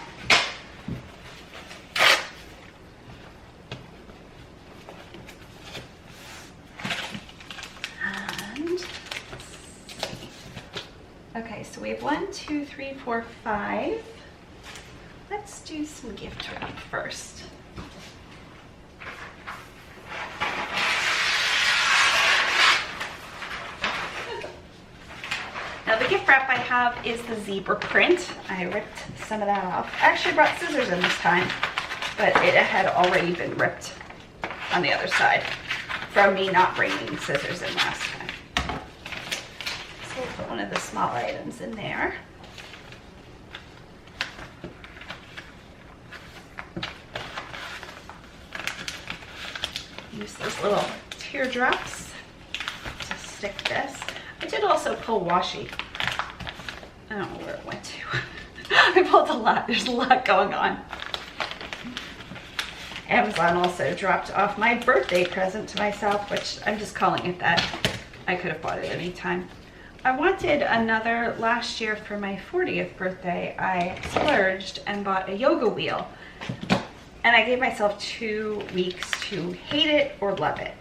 Okay, so we have 1, 2, 3, 4, 5. Let's do some gift wrap first. Now the gift wrap I have is the zebra print. I ripped some of that off. I actually brought scissors in this time, but it had already been ripped on the other side from me not bringing scissors in last time. So we'll put one of the small items in there. Use those little teardrops to stick this. I did also pull washi. I don't know where it went to. I pulled a lot. There's a lot going on. Amazon also dropped off my birthday present to myself, which I'm just calling it that. I could have bought it anytime. I wanted another. Last year for my 40th birthday, I splurged and bought a yoga wheel. And I gave myself 2 weeks to hate it or love it.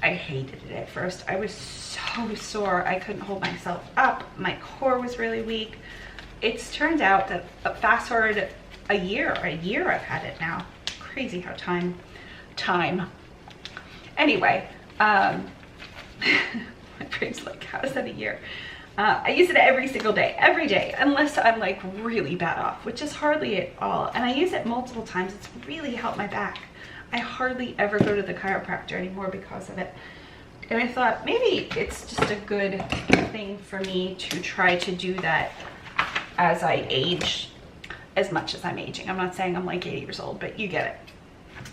I hated it at first. I was so sore. I couldn't hold myself up. My core was really weak. It's turned out that fast forward a year I've had it now. Crazy how time. Anyway, my brain's like, how is that a year? I use it every single day, every day, unless I'm like really bad off, which is hardly at all. And I use it multiple times. It's really helped my back. I hardly ever go to the chiropractor anymore because of it. And I thought maybe it's just a good thing for me to try to do that as I age, as much as I'm aging. I'm not saying I'm like 80 years old, but you get it.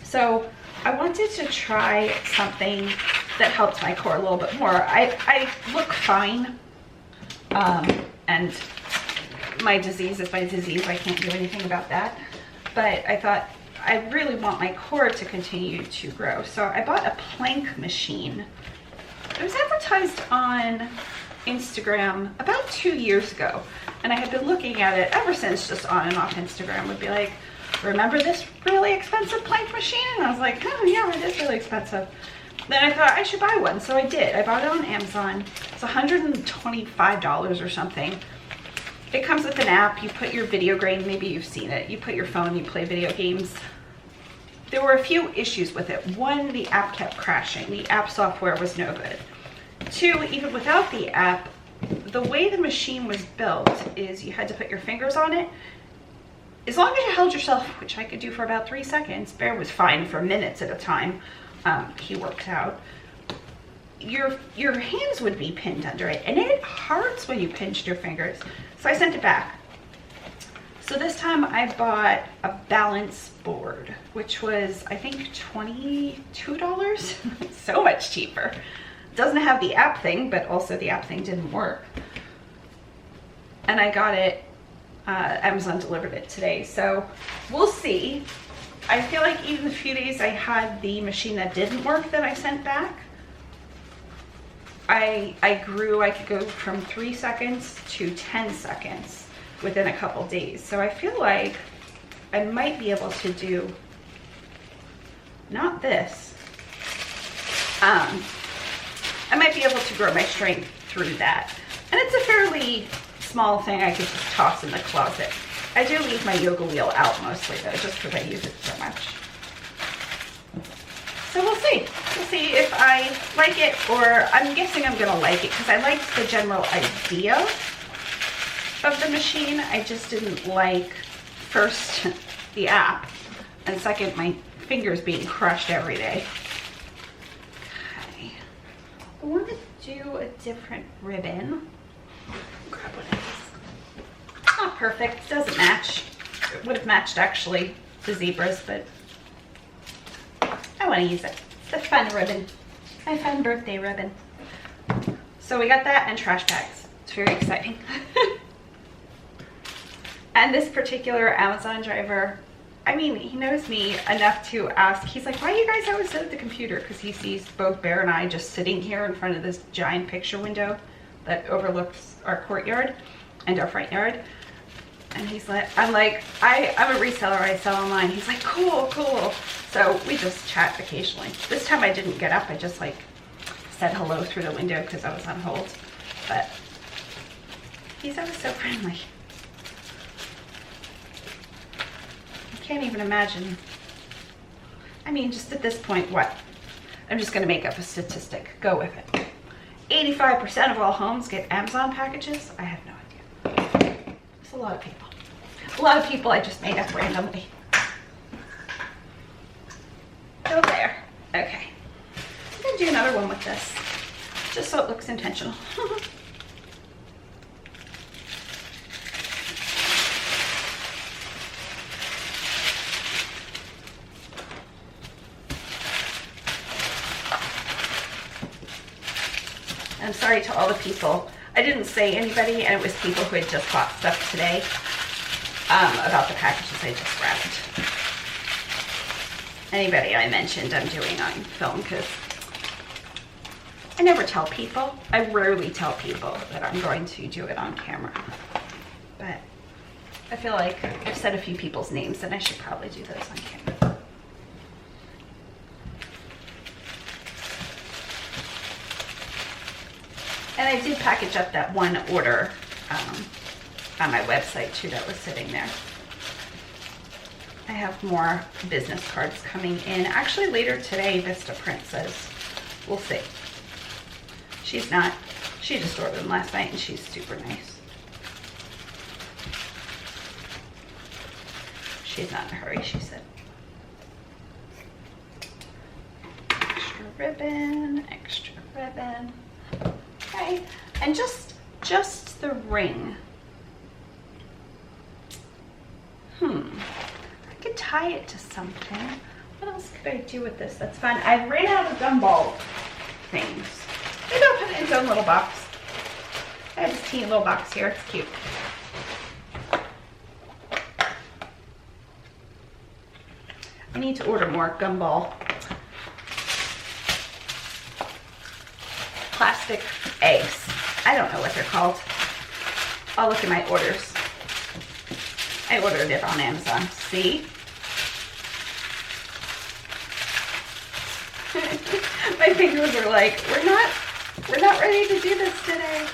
So I wanted to try something that helped my core a little bit more. I look fine. And my disease is my disease. I can't do anything about that. But I thought I really want my core to continue to grow. So I bought a plank machine. It was advertised on Instagram about 2 years ago. And I had been looking at it ever since, just on and off Instagram. Would be like, remember this really expensive plank machine? And I was like, oh yeah, it is really expensive. Then I thought I should buy one, so I did. I bought it on Amazon. It's $125 or something. It comes with an app. You put your video game, maybe you've seen it. You put your phone, you play video games. There were a few issues with it. One, the app kept crashing. The app software was no good. 2, even without the app, the way the machine was built is you had to put your fingers on it. As long as you held yourself, which I could do for about 3 seconds, Bear was fine for minutes at a time. He worked out. Your hands would be pinned under it, and it hurts when you pinched your fingers. So I sent it back. So this time I bought a balance board, which was I think $22. So much cheaper. Doesn't have the app thing, but also the app thing didn't work. And I got it. Amazon delivered it today, so we'll see. I feel like even the few days I had the machine that didn't work that I sent back, I grew. I could go from 3 seconds to 10 seconds within a couple days. So I feel like I might be able to do, not this, I might be able to grow my strength through that. And it's a fairly small thing I could just toss in the closet. I do leave my yoga wheel out mostly though, just because I use it so much. So we'll see. We'll see if I like it, or I'm guessing I'm gonna like it because I liked the general idea of the machine. I just didn't like, first, the app, and second, my fingers being crushed every day. Okay. I want to do a different ribbon. Grab one of these. Not perfect, doesn't match. It would have matched actually the zebras, but I want to use it. It's a fun ribbon. My fun birthday ribbon. So we got that and trash bags. It's very exciting. And this particular Amazon driver, I mean, he knows me enough to ask, he's like, why do you guys always sit at the computer? Because he sees both Bear and I just sitting here in front of this giant picture window that overlooks our courtyard and our front yard. And he's like, I'm a reseller, I sell online. He's like, cool, cool. So we just chat occasionally. This time I didn't get up. I just like said hello through the window because I was on hold. But he's always so friendly. I can't even imagine. I mean, just at this point, what? I'm just gonna make up a statistic. Go with it. 85% of all homes get Amazon packages? I have no idea. It's a lot of people. A lot of people I just made up randomly. So there. this, just so it looks intentional. I'm sorry to all the people. I didn't say anybody, and it was people who had just bought stuff today about the packages I just wrapped. Anybody I mentioned I'm doing on film, because I never tell people. I rarely tell people that I'm going to do it on camera. But I feel like I've said a few people's names, and I should probably do those on camera. And I did package up that one order on my website too that was sitting there. I have more business cards coming in. Actually later today, Vista Print says, we'll see. She just ordered them last night and she's super nice. She's not in a hurry, she said. Extra ribbon, extra ribbon. Okay, and just the ring. I could tie it to something. What else could I do with this? That's fun. I ran out of gumball things. Maybe I'll put it in its own little box. I have this teeny little box here. It's cute. I need to order more gumball plastic eggs. I don't know what they're called. I'll look at my orders. I ordered it on Amazon. See? My fingers are like, we're not ready to do this today.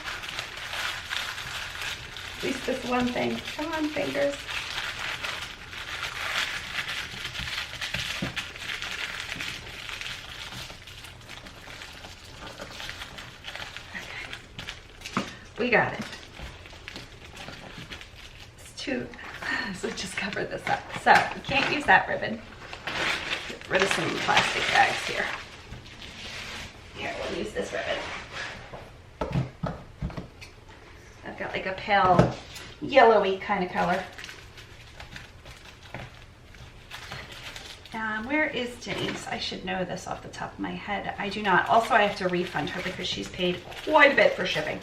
At least this one thing. Come on, fingers. Okay. We got it. It's too, so just cover this up. So we can't use that ribbon. Get rid of some plastic bags here. Here, we'll use this ribbon. I've got like a pale yellowy kind of color. Where is Denise? I should know this off the top of my head. I do not. Also, I have to refund her because she's paid quite a bit for shipping.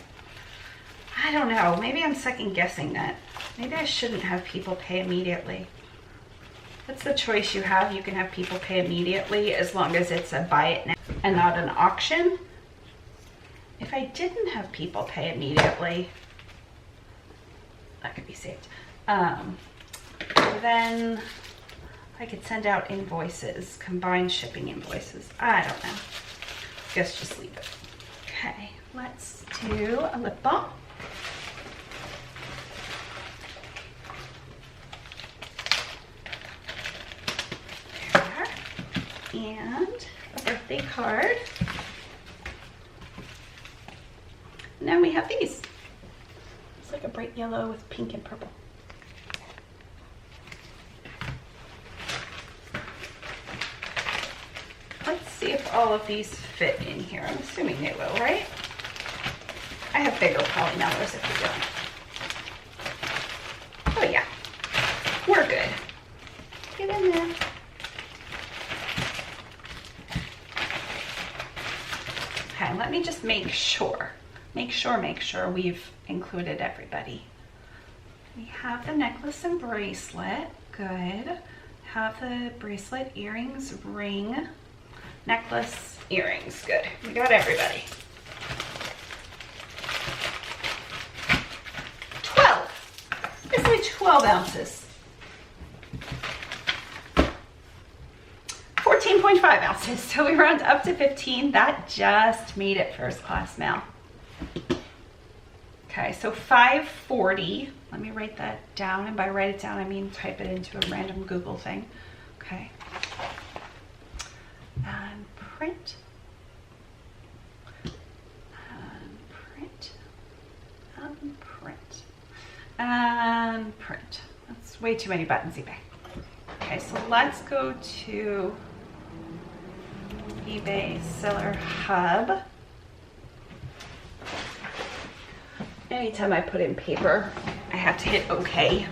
I don't know. Maybe I'm second guessing that. Maybe I shouldn't have people pay immediately. That's the choice you have. You can have people pay immediately as long as it's a buy it now and not an auction. If I didn't have people pay immediately, that could be saved. Then I could send out invoices, combined shipping invoices. I don't know. Guess just leave it. Okay, let's do a lip balm. And a birthday card. And then we have these. It's like a bright yellow with pink and purple. Let's see if all of these fit in here. I'm assuming they will, right? I have bigger poly mailers if you don't. Oh yeah, we're good. Get in there. Okay, let me just make sure we've included everybody. We have the necklace and bracelet, good. Have the bracelet, earrings, ring, necklace, earrings, good. We got everybody. 12, it's like 12 ounces. 14.5 ounces, so we round up to 15. That just made it first class mail. Okay, so 540. Let me write that down, and by write it down I mean type it into a random Google thing. Okay. And print. And print. And print. And print. That's way too many buttons, eBay. Okay, so let's go to eBay seller hub. Anytime I put in paper, I have to hit OK.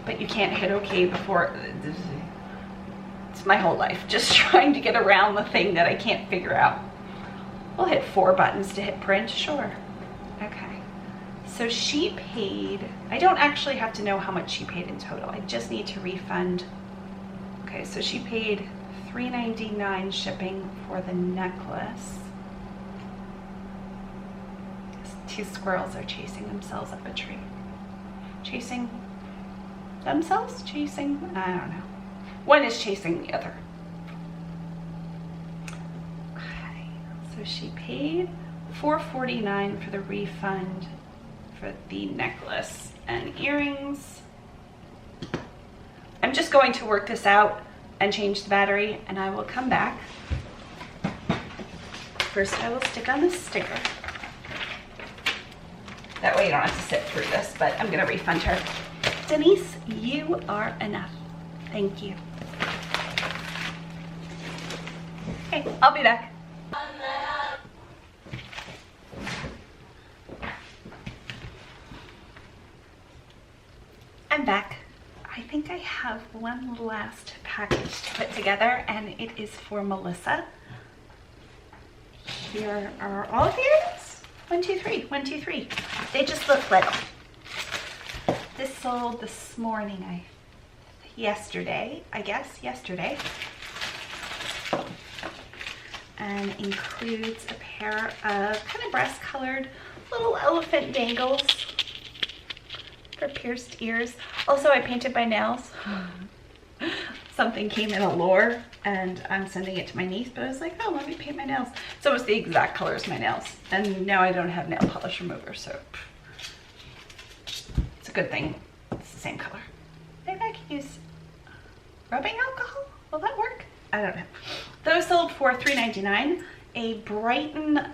But you can't hit OK before. It's my whole life, just trying to get around the thing that I can't figure out. We'll hit 4 buttons to hit print, sure. Okay, so she paid, I don't actually have to know how much she paid in total. I just need to refund. Okay, so she paid $3.99 shipping for the necklace. Two squirrels are chasing themselves up a tree. Chasing themselves? Chasing? I don't know. One is chasing the other. Okay, so she paid $4.49 for the refund for the necklace and earrings. I'm just going to work this out and change the battery, and I will come back. First, I will stick on the sticker. That way you don't have to sit through this, but I'm gonna refund her. Denise, you are enough. Thank you. Okay, I'll be back. I'm back. I think I have one last package to put together, and it is for Mellissa. Here are all of yours. 1, 2, 3. 1, 2, 3. They just look little. This sold this morning, yesterday, I guess, yesterday. And includes a pair of kind of brass colored little elephant dangles for pierced ears. Also, I painted my nails. Something came in a lure and I'm sending it to my niece, but I was like, oh, let me paint my nails. So it's the exact color as my nails. And now I don't have nail polish remover, so it's a good thing it's the same color. Maybe I can use rubbing alcohol? Will that work? I don't know. Those sold for $3.99. A Brighton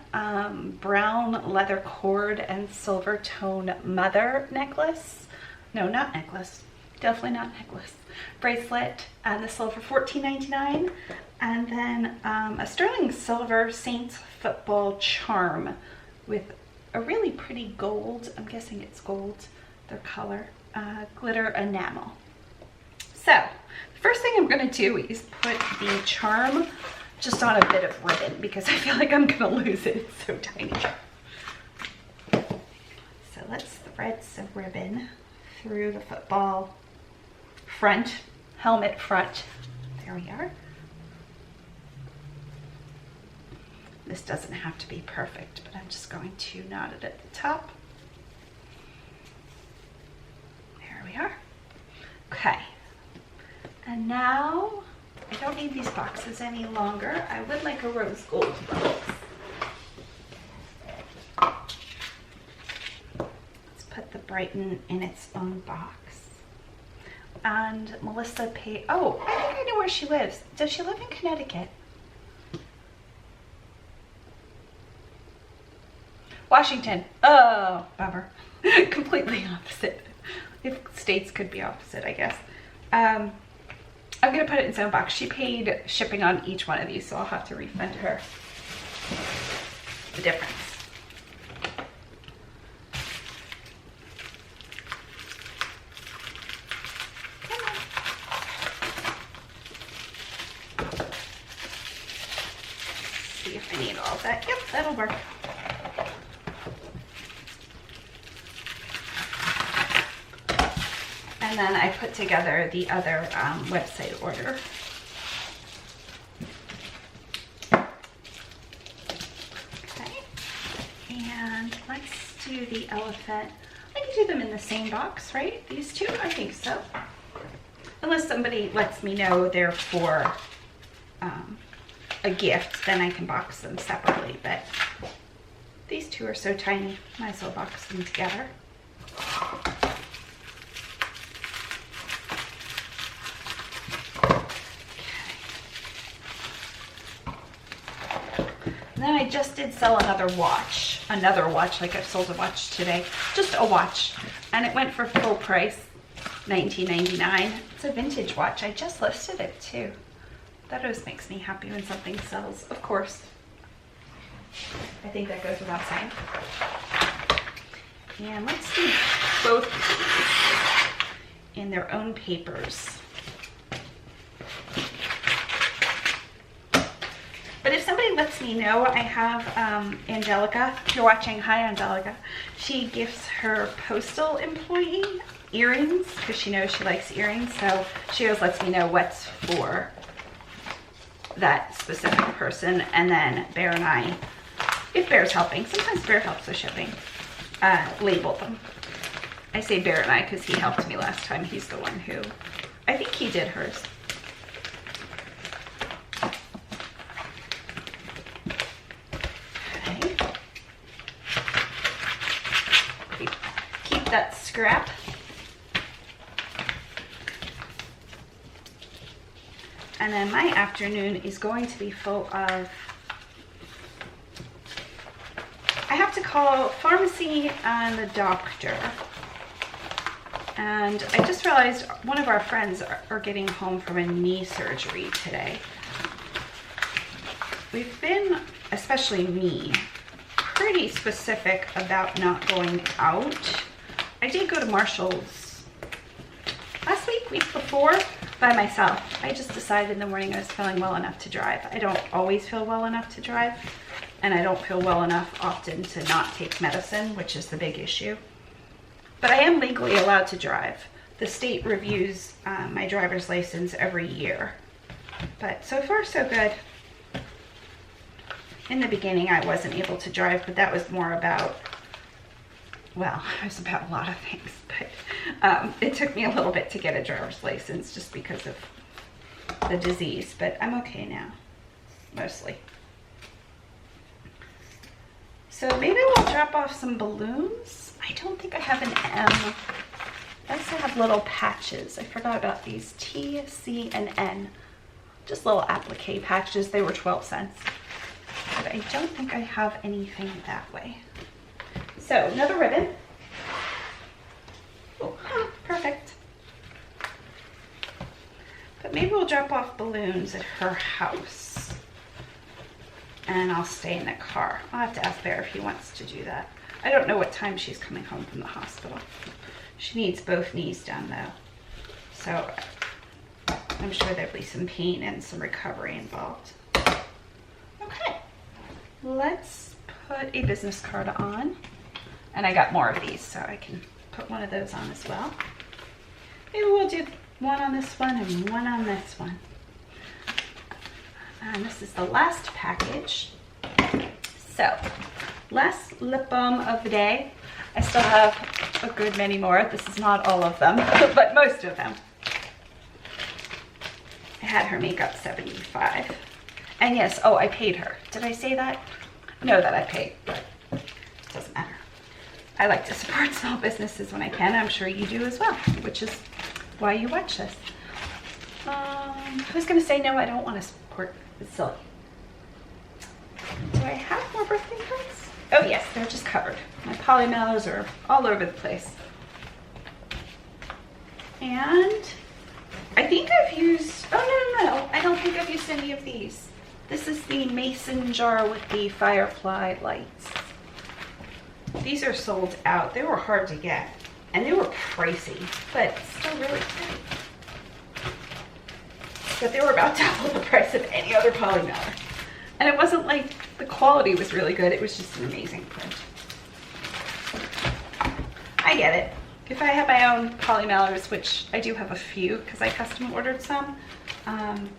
brown leather cord and silver tone mother necklace. No, not necklace. Definitely not necklace. Bracelet, and this sold for $14.99. And then a sterling silver Saints football charm with a really pretty gold, I'm guessing it's gold, their color, glitter enamel. So, the first thing I'm gonna do is put the charm just on a bit of ribbon because I feel like I'm gonna lose it, it's so tiny. So let's thread some ribbon through the football front, helmet front. There we are. This doesn't have to be perfect, but I'm just going to knot it at the top. There we are. Okay. And now, I don't need these boxes any longer. I would like a rose gold box. Let's put the Brighton in its own box. And Mellissa paid, oh, I think I know where she lives. Does she live in Connecticut? Washington. Oh, bummer. Completely opposite. If states could be opposite, I guess. I'm gonna put it in its own box. She paid shipping on each one of these, so I'll have to refund her the difference. See if I need all of that. Yep, that'll work. And then I put together the other website order. Okay, and let's do the elephant. I can do them in the same box, right? These two, I think so. Unless somebody lets me know they're for a gift, then I can box them separately, but these two are so tiny, might as well box them together. Then I just did sell another watch, like I've sold a watch today, just a watch, and it went for full price, $19.99. It's a vintage watch. I just listed it too. That always makes me happy when something sells, of course. I think that goes without saying. And let's do both in their own papers. But if somebody lets me know, I have Angelica, if you're watching, hi Angelica. She gifts her postal employee earrings because she knows she likes earrings. So she always lets me know what's for that specific person. And then Bear and I, if Bear's helping, sometimes Bear helps with shipping, label them. I say Bear and I because he helped me last time. He's the one who, I think he did hers. Keep that scrap. And then my afternoon is going to be full of, I have to call pharmacy and the doctor. And I just realized one of our friends are getting home from a knee surgery today. We've been, especially me, pretty specific about not going out. I did go to Marshall's last week before, by myself. I just decided in the morning I was feeling well enough to drive. I don't always feel well enough to drive, and I don't feel well enough often to not take medicine, which is the big issue. But I am legally allowed to drive. The state reviews my driver's license every year. But so far, so good. In the beginning, I wasn't able to drive, but that was more about, well, it was about a lot of things. But it took me a little bit to get a driver's license just because of the disease. But I'm okay now, mostly. So maybe we'll drop off some balloons. I don't think I have an M. I also have little patches. I forgot about these T, C, and N. Just little applique patches. They were 12 cents. But I don't think I have anything that way. So another ribbon. Oh, perfect. But maybe we'll drop off balloons at her house. And I'll stay in the car. I'll have to ask Bear if he wants to do that. I don't know what time she's coming home from the hospital. She needs both knees done though. So I'm sure there'll be some pain and some recovery involved. Okay, let's put a business card on. And I got more of these, so I can put one of those on as well. Maybe we'll do one on this one and one on this one. And this is the last package. So, last lip balm of the day. I still have a good many more. This is not all of them, but most of them. I had her make up 75. And yes, oh, I paid her. Did I say that? No, that I paid, but it doesn't matter. I like to support small businesses when I can. I'm sure you do as well, which is why you watch this. I was going to say, no, I don't want to support. It's silly. Do I have more birthday cards? Oh yes, they're just covered. My poly mailers are all over the place. And I think I've used, oh no, I don't think I've used any of these. This is the mason jar with the firefly lights. These are sold out. They were hard to get and they were pricey, but still really good. But they were about double the price of any other poly mailer. And it wasn't like the quality was really good. It was just an amazing print. I get it. If I have my own poly mailers, which I do have a few because I custom ordered some, I'd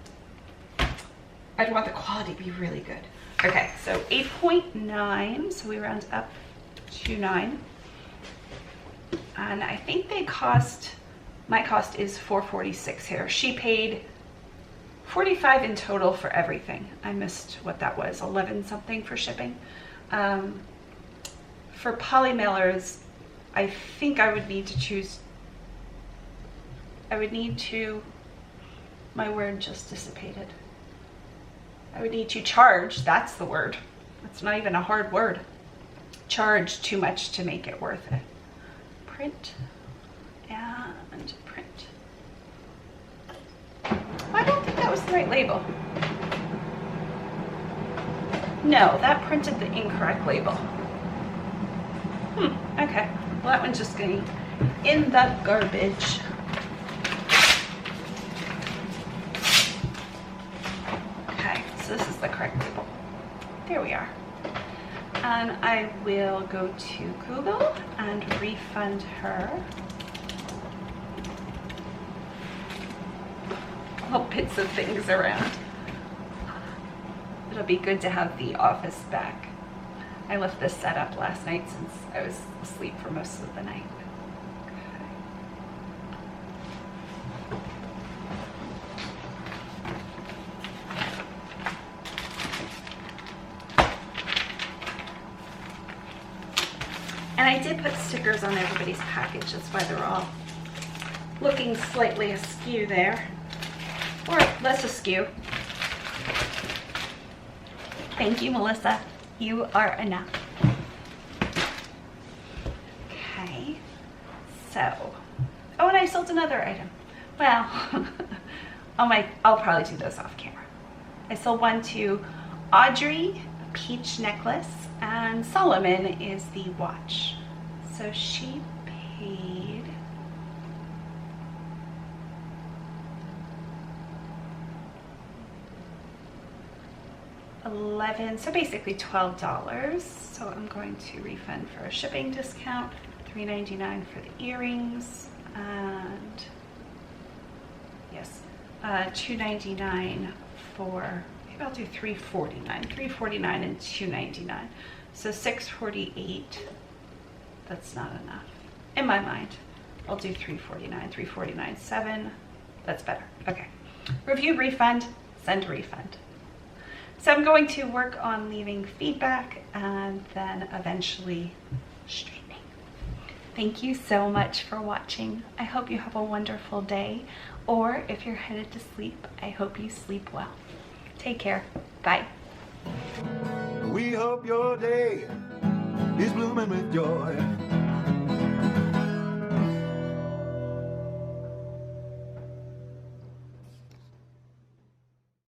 want the quality to be really good. Okay, so 8.9, so we round up to 9. And I think they cost, my cost is $4.46 here. She paid $45 in total for everything. I missed what that was, 11 something for shipping. For poly mailers, I think I would need to choose, my word just dissipated. I would need to charge, that's the word. That's not even a hard word. Charge too much to make it worth it. Print and print. I don't think that was the right label? No, that printed the incorrect label. Okay. Well, that one's just going in the garbage. Okay, so this is the correct label. There we are. And I will go to Google and refund her all bits of things around. It'll be good to have the office back. I left this set up last night since I was asleep for most of the night. And I did put stickers on everybody's package. That's why they're all looking slightly askew there. Or less askew. Thank you, Mellissa. You are enough. Okay. So. Oh, and I sold another item. Well, I'll probably do those off camera. I sold one to Audrey, a peach necklace, and Solomon is the watch. So she paid $11, so basically $12. So I'm going to refund for a shipping discount, $3.99 for the earrings, and yes, $2.99 for, maybe I'll do $3.49 and $2.99. So $6.48. That's not enough in my mind. I'll do $3.49, $3.49.7. That's better. Okay. Review, refund, send refund. So I'm going to work on leaving feedback and then eventually straightening. Thank you so much for watching. I hope you have a wonderful day, or if you're headed to sleep, I hope you sleep well. Take care. Bye. We hope your day is blooming with joy.